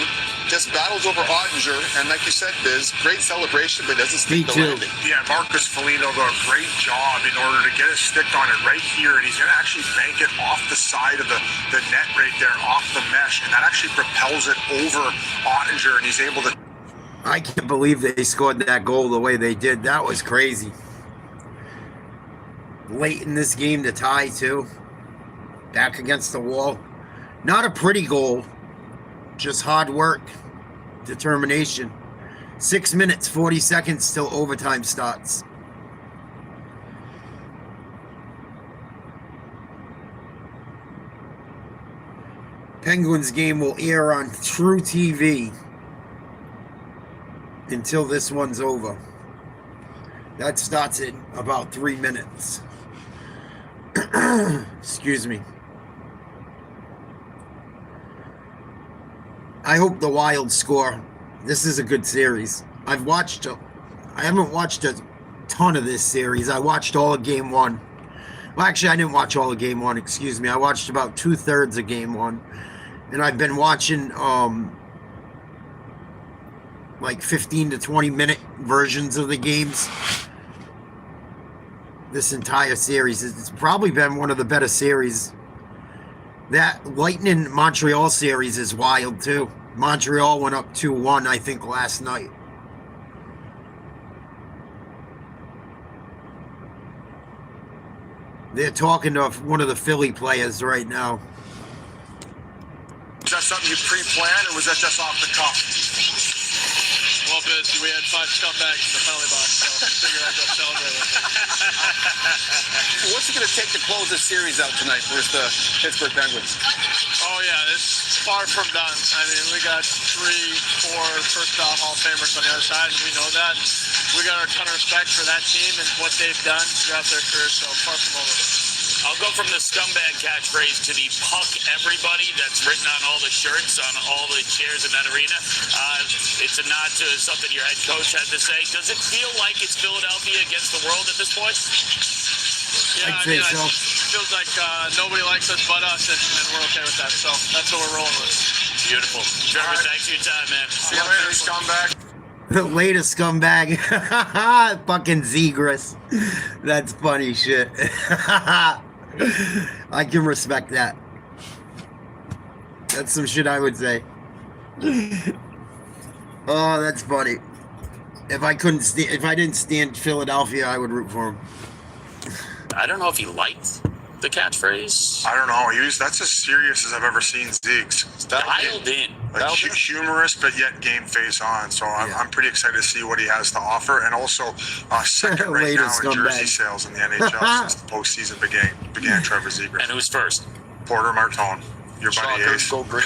just battles over Ottinger, and like you said, Biz, great celebration, but doesn't stick the landing. Yeah, Marcus Foligno did a great job in order to get his stick on it right here, and he's going to actually bank it off the side of the net right there, off the mesh, and that actually propels it over Ottinger, and he's able to... I can't believe they scored that goal the way they did. That was crazy. Late in this game to tie, too. Back against the wall. Not a pretty goal. Just hard work. Determination. 6 minutes, 40 seconds till overtime starts. Penguins game will air on True TV until this one's over. That starts in about 3 minutes. Excuse me. I hope the Wild score. This is a good series. I haven't watched a ton of this series. I watched all of game 1. Well, actually, I didn't watch all of game 1, excuse me. I watched about 2/3 of game 1. And I've been watching like 15 to 20 minute versions of the games this entire series. It's probably been one of the better series That Lightning Montreal series is wild too. Montreal went up 2-1, I think, last night. They're talking to one of the Philly players right now. Is that something you pre-planned, or was that just off the cuff? Well, Biz, we had 5 scumbags in the penalty box, so I figured I'd go celebrate with them. What's it going to take to close this series out tonight versus the Pittsburgh Penguins? Oh, yeah, it's far from done. I mean, we got 3, 4 first-ballot Hall of Famers on the other side, and we know that. We got a ton of respect for that team and what they've done throughout their career, so far from over. I'll go from the scumbag catchphrase to the puck everybody that's written on all the shirts, on all the chairs in that arena. It's a nod to something your head coach had to say. Does it feel like it's Philadelphia against the world at this point? Yeah, I'd say so. It feels like nobody likes us but us, and we're okay with that. So that's what we're rolling with. Beautiful. Trevor, thanks for your time, man. See you later, scumbag. Later, scumbag. Fucking Zegras. That's funny shit. I can respect that. That's some shit I would say. Oh, that's funny. If I didn't stand Philadelphia, I would root for him. I don't know if he liked the catchphrase. I don't know. That's as serious as I've ever seen Ziggs. Dialed in. Like humorous, but yet game face on. So I'm pretty excited to see what he has to offer. And also, second right Later, now in jersey scumbag. sales in the NHL since the postseason began Trevor Zegras. And who's first? Porter Martone. Your buddy Shockers Ace. go green.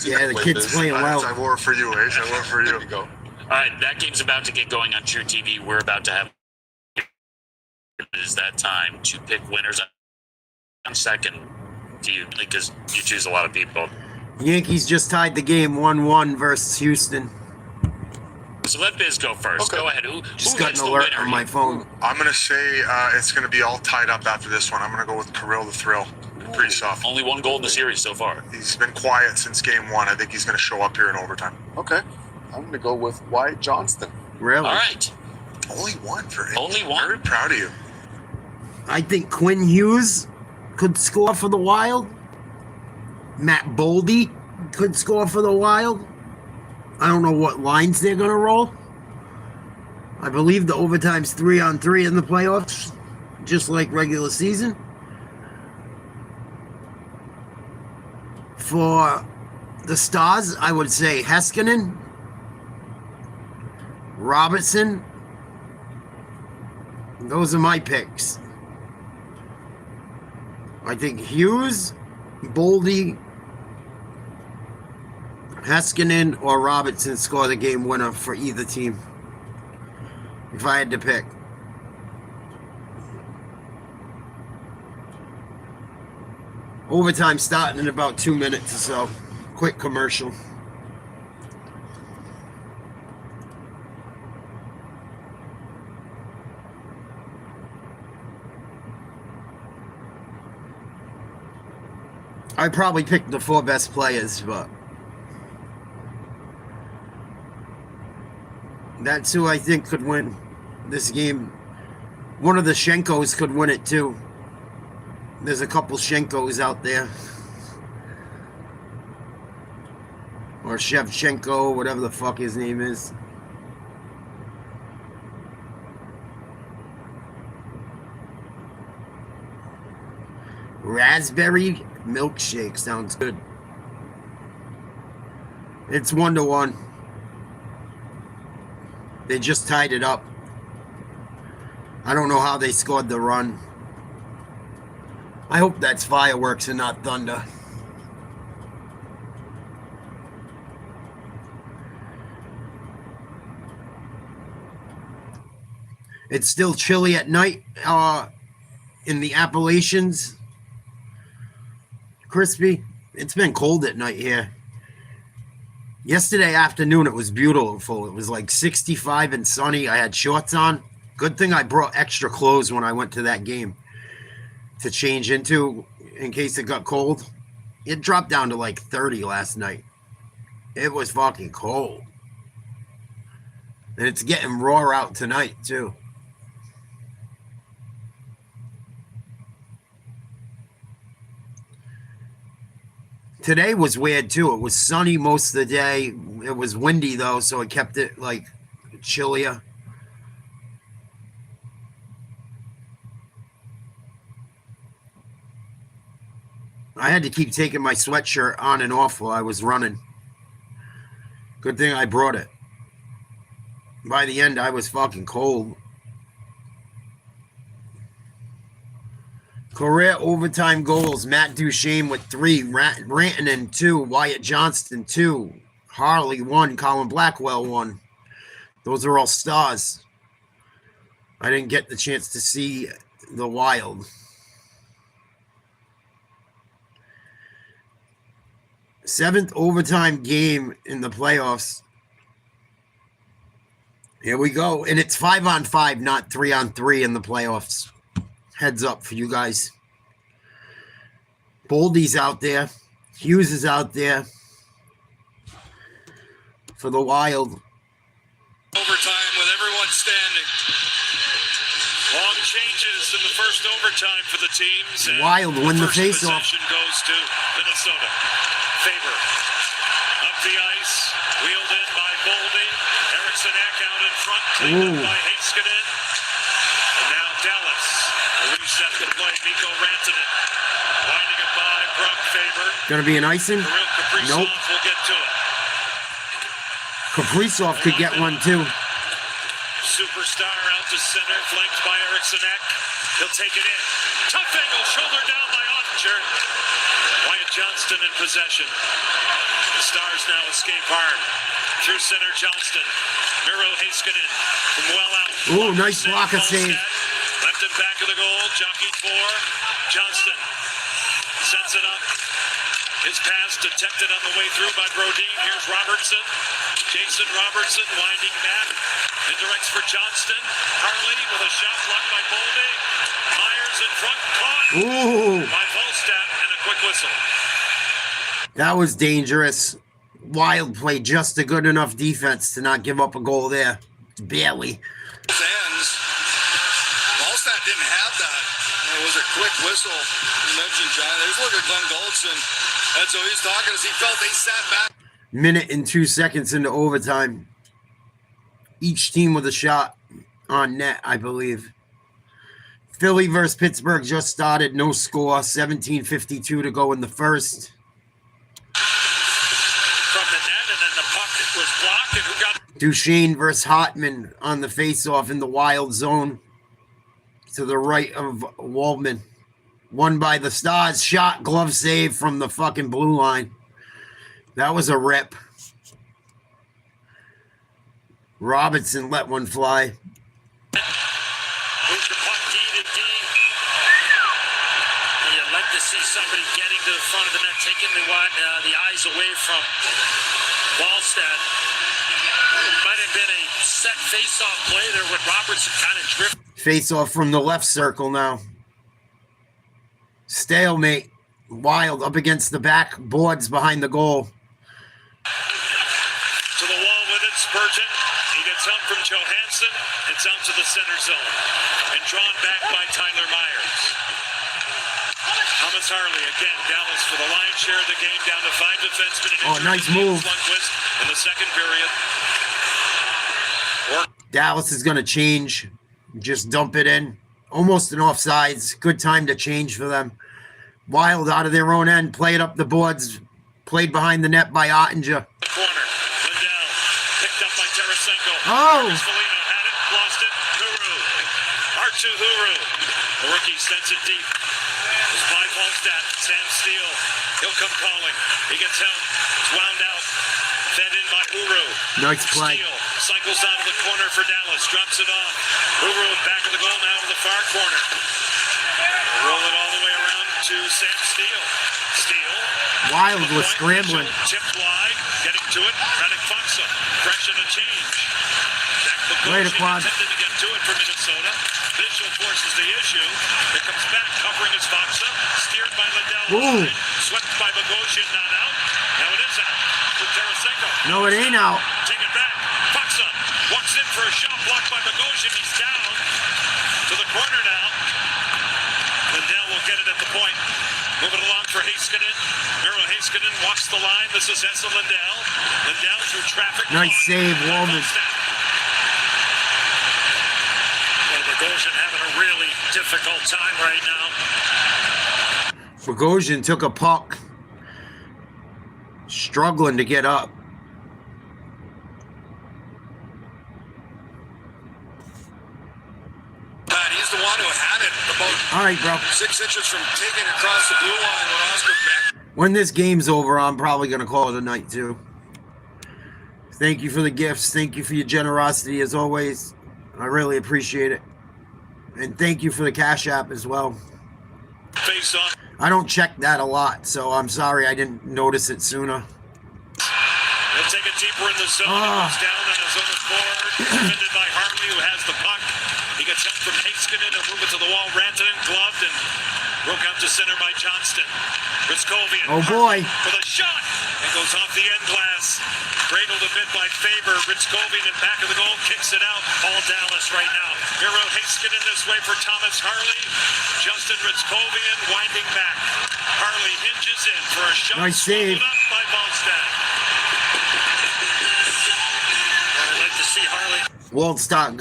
Yeah, the kid's playing well. I wore it for you, Ace. I wore it for you. There you go. All right, that game's about to get going on True TV. We're about to have. It is that time to pick winners on second to you, because you choose a lot of people. Yankees just tied the game 1-1 versus Houston. So let Biz go first. Okay. Go ahead. Just who got gets an the alert winner? on my phone. I'm going to say it's going to be all tied up after this one. I'm going to go with Kirill the Thrill. Pretty soft. Only 1 goal in the series so far. He's been quiet since game 1. I think he's going to show up here in overtime. Okay. I'm going to go with Wyatt Johnston. Really? All right. Only 1 for him. Only 1. Very proud of you. I think Quinn Hughes could score for the Wild. Matt Boldy could score for the Wild. I don't know what lines they're going to roll. I believe the overtime's 3-on-3 in the playoffs, just like regular season. For the Stars, I would say Heiskanen, Robertson. Those are my picks. I think Hughes, Boldy, Heiskanen, or Robertson score the game winner for either team. If I had to pick. Overtime starting in about 2 minutes or so. Quick commercial. I probably picked the 4 best players, but that's who I think could win this game. One of the Schenkos could win it too. There's a couple Schenkos out there. Or Shevchenko, whatever the fuck his name is. Raspberry milkshake sounds good. It's 1-1. They just tied it up. I don't know how they scored the run. I hope that's fireworks and not thunder. It's still chilly at night in the Appalachians. Crispy. It's been cold at night here. Yesterday afternoon, it was beautiful. It was like 65 and sunny. I had shorts on. Good thing I brought extra clothes when I went to that game to change into in case it got cold. It dropped down to like 30 last night. It was fucking cold. And it's getting raw out tonight, too. Today was weird too. It was sunny most of the day. It was windy though, so it kept it like chillier. I had to keep taking my sweatshirt on and off while I was running. Good thing I brought it. By the end, I was fucking cold. Career overtime goals. Matt Duchesne with 3. Rantanen 2. Wyatt Johnston 2. Harley 1. Colin Blackwell 1. Those are all stars. I didn't get the chance to see the Wild. 7th overtime game in the playoffs. Here we go. And it's 5-on-5, not 3-on-3 in the playoffs. Heads up for you guys. Boldy's out there. Hughes is out there for the Wild. Overtime with everyone standing. Long changes in the first overtime for the teams. And Wild win the first faceoff. possession goes to Minnesota. Faber up the ice, wheeled in by Boldy. Eriksson Ek out in front, cleaned up by Heiskanen. And now Dallas. A reset to play. Mikko Rantanen winding it by Brock Faber. Gonna be an icing? Nope. We'll get to it. Kaprizov could get one too. Superstar out to center, flanked by Eriksson Ek. He'll take it in. Tough angle, shoulder down by Ottinger. Wyatt Johnston in possession. The Stars now escape hard. Through center, Johnston. Miro Heiskanen from well out. Ooh, nice block of save. Left him back of the goal, jockeyed for. Johnston sets it up. His pass detected on the way through by Brodin. Here's Robertson. Jason Robertson winding back. Indirects for Johnston. Harley with a shot blocked by Boldy. Myers in front, caught by Volstad, and a quick whistle. That was dangerous. Wild played just a good enough defense to not give up a goal there. Barely. Ends. Volstad didn't have that. It was a quick whistle. You mentioned John. There's look at Glenn Goldson. That's what he's talking as he felt they sat back. Minute and 2 seconds into overtime. Each team with a shot on net, I believe. Philly versus Pittsburgh just started. No score. 17:52 to go in the first. From the net, and then the puck was blocked. And who got Duchesne versus Hartman on the faceoff in the Wild zone. To the right of Waldman. Won by the Stars. Shot, glove save from the fucking blue line. That was a rip. Robinson let one fly. Moves the puck D to D. You'd like to see somebody getting to the front of the net, taking the eyes away from Wallstad. Might have been a set face-off play there with Robertson kind of drift. Face-off from the left circle now. Stalemate. Wild up against the back boards behind the goal. To the wall with it, Spurgeon. He gets help from Johansson. It's out to the center zone. And drawn back by Tyler Myers. Thomas Harley again. Dallas for the lion's share of the game, down to 5 defensemen. Oh, nice move. In the second period. Dallas is going to change. Just dump it in. Almost an offsides. Good time to change for them. Wild out of their own end. Play it up the boards. Played behind the net by Ottinger. Corner. Lindell. Picked up by Tarasenko. Oh! Foligno had it. Lost it. Huru. Artu Huru. The rookie sends it deep. It's by Volstad. Sam Steele. He'll come calling. He gets help. It's wound out. Fed in by Huru. Nice play. Steele cycles out of the corner for Dallas. Drops it off. Huru back of the goal now to the far corner. Roll it all the way around to Sam Steele. Steele. Wild was scrambling. Tipped wide. Getting to it. Radek Faksa. Fresh and a change. Right across. Attempted to get to it for Minnesota. Mitchell forces the issue. It comes back, covering his Faksa. Steered by Liddell. Swept by Bogosian, not out. Now it is out for Tarasenko. No, it ain't out. Take it back. Faksa walks in for a shot blocked by Bogosian. He's down to the corner now. Liddell will will get it at the point. Moving along for Heiskanen. Miro Heiskanen walks the line. This is Esa Lindell. Lindell through traffic. Nice save, Woman. Well, Bogosian having a really difficult time right now. Bogosian took a puck. Struggling to get up. He's the one who had it about All right, bro. 6 inches from taking it across the blue line when Oscar Beck. When this game's over, I'm probably going to call it a night, too. Thank you for the gifts. Thank you for your generosity, as always. I really appreciate it. And thank you for the Cash App as well. Face off. I don't check that a lot, so I'm sorry I didn't notice it sooner. They'll take it deeper in the zone. He goes down on his own accord. Defended by Harley, who has the puck. He gets help from Heiskanen and move it to the wall. Rantanen gloved and broke out to center by Johnston. Ritzkovian. Oh, boy. For the shot. It goes off the end glass. Cradled a bit by Faber. Ritzkovian in back of the goal. Kicks it out. All Dallas right now. Miro Heiskanen this way for Thomas Harley. Justin Ritzkovian winding back. Harley hinges in for a shot. Nice save. Up by Ballstad. I'd like to see Harley. Waldstadt,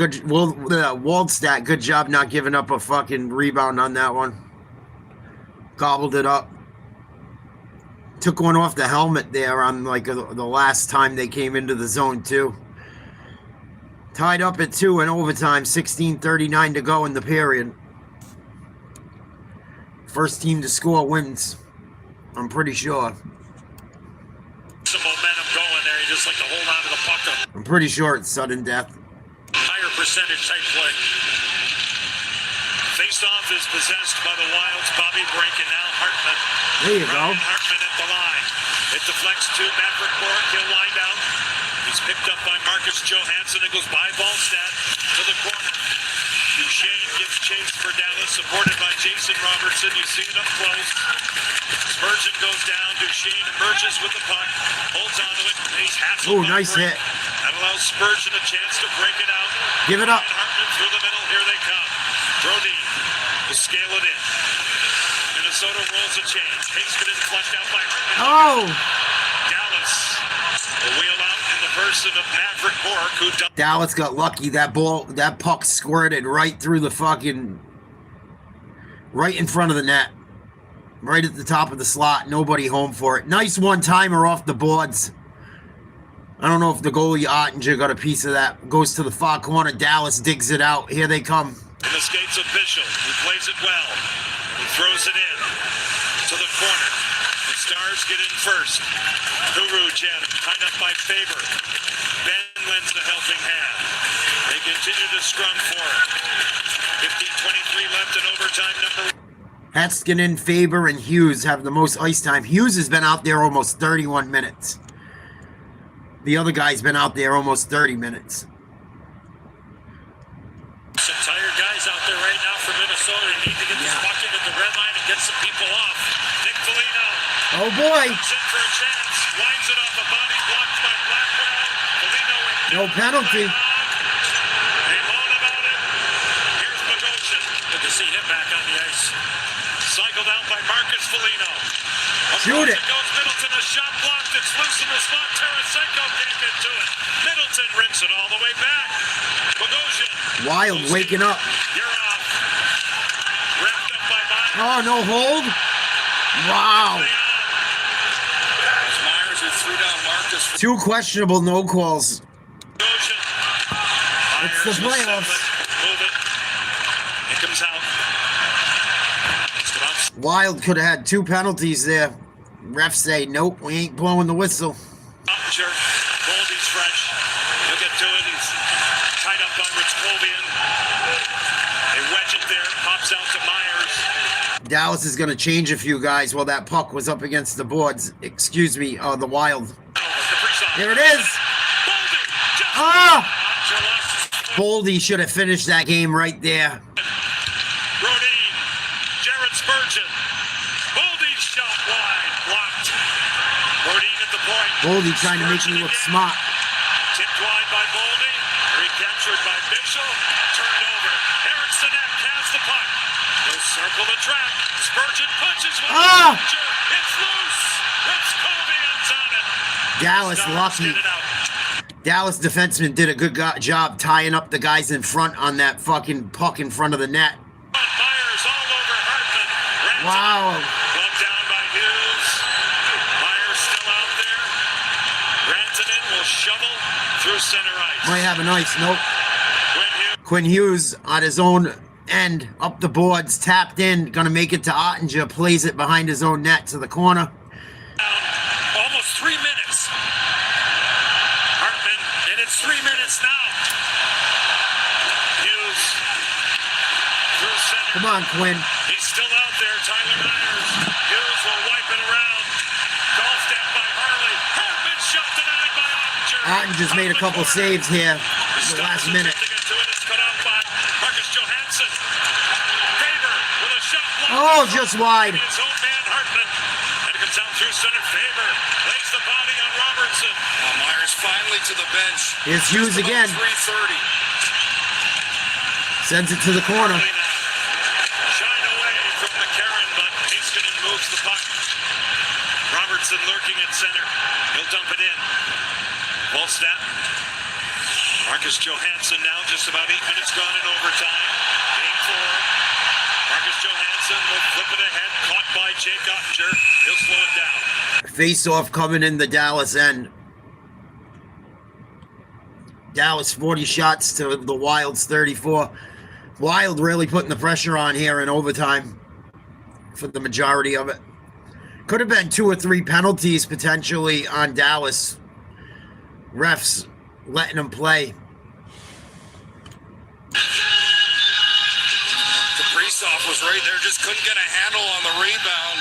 good job not giving up a fucking rebound on that one. Gobbled it up. Took one off the helmet there on like the last time they came into the zone too. Tied up at 2 in overtime, 16:39 to go in the period. First team to score wins, I'm pretty sure. Some momentum going there. You just like to hold on to the puck. I'm pretty sure it's sudden death. Higher percentage type play. Faceoff is possessed by the Wilds. Bobby Brink and now Hartman. There you go. Ryan Hartman at the line. It deflects to Maverick Bork. He'll line down. He's picked up by Marcus Johansson. It goes by Ballstad to the corner. Duchesne gives chase for Dallas, supported by Jason Robertson. You see it up close. Spurgeon goes down. Duchesne emerges with the puck. Holds onto it. He's hassled by Nice Brink. hit. That allows Spurgeon a chance to break it out. Give it up. And Hartman through the middle. Here they come. Brodeen will scale it in. Minnesota rolls a change. Heiskanen flushed out by Hartman. Oh! Dallas will wheel out in the person of Maverick Bork, who Dallas got lucky. That puck squirted right through the fucking, right in front of the net. Right at the top of the slot. Nobody home for it. Nice one-timer off the boards. I don't know if the goalie Ottinger got a piece of that. Goes to the far corner. Dallas digs it out. Here they come. in the skates of Bishop, who plays it well. He throws it in to the corner. The Stars get in first. Kuru Jen tied up by Faber. Ben lends a helping hand. They continue to scrum for it. 15:23 left in overtime number 1. Heiskanen, Faber, and Hughes have the most ice time. Hughes has been out there almost 31 minutes. The other guy's been out there almost 30 minutes. Some tired guys out there right now from Minnesota. They need to get this puck into the red line and get some people off. Nick Foligno. Oh, boy. Comes in for a chance. Winds it off a body blocked by Blackwell. Foligno in No penalty. They moan about it. Here's Bogosian. Good to see him back on the ice. Cycled out by Marcus Foligno. Shoot it. Goes Middleton, a shot blocked. It's loose in the slot. Tarasenko can't get to it. Middleton rips it all the way back. Bogosian. Wild waking up. You're off. Wrapped up by Myers. Oh, no hold. Wow. Myers who threw down Marcus. Two questionable no calls. Bogosian. It's the playoffs. Move it. It comes out. Wild could have had two penalties there. Refs say, nope, we ain't blowing the whistle. Ottinger. Goldie's fresh. He'll get to it. He's tied up by Ritzkovian. They wedge it there. Pops out to Myers. Dallas is going to change a few guys while that puck was up against the boards. Excuse me, the Wild. There it is. Ah! Boldy should have finished that game right there. Brodeen. Jared Spurgeon. Boldy's shot wide. Blocked. Brodeen at the point. Boldy trying to make me look smart. Tipped wide by Boldy. Recaptured by Mitchell. Turned over. Erickson has the puck. He'll circle the track. Spurgeon punches one. Ah! It's loose. It's Covian's on it. Dallas Stars lucky. get it out. Dallas defenseman did a good job tying up the guys in front on that fucking puck in front of the net. Myers all over Hartman. Wow. Bumped down by Hughes. Myers still out there. Rantanen will shovel through center ice. Might have an ice. Nope. Quinn Hughes on his own end, up the boards, tapped in, gonna make it to Ottinger, plays it behind his own net to the corner. Almost 3 minutes. Hartman, and it's 3 minutes now. Hughes through center. Come on, Quinn. He's still out there. Tyler Myers. Hughes will wipe it around. Golfed at by Harley. Hartman shot denied by Ottinger. Ottinger's made a couple saves here in the last minute. Oh, just wide. His own man Hartman. And it comes out through center. Faber lays the body on Robertson. Myers finally to the bench. Here's Hughes again. 3:30. Sends it to the corner. Shine away from McCarron, but Heiskanen moves the puck. Robertson lurking at center. He'll dump it in. Volstad. Marcus Johansson now just about 8 minutes gone in overtime. Game 4. Marcus Johansson will flip it ahead. Caught by Jake Ottinger. He'll slow it down. Face-off coming in the Dallas end. Dallas 40 shots to the Wild's 34. Wild really putting the pressure on here in overtime for the majority of it. Could have been 2 or 3 penalties potentially on Dallas. Refs letting them play. Kaprizov was right there, just couldn't get a handle on the rebound.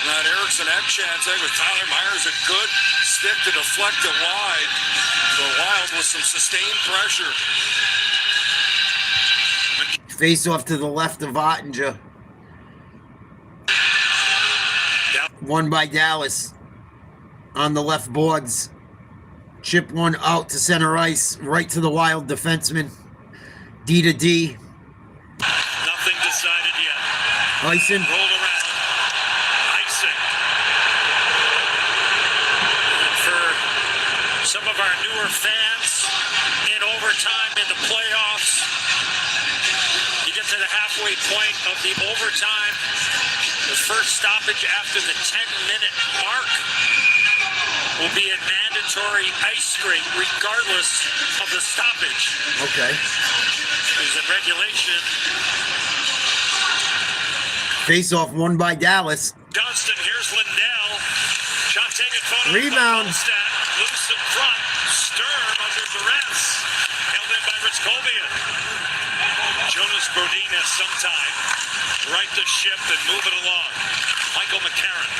And that Eriksson Ek chance, I think with Tyler Myers, a good stick to deflect it wide. The Wild with some sustained pressure. Face off to the left of Ottinger. Won by Dallas on the left boards. Chip one out to center ice, right to the Wild defenseman. D to D. Nothing decided yet. Ison. Rolled around. Icing. For some of our newer fans, in overtime in the playoffs, you get to the halfway point of the overtime. The first stoppage after the 10-minute mark will be a mandatory ice scrape regardless of the stoppage. Okay. There's a regulation. Face off won by Dallas. Johnston, here's Lindell. Shot taken photo. Rebound. Loose in front. Sturm under duress. Held in by Rich Colbian. Jonas Brodin has some time. Right to ship and move it along. Michael McCarron.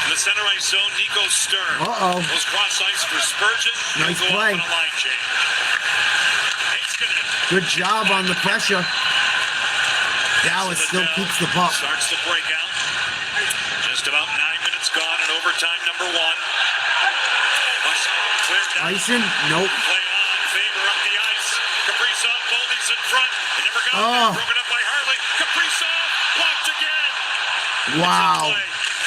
In the center ice zone, Nico Sturm. Uh-oh. Goes cross ice for Spurgeon. Nice He'll go play. up on a line change. Good job on the pressure. Dallas still keeps the puck. Starts to break out. Just about 9 minutes gone in overtime number 1. Cleared down. Ison? Nope. Play on. Faber up the ice. Kaprizov, Boldy's in front. It never got there. Broken up by Harley. Kaprizov blocked again. Wow.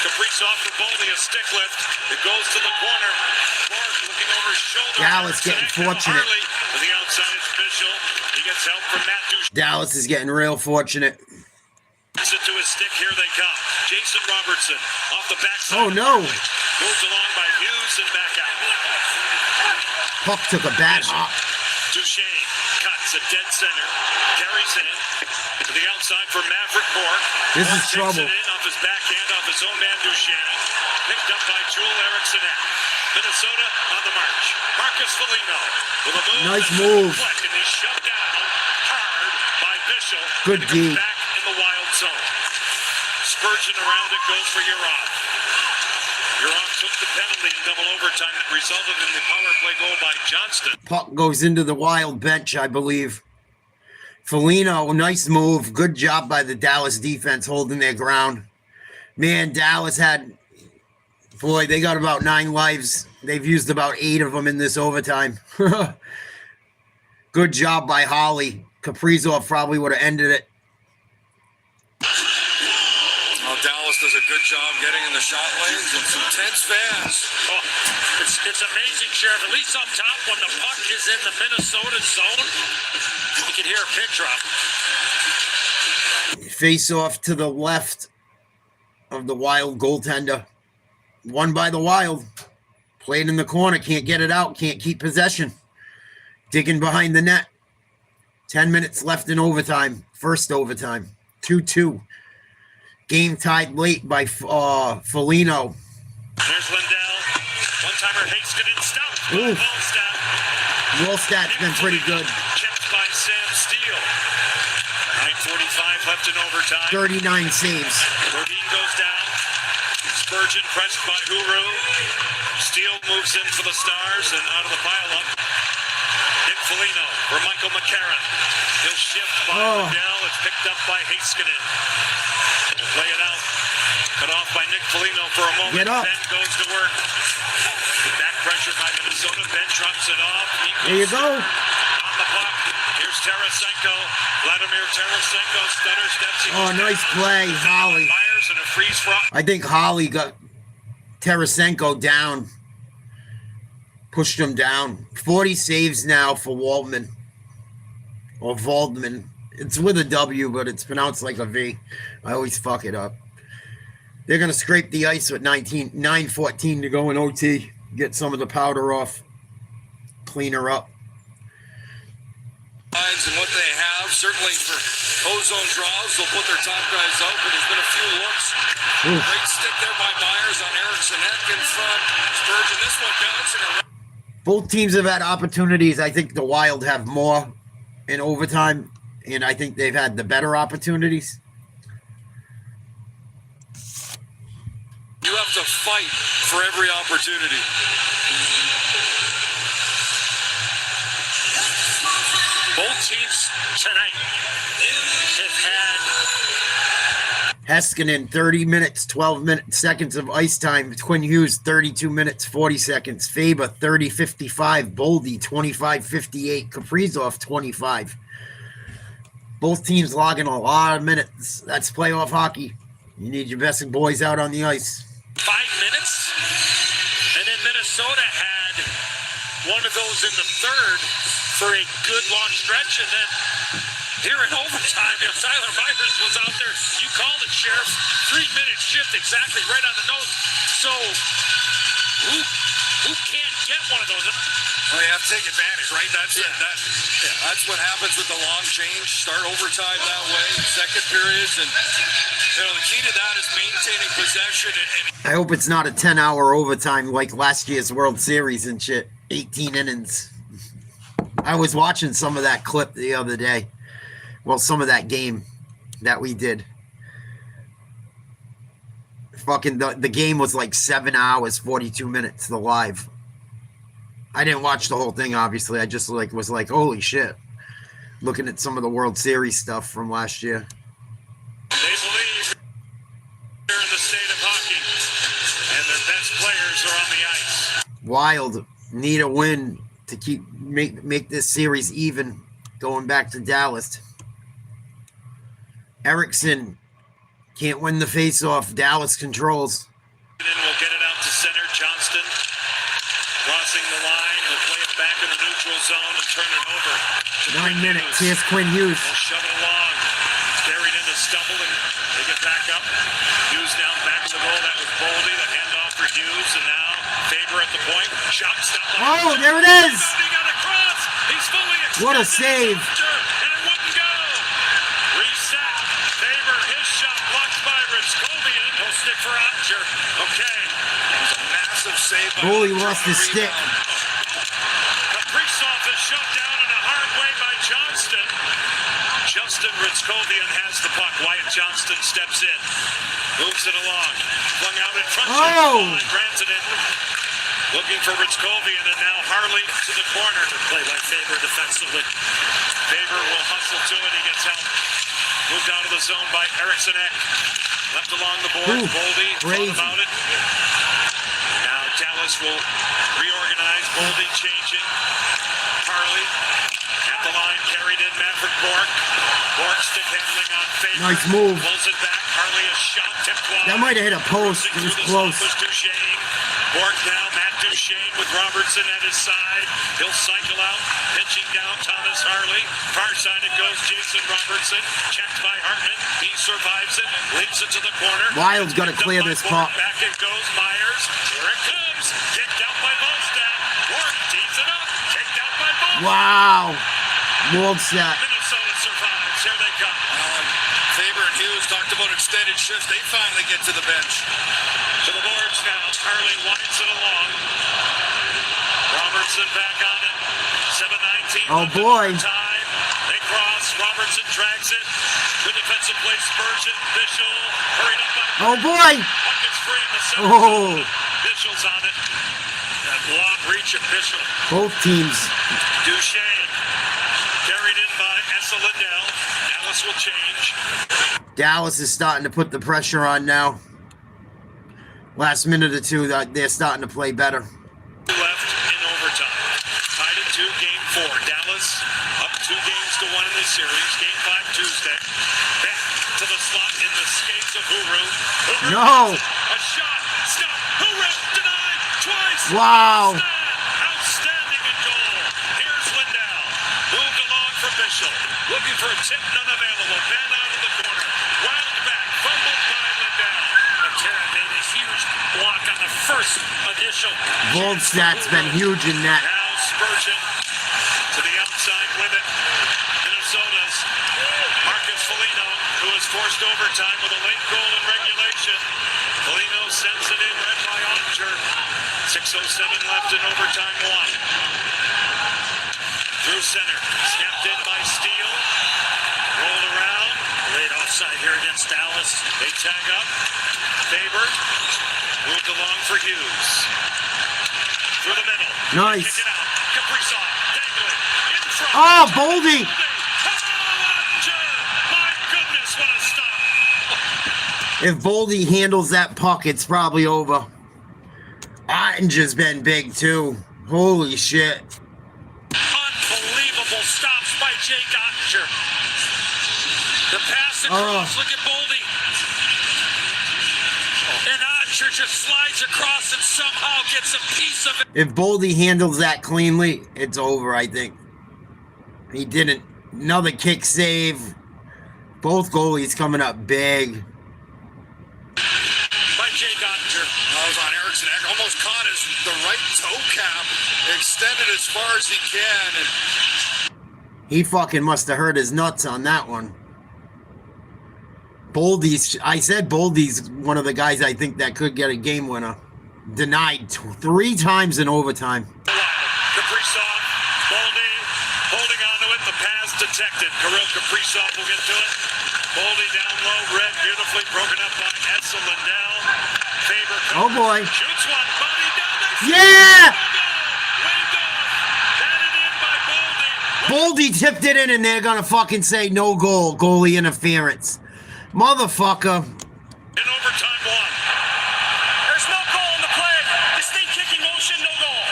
Kaprizov for Boldy, a stick lift. It goes to the corner. Clark looking over his shoulder. Dallas getting fortunate. Harley to the outside. It's Bischel. He gets help from Matt Duchesne. Dallas is getting real fortunate. Gets it to his stick. Here they come. Jason Robertson off the backside. Oh, no. Moves along by Hughes and back out. Puck took a bad hop. Duchesne cuts at dead center. Carries in to the outside for Maverick Cork. This is Takes trouble. it in off his backhand, off his own man Duchesne. Picked up by Joel Eriksson. Minnesota on the march. Marcus Foligno with a move. Nice move. And he's shoved down hard by Bischel. Good And it D. comes back in the Wild zone. Spurgeon around it, goes for Urov. Urov took the penalty in double overtime that resulted in the power play goal by Johnston. Puck goes into the Wild bench, I believe. Foligno, nice move. Good job by the Dallas defense holding their ground. Man, Dallas had, boy, they got about 9 lives. They've used about 8 of them in this overtime. Good job by Holly. Kaprizov probably would have ended it. good job getting in the shot lanes and some tense fans. Oh, it's amazing, Sheriff. At least up top, when the puck is in the Minnesota zone, you can hear a pin drop. Face off to the left of the Wild goaltender. Won by the Wild. Played in the corner. Can't get it out. Can't keep possession. Digging behind the net. 10 minutes left in overtime. First overtime. 2-2. Game tied late by Foligno. There's Lindell. One-timer Heiskanen stopped by Wallstat. Wallstat's been pretty good. Kept by Sam Steele. 9:45 left in overtime. 39 saves. Rodin goes down. Spurgeon pressed by Huru. Steele moves in for the Stars and out of the pile-up. Nick Foligno for Michael McCarron. He'll shift by Lindell. It's picked up by Heiskanen. We'll play it out. Cut off by Nick Foligno for a moment. Get up. Ben goes to work. The back pressure by Minnesota. Ben drops it off. There you go. On the puck. Here's Tarasenko. Vladimir Tarasenko stutter steps. Oh, nice play, Holly. Myers in a freeze front. I think Holly got Tarasenko down. Pushed him down. 40 saves now for Waldman. Or Waldman. It's with a W, but it's pronounced like a V. I always fuck it up. They're going to scrape the ice with 9:14 to go in OT. Get some of the powder off. Clean her up. And what they have, certainly for ozone draws, they'll put their top guys out, but there's been a few looks. Great stick there by Myers on Eriksson in front. Spurgeon, this one bouncing around. Both teams have had opportunities. I think the Wild have more in overtime, and I think they've had the better opportunities. You have to fight for every opportunity. Both teams tonight have had Heiskanen, 30 minutes, 12 seconds of ice time. Quinn Hughes, 32 minutes, 40 seconds. Faber, 30:55. Boldy, 25:58. Kaprizov, 25. Both teams logging a lot of minutes. That's playoff hockey. You need your best boys out on the ice. 5 minutes, and then Minnesota had one of those in the third for a good long stretch, and then here in overtime, Tyler Myers was out there. You called it, Sheriff. 3-minute shift, exactly right on the nose. So who can't get one of those? Well, you have to take advantage, right? That's what happens with the long change. Start overtime that way, second periods, and the key to that is maintaining possession. I hope it's not a 10-hour overtime like last year's World Series and shit. 18 innings. I was watching some of that clip the other day. Well, some of that game that we did. Fucking the game was like 7 hours, 42 minutes, the live. I didn't watch the whole thing, obviously. I just was like, holy shit. Looking at some of the World Series stuff from last year. They believe they're in the state of hockey, and their best players are on the ice. Wild need a win to make this series even, going back to Dallas. Eriksson can't win the faceoff. Dallas controls. And then we'll get it out to center. Johnston crossing the line. We'll play it back in the neutral zone and turn it over. 9 minutes. Here's Quinn Hughes. We'll shove it along. Carried in to Stumble, and they get back up. Hughes now back to the goal. That was Boldy. The handoff for Hughes, and now Faber at the point. Shot stop. Oh, there it is. He got across. He's fully extended. What a save. And it wouldn't go. Reset. Faber, his shot blocked by Ritzkovian. No stick for Ottinger. Okay. That was a massive save by Goalie lost his stick. Kaprizov is shut down in a hard way by Johnston. Justin Ritzkovian has the puck. Wyatt Johnston steps in. Moves it along. Flung out in front. Grants it in. Looking for Ritzkovian, and now Harley to the corner. Play by Faber defensively. Faber will hustle to it. He gets help. Moved out of the zone by Eriksson. Left along the boards. Boldy thought about it. Now Dallas will reorganize. Boldy changing. Harley at the line, carried in Maverick Bourque. Bork stick handling on Faber. Nice move. Pulls it back. Harley a shot tipped wide. That might have hit a post. It was close. Duchesne. Bork now. Matt Duchesne with Robertson at his side. He'll cycle out. Pitching down Thomas Harley. Far side it goes. Jason Robertson. Checked by Hartman. He survives it. Leaps it to the corner. Wild's got to clear this puck. Back it goes. Myers. Here it comes. Kicked out by Volstad. Bork tees it up. Kicked out by Volstad. Wow. Waldstad. Minnesota survives. Here they come. Faber and Hughes talked about extended shifts. They finally get to the bench. To the boards now. Harley winds it along. Robertson back on it. 7:19. Oh boy. Time. They cross. Robertson drags it. Good defensive play. Spurgeon. Bishel. Hurried up by. Oh boy. Puck is free in the center. Oh. Bishel's on it. That long reach of Bishel. Both teams. Duchesne. Carried in by Essa Lindell. Dallas will change. Dallas is starting to put the pressure on now. Last minute or two, they're starting to play better. Left in overtime. Tied at 2, game 4. Dallas up 2 games to 1 in this series. Game 5 Tuesday. Back to the slot in the skates of Huru. No. A shot. Stop. Huru denied twice. Wow. Outstanding in goal. Here's Lindell. Moved along for Bishel. Looking for a tip. None available. Man out of the corner. Wild back. Fumbled by Lindell. McCarron made a huge block on the first initial. Waldstad's been huge in that. Now Spurgeon to the outside with it. Minnesota's Marcus Foligno, who has forced overtime with a late goal in regulation. Foligno sends it in, led by Ottinger. 6:07 left in overtime 1. Through center, snapped in by Steele. Rolled around. Late offside here against Dallas. They tag up. Faber moved along for Hughes. Through the middle. Nice. Kick it out. Kaprizov dangling in front. Oh, Boldy. My goodness, what a stop. If Boldy handles that puck, it's probably over. Ottinger's been big too. Holy shit. Unbelievable stops by Jake Ottinger. The pass across. Look at Boldy. And Ottinger just slides across and somehow gets a piece of it. If Boldy handles that cleanly, it's over, I think. He didn't. Another kick save. Both goalies coming up big. By Jake Ottinger. I was on Erickson. Almost caught the right toe cap. Extended as far as he can. And He fucking must have hurt his nuts on that one. I said Boldy's one of the guys I think that could get a game winner. Denied 3 times in overtime. Kaprizov, Boldy, holding on to it. The pass detected. Kirill Kaprizov will get to it. Boldy down low, red, beautifully broken up by Essa Lindell. Faber Oh boy. shoots one, body down. Yeah! Waved off. Batted in by Boldy. Boldy tipped it in and they're gonna fucking say no goal, goalie interference. Motherfucker. In overtime 1. There's no goal in the play. Distinct kicking motion, no goal.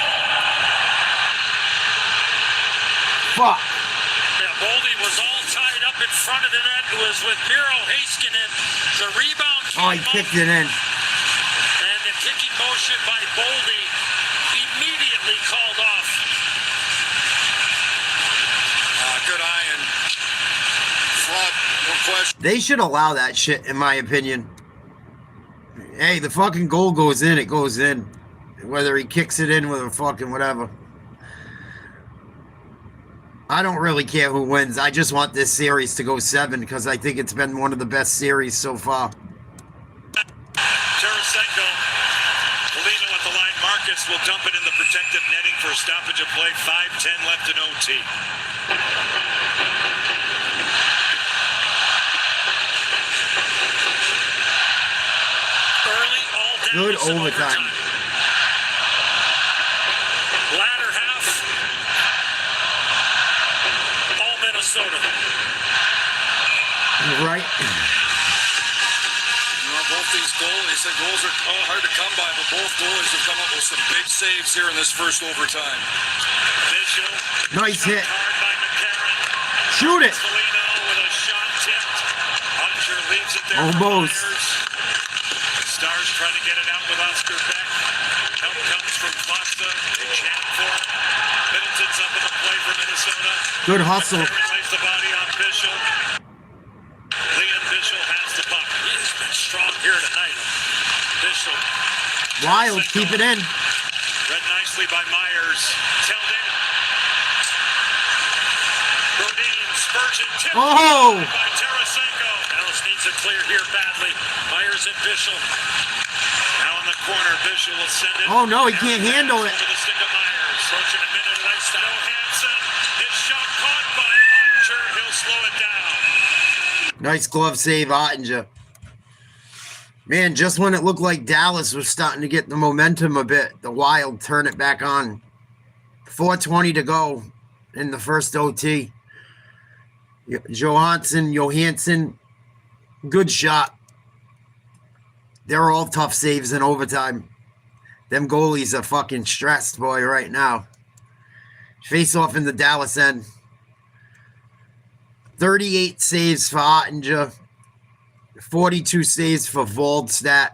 Fuck. Yeah, Boldy was all tied up in front of the net. It was with Miro Heiskanen. The rebound Oh, he kicked it in. and the kicking motion by Boldy immediately called off. good eye and front, no question. They should allow that shit, in my opinion. Hey, the fucking goal goes in, it goes in. Whether he kicks it in with a fucking whatever. I don't really care who wins. I just want this series to go 7 because I think it's been one of the best series so far. Tarasenko. Polino at the line. Marcus will dump it in the protective netting for a stoppage of play. 5:10 left in OT. Early all down. Good overtime. Latter half. All Minnesota. Right. Both these goalies, goals are hard to come by, but both goalies have come up with some big saves here in this first overtime. Visual. Nice hit. Hard by McCarron. Shoot it. Polino with a shot. it there. Almost. Stars trying to get it out with Oscar Beck. Help comes from Costa. They jam for it. Middleton's up in the play for Minnesota. Good hustle. Lays the body on Bishop. Leon Bishop has the puck. He's been strong here tonight. Bishop. Wild, keep it in. Read nicely by Myers. Tilden. Brodeen, Spurgeon, tipped Oh! by Tarasenko. Dallas needs a clear here badly. Myers and Bishop. Now in the corner, Bishop will send it. Oh no, he can't handle it. Over the stick of Myers. Approaching a minute of ice time. Johansson. His shot caught by Ottinger. He'll slow it down. Nice glove save, Ottinger. Man, just when it looked like Dallas was starting to get the momentum a bit, the Wild turn it back on. 4:20 to go in the first OT. Johansson, good shot. They're all tough saves in overtime. Them goalies are fucking stressed, boy, right now. Face off in the Dallas end. 38 saves for Ottinger. 42 saves for Voldstad.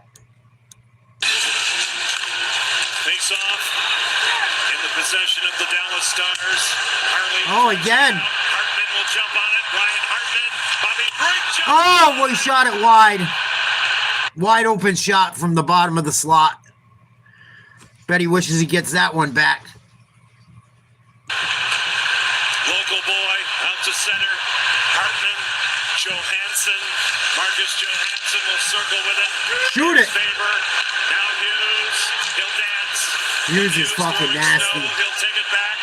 Face off in the possession of the Dallas Stars. Harley. Oh, again. Hartman will jump on it. Ryan Hartman. Bobby Brink jump. Oh, well, he shot it wide. Wide open shot from the bottom of the slot. Bet he wishes he gets that one back. Local boy out to center. Hartman. Johansson. Marcus Johansson will circle with it. Shoot it. Favor. Now Hughes. He'll dance. Hughes is fucking nasty. He'll take it back.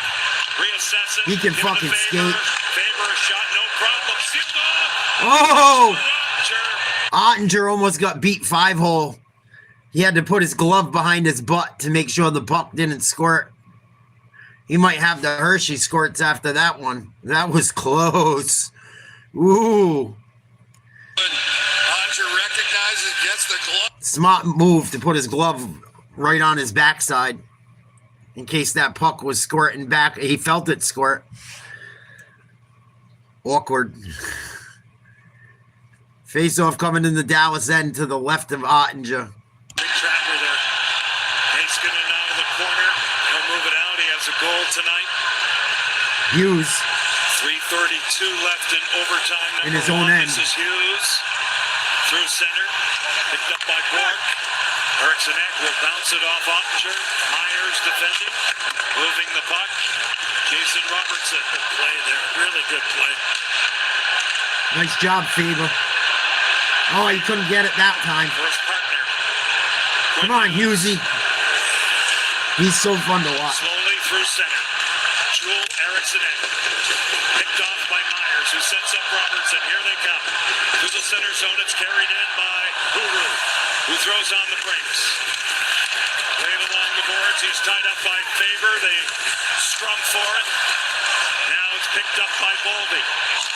Reassess it. He can Give it to fucking Faber. skate. Faber a shot, no problem. Sealed off. Oh! Ottinger almost got beat 5-hole. He had to put his glove behind his butt to make sure the puck didn't squirt. He might have the Hershey squirts after that one. That was close. Ooh. Ottinger recognizes, gets the glove. Smart move to put his glove right on his backside in case that puck was squirting back. He felt it squirt. Awkward. Face-off coming in the Dallas end to the left of Ottinger. Big trapper there. Heiskanen out of the corner. He'll move it out. He has a goal tonight. Hughes 3:32 left in overtime. in his Number own one. end. This is Hughes. Through center. Picked up by Bork. Eriksson Ek will bounce it off Ottinger. Myers defending. Moving the puck. Jason Robertson. Good play there. Really good play. Nice job, Faber. Oh, he couldn't get it that time. First partner. Come on, Hughesy. He's so fun to watch. Slowly through center. Jewel Eriksson Ek. Picked off by Myers, who sets up Robertson. Here they come. To the center zone. It's carried in by Huru, who throws on the brakes. Played along the boards. He's tied up by Faber. They scrum for it. Now it's picked up by Boldy.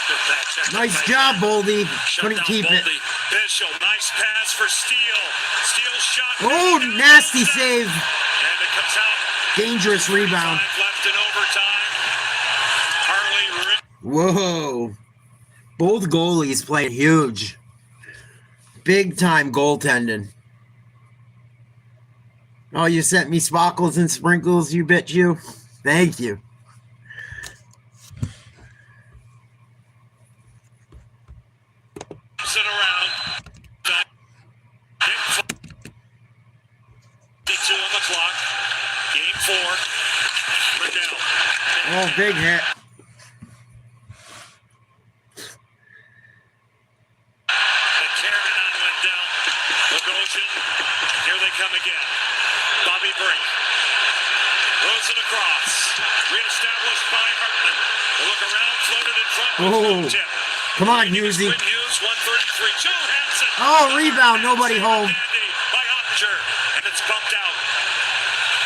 Good back check. Nice job, Boldy. Shut Couldn't down keep it. Boldy. Bishop, nice pass for Steele. Steele shot. Oh, nasty save. And it comes out. Dangerous rebound. 5 left in overtime. Harley. Whoa. Both goalies played huge. Big time goaltending. Oh, you sent me sparkles and sprinkles, you bitch you. Thank you. Sit around. 52 on the clock. Game 4. Liddell. Oh, big hit. McCarron on Liddell. Bogosian. Here they come again. Bobby Brink. Throws it across. Reestablished by Hartman. They look around, floated in front. Oh. Tip. Come on, Hughesy. Hughes, 133. Johansson. Oh, rebound. Nobody home. By Ottinger. And it's bumped out.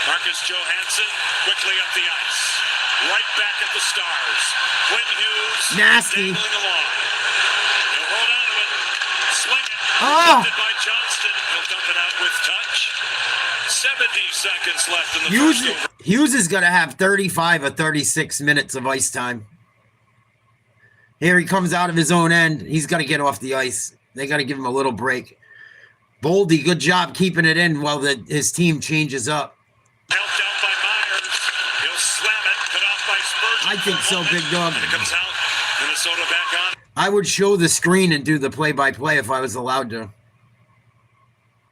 Marcus Johansson quickly up the ice. Right back at the Stars. Quinn Hughes. Nasty. Dangling along. He'll hold on to it. Swing it. Oh. Defended by Johnston. He'll dump it out with touch. 70 seconds left in the first over. Hughes is going to have 35 or 36 minutes of ice time. Here he comes out of his own end. He's got to get off the ice. They got to give him a little break. Boldy, good job keeping it in while his team changes up. Helped out by Myers. He'll slam it. Cut off by Spurgeon. I think so, big dog. And it comes out. Minnesota back on. I would show the screen and do the play-by-play if I was allowed to.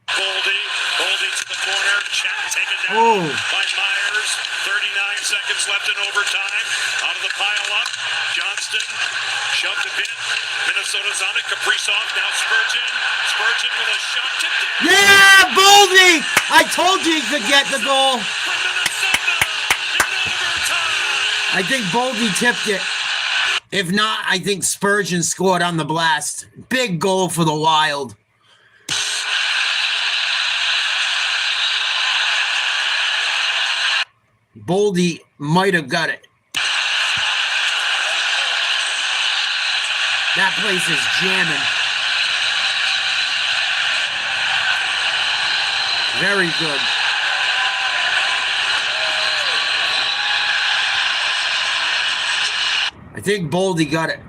Boldy to the corner. Chat taken down by Myers. 39 seconds left in overtime. Out of the pile up. Johnston shoved a bit. Minnesota's on it. Kaprizov. Now Spurgeon. Spurgeon with a shot tipped in. Yeah, Boldy! I told you he could get the goal. I think Boldy tipped it. If not, I think Spurgeon scored on the blast. Big goal for the Wild. Boldy might have got it. That place is jamming. Very good. I think Boldy got it.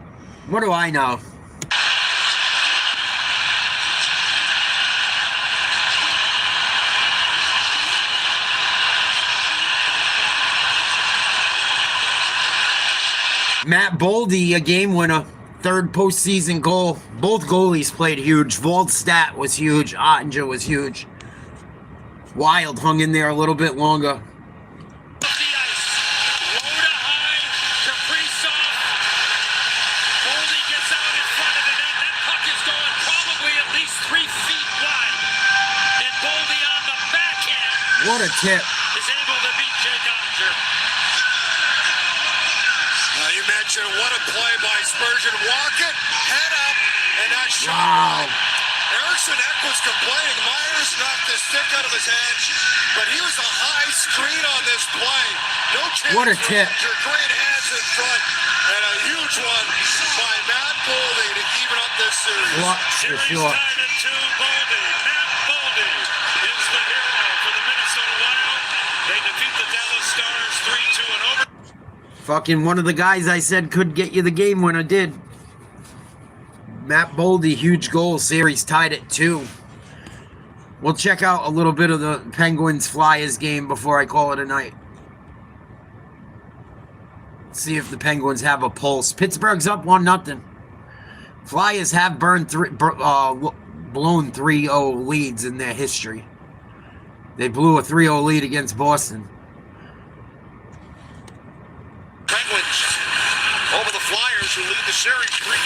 What do I know? Matt Boldy, a game winner. Third postseason goal. Both goalies played huge. Waldstadt was huge. Ottinger was huge. Wild hung in there a little bit longer. What a tip. Is able to beat Jake Ottinger. You mentioned what a play by Spurgeon. Walk it, head up, and that shot. Wow. Eriksson Ek was complaining. Myers knocked the stick out of his hand, but he was a high screen on this play. No chance. What a tip. Great hands in front, and a huge one by Matt Boldy to even up this series. What? For sure. Tied at 2, Boldy. Matt Boldy is the hero for the Minnesota Wild. They defeat the Dallas Stars 3-2 and over. Fucking one of the guys I said could get you the game winner did. Matt Boldy, huge goal. Series tied at 2. We'll check out a little bit of the Penguins-Flyers game before I call it a night. See if the Penguins have a pulse. Pittsburgh's up 1-0. Flyers have blown 3-0 leads in their history. They blew a 3-0 lead against Boston. Penguins over the Flyers, who lead the series 3-0.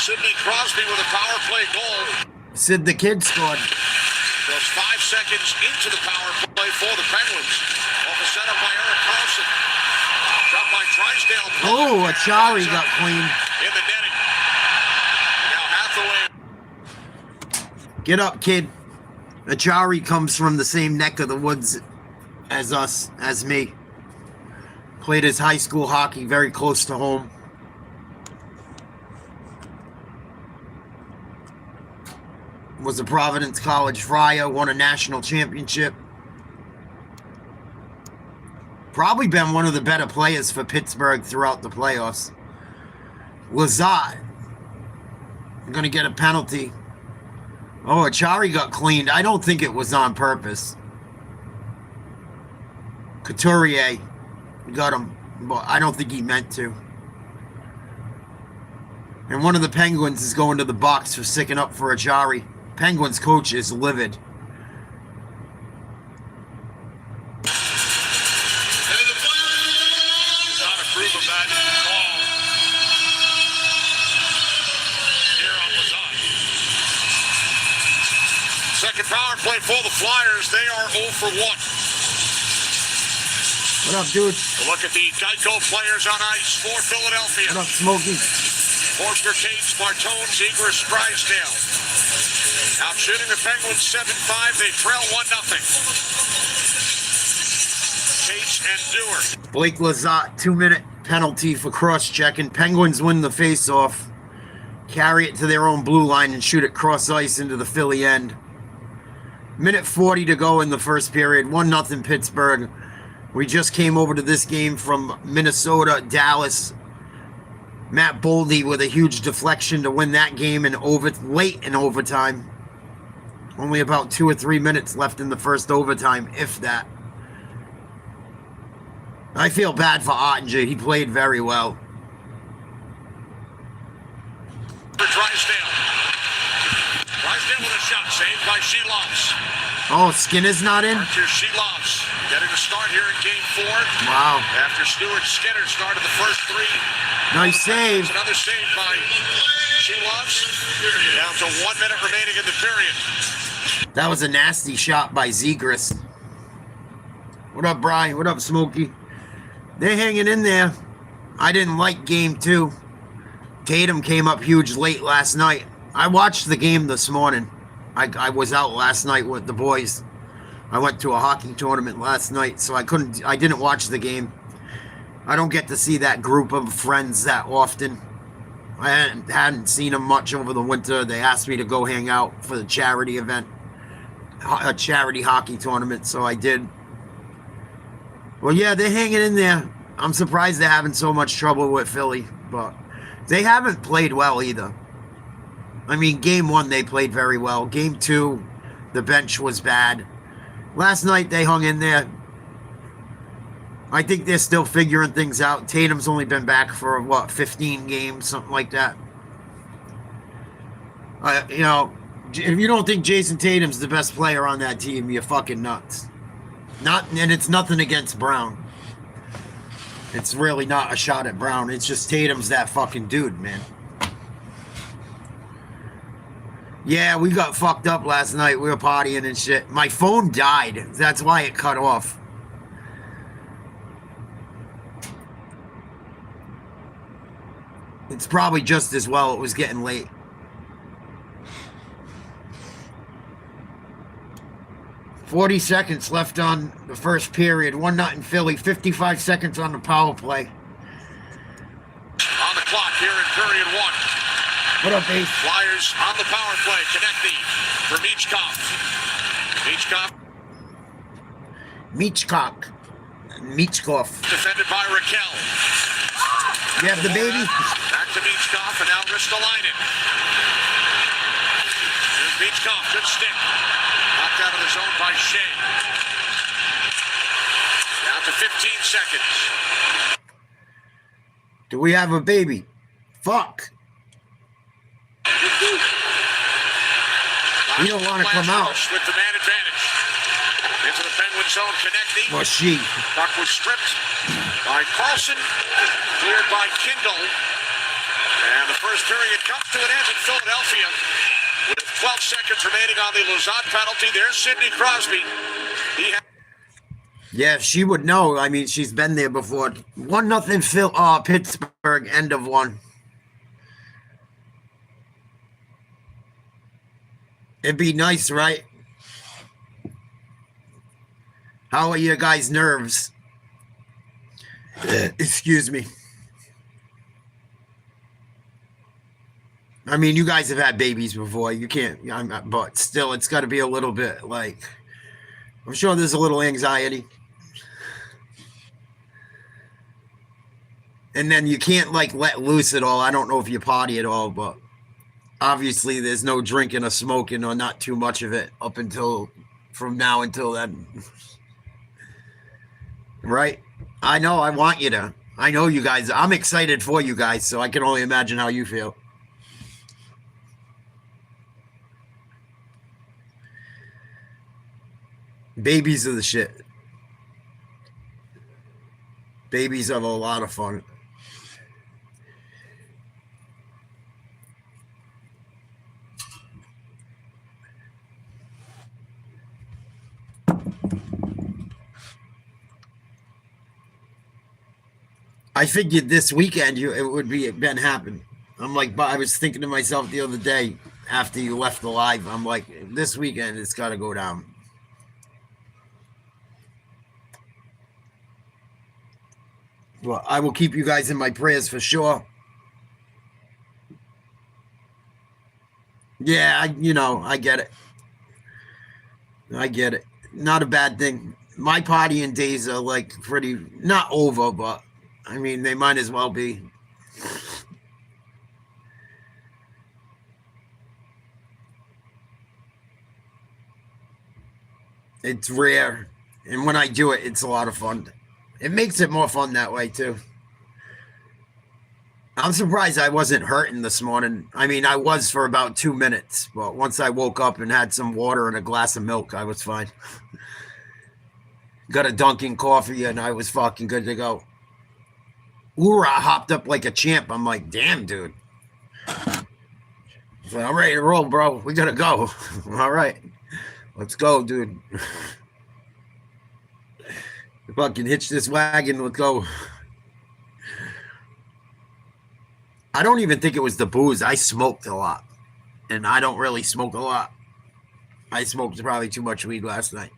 Sidney Crosby with a power play goal. Sid the Kid scored. Goes 5 seconds into the power play for the Penguins. Off a setup by Erik Karlsson. Shot by Trisdale. Oh, Achari got clean. In the netting. Now Hathaway. Get up, kid. Achari comes from the same neck of the woods as us, as me. Played his high school hockey very close to home. Was a Providence College Friar, won a national championship. Probably been one of the better players for Pittsburgh throughout the playoffs. Lazat. Going to get a penalty. Oh, Achari got cleaned. I don't think it was on purpose. Couturier got him, but I don't think he meant to. And one of the Penguins is going to the box for sticking up for Achari. Penguins coach is livid. Not approve of that call here on Lazat. Second power play for the Flyers. They are 0 for 1. What up, dude? A look at the Geico players on ice for Philadelphia. What up, Smokey? Forster, Cates, Martone, Zegras, Drysdale. Out shooting the Penguins 7-5. They trail 1-0. Cates and Dewar. Blake Lazat, 2-minute penalty for cross-checking. Penguins win the face-off. Carry it to their own blue line and shoot it cross-ice into the Philly end. Minute 40 to go in the first period. 1-0 Pittsburgh. We just came over to this game from Minnesota, Dallas. Matt Boldy with a huge deflection to win that game late in overtime. Only about 2 or 3 minutes left in the first overtime, if that. I feel bad for Ottinger. He played very well. For Drysdale. Drysdale with a shot saved by Sheloffs. Oh, Skinner's not in? Archer Sheloffs getting a start here in game 4. Wow. After Stuart Skinner started the first 3. Nice save. Another save by Sheloffs. Down to 1 minute remaining in the period. That was a nasty shot by Zegras. What up, Brian? What up, Smokey? They're hanging in there. I didn't like game 2. Tatum came up huge late last night. I watched the game this morning. I was out last night with the boys. I went to a hockey tournament last night, so I didn't watch the game. I don't get to see that group of friends that often. I hadn't seen them much over the winter. They asked me to go hang out for the charity event, a charity hockey tournament, so I did. Well, yeah, they're hanging in there. I'm surprised they're having so much trouble with Philly, but they haven't played well either. I mean, game 1, they played very well. Game 2, the bench was bad. Last night, they hung in there. I think they're still figuring things out. Tatum's only been back for, 15 games, something like that. If you don't think Jason Tatum's the best player on that team, you're fucking nuts. And it's nothing against Brown. It's really not a shot at Brown. It's just Tatum's that fucking dude, man. Yeah, we got fucked up last night. We were partying and shit. My phone died. That's why it cut off. It's probably just as well. It was getting late. "40 seconds left on the first period. 1-0 in Philly. 55 seconds on the power play." On the clock here in period 1. What up, Ace? Flyers on the power play. Connecting for Michkov. Michkov. Defended by Raquel. You have the baby? Back to Michkov and now Ristolainen. Here's Michkov. Good stick. Knocked out of the zone by Shea. Down to 15 seconds. Do we have a baby? Fuck. We don't want to come out. With the man advantage. Into the Penguin zone, connecting. Well, she. Puck was stripped by Carlson. Cleared by Kindle. And the first period comes to an end in Philadelphia. With 12 seconds remaining on the Lausanne penalty, there's Sidney Crosby. Yeah, she would know. I mean, she's been there before. 1-0 Pittsburgh, end of 1. It'd be nice, right? How are your guys' nerves? Excuse me. I mean, you guys have had babies before. You can't, but still, it's got to be a little bit like, I'm sure there's a little anxiety. And then you can't like let loose at all. I don't know if you potty at all, but obviously there's no drinking or smoking or not too much of it up until from now until then. Right? I know. I want you to. I know you guys. I'm excited for you guys, so I can only imagine how you feel. Babies are the shit. Babies are a lot of fun. I figured this weekend it would been happen. I'm like, but I was thinking to myself the other day after you left the live, I'm like, this weekend it's got to go down. Well, I will keep you guys in my prayers for sure. Yeah, I get it. I get it. Not a bad thing. My partying days are like pretty, not over, but I mean, they might as well be. It's rare. And when I do it, it's a lot of fun. It makes it more fun that way, too. I'm surprised I wasn't hurting this morning. I mean, I was for about 2 minutes, but once I woke up and had some water and a glass of milk, I was fine. Got a Dunkin' coffee, and I was fucking good to go. Ura hopped up like a champ. I'm like, damn, dude. So I'm ready to roll, bro. We gotta go. All right. Let's go, dude. Fucking hitch this wagon. Let's go. I don't even think it was the booze. I smoked a lot. And I don't really smoke a lot. I smoked probably too much weed last night.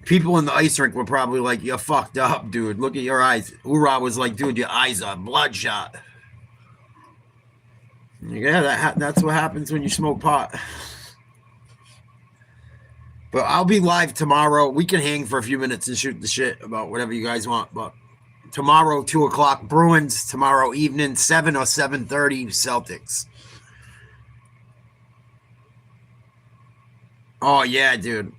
People in the ice rink were probably like, you're fucked up, dude. Look at your eyes. Ura was like, dude, your eyes are bloodshot. Yeah, that's what happens when you smoke pot. But I'll be live tomorrow. We can hang for a few minutes and shoot the shit about whatever you guys want. But tomorrow, 2 o'clock, Bruins. Tomorrow evening, 7 or 7:30, Celtics. Oh, yeah, dude.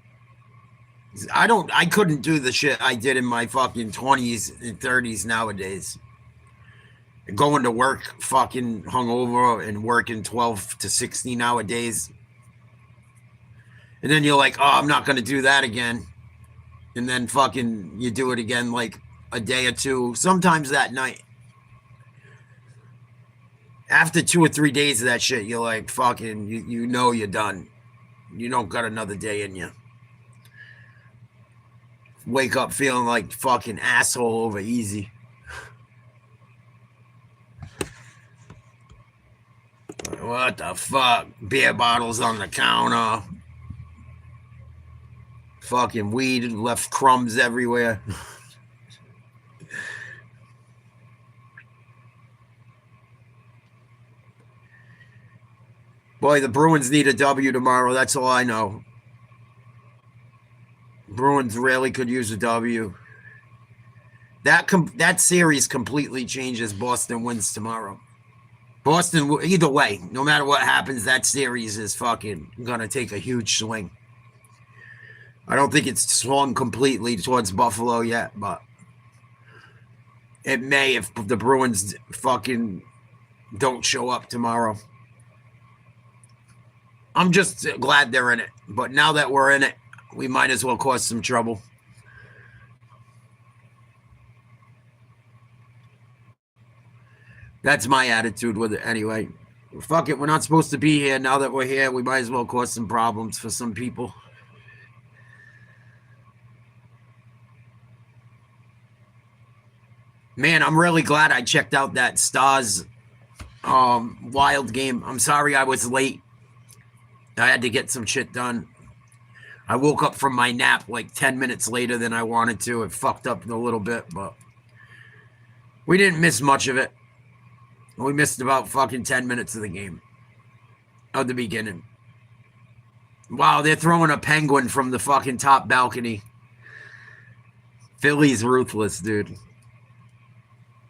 I couldn't do the shit I did in my fucking 20s and 30s nowadays. Going to work fucking hungover and working 12 to 16 hour days. And then you're like, oh, I'm not going to do that again. And then fucking you do it again like a day or two, sometimes that night. After 2 or 3 days of that shit, you're like, fucking, you know you're done. You don't got another day in you. Wake up feeling like fucking asshole over easy. What the fuck? Beer bottles on the counter. Fucking weed left crumbs everywhere. Boy, the Bruins need a W tomorrow. That's all I know. Bruins really could use a W. That series completely changes. Boston wins tomorrow. Boston, either way, no matter what happens, that series is fucking gonna take a huge swing. I don't think it's swung completely towards Buffalo yet, but it may if the Bruins fucking don't show up tomorrow. I'm just glad they're in it. But now that we're in it, we might as well cause some trouble. That's my attitude with it anyway. Fuck it, we're not supposed to be here. Now that we're here, we might as well cause some problems for some people. Man, I'm really glad I checked out that Stars Wild game. I'm sorry I was late. I had to get some shit done. I woke up from my nap like 10 minutes later than I wanted to. It fucked up a little bit, but we didn't miss much of it. We missed about fucking 10 minutes of the game. Of the beginning. Wow, they're throwing a penguin from the fucking top balcony. Philly's ruthless, dude.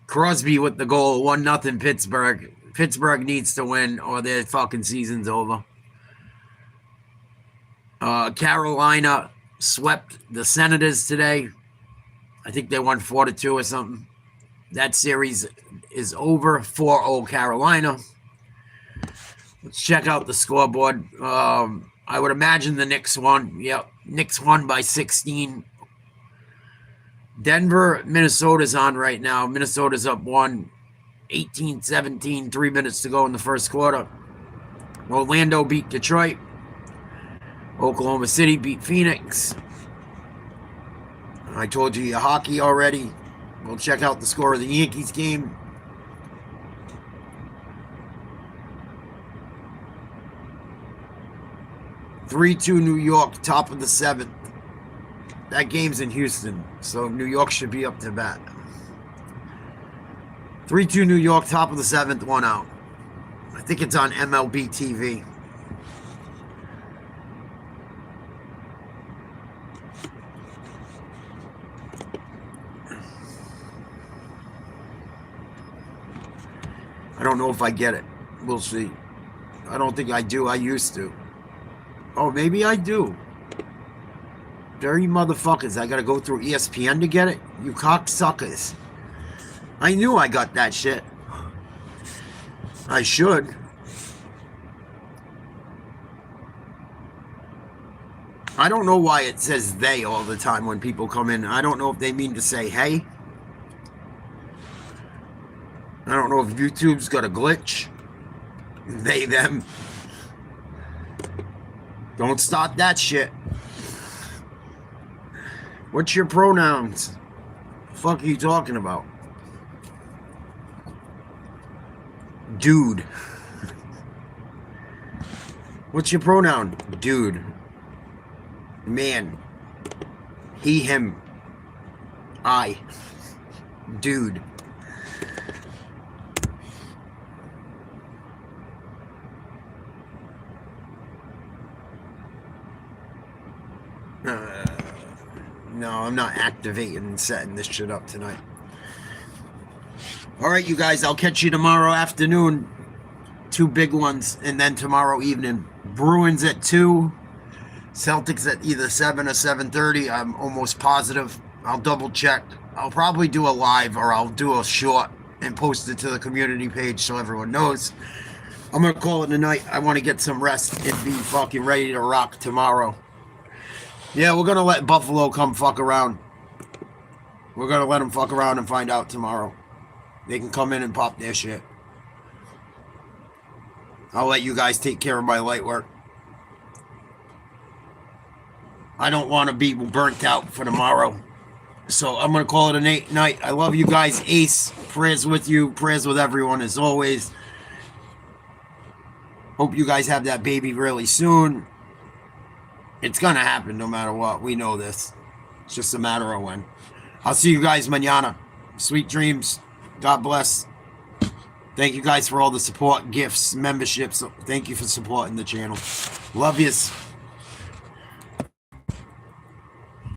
Crosby with the goal. 1-0 Pittsburgh. Pittsburgh needs to win or their fucking season's over. Carolina swept the Senators today. I think they won 4-2 or something. That series is over. 4-0 Carolina. Let's check out the scoreboard. I would imagine the Knicks won. Yep, Knicks won by 16. Denver, Minnesota's on right now. Minnesota's up 18-17, 3 minutes to go in the first quarter. Orlando beat Detroit. Oklahoma City beat Phoenix. I told you hockey already. We'll check out the score of the Yankees game. (3-2) New York, top of the 7th. That game's in Houston, so New York should be up to bat. 3-2 New York, top of the 7th, 1 out. I think it's on MLB TV. I don't know if I get it. We'll see. I don't think I do. I used to. Oh, maybe I do. Dirty motherfuckers. I gotta go through ESPN to get it? You cocksuckers. I knew I got that shit. I should. I don't know why it says they all the time when people come in. I don't know if they mean to say hey. I don't know if YouTube's got a glitch. They, them. Don't start that shit. What's your pronouns? The fuck are you talking about? Dude. What's your pronoun? Dude. Man. He, him. I. Dude. No, I'm not activating and setting this shit up tonight. All right, you guys, I'll catch you tomorrow afternoon. 2 big ones, and then tomorrow evening. Bruins at 2. Celtics at either 7 or 7:30. I'm almost positive. I'll double check. I'll probably do a live, or I'll do a short and post it to the community page so everyone knows. I'm going to call it a night. I want to get some rest and be fucking ready to rock tomorrow. Yeah, we're going to let Buffalo come fuck around. We're going to let them fuck around and find out tomorrow. They can come in and pop their shit. I'll let you guys take care of my light work. I don't want to be burnt out for tomorrow. So I'm going to call it a night. I love you guys. Ace, prayers with you. Prayers with everyone as always. Hope you guys have that baby really soon. It's going to happen no matter what. We know this. It's just a matter of when. I'll see you guys mañana. Sweet dreams. God bless. Thank you guys for all the support, gifts, memberships. Thank you for supporting the channel. Love yous.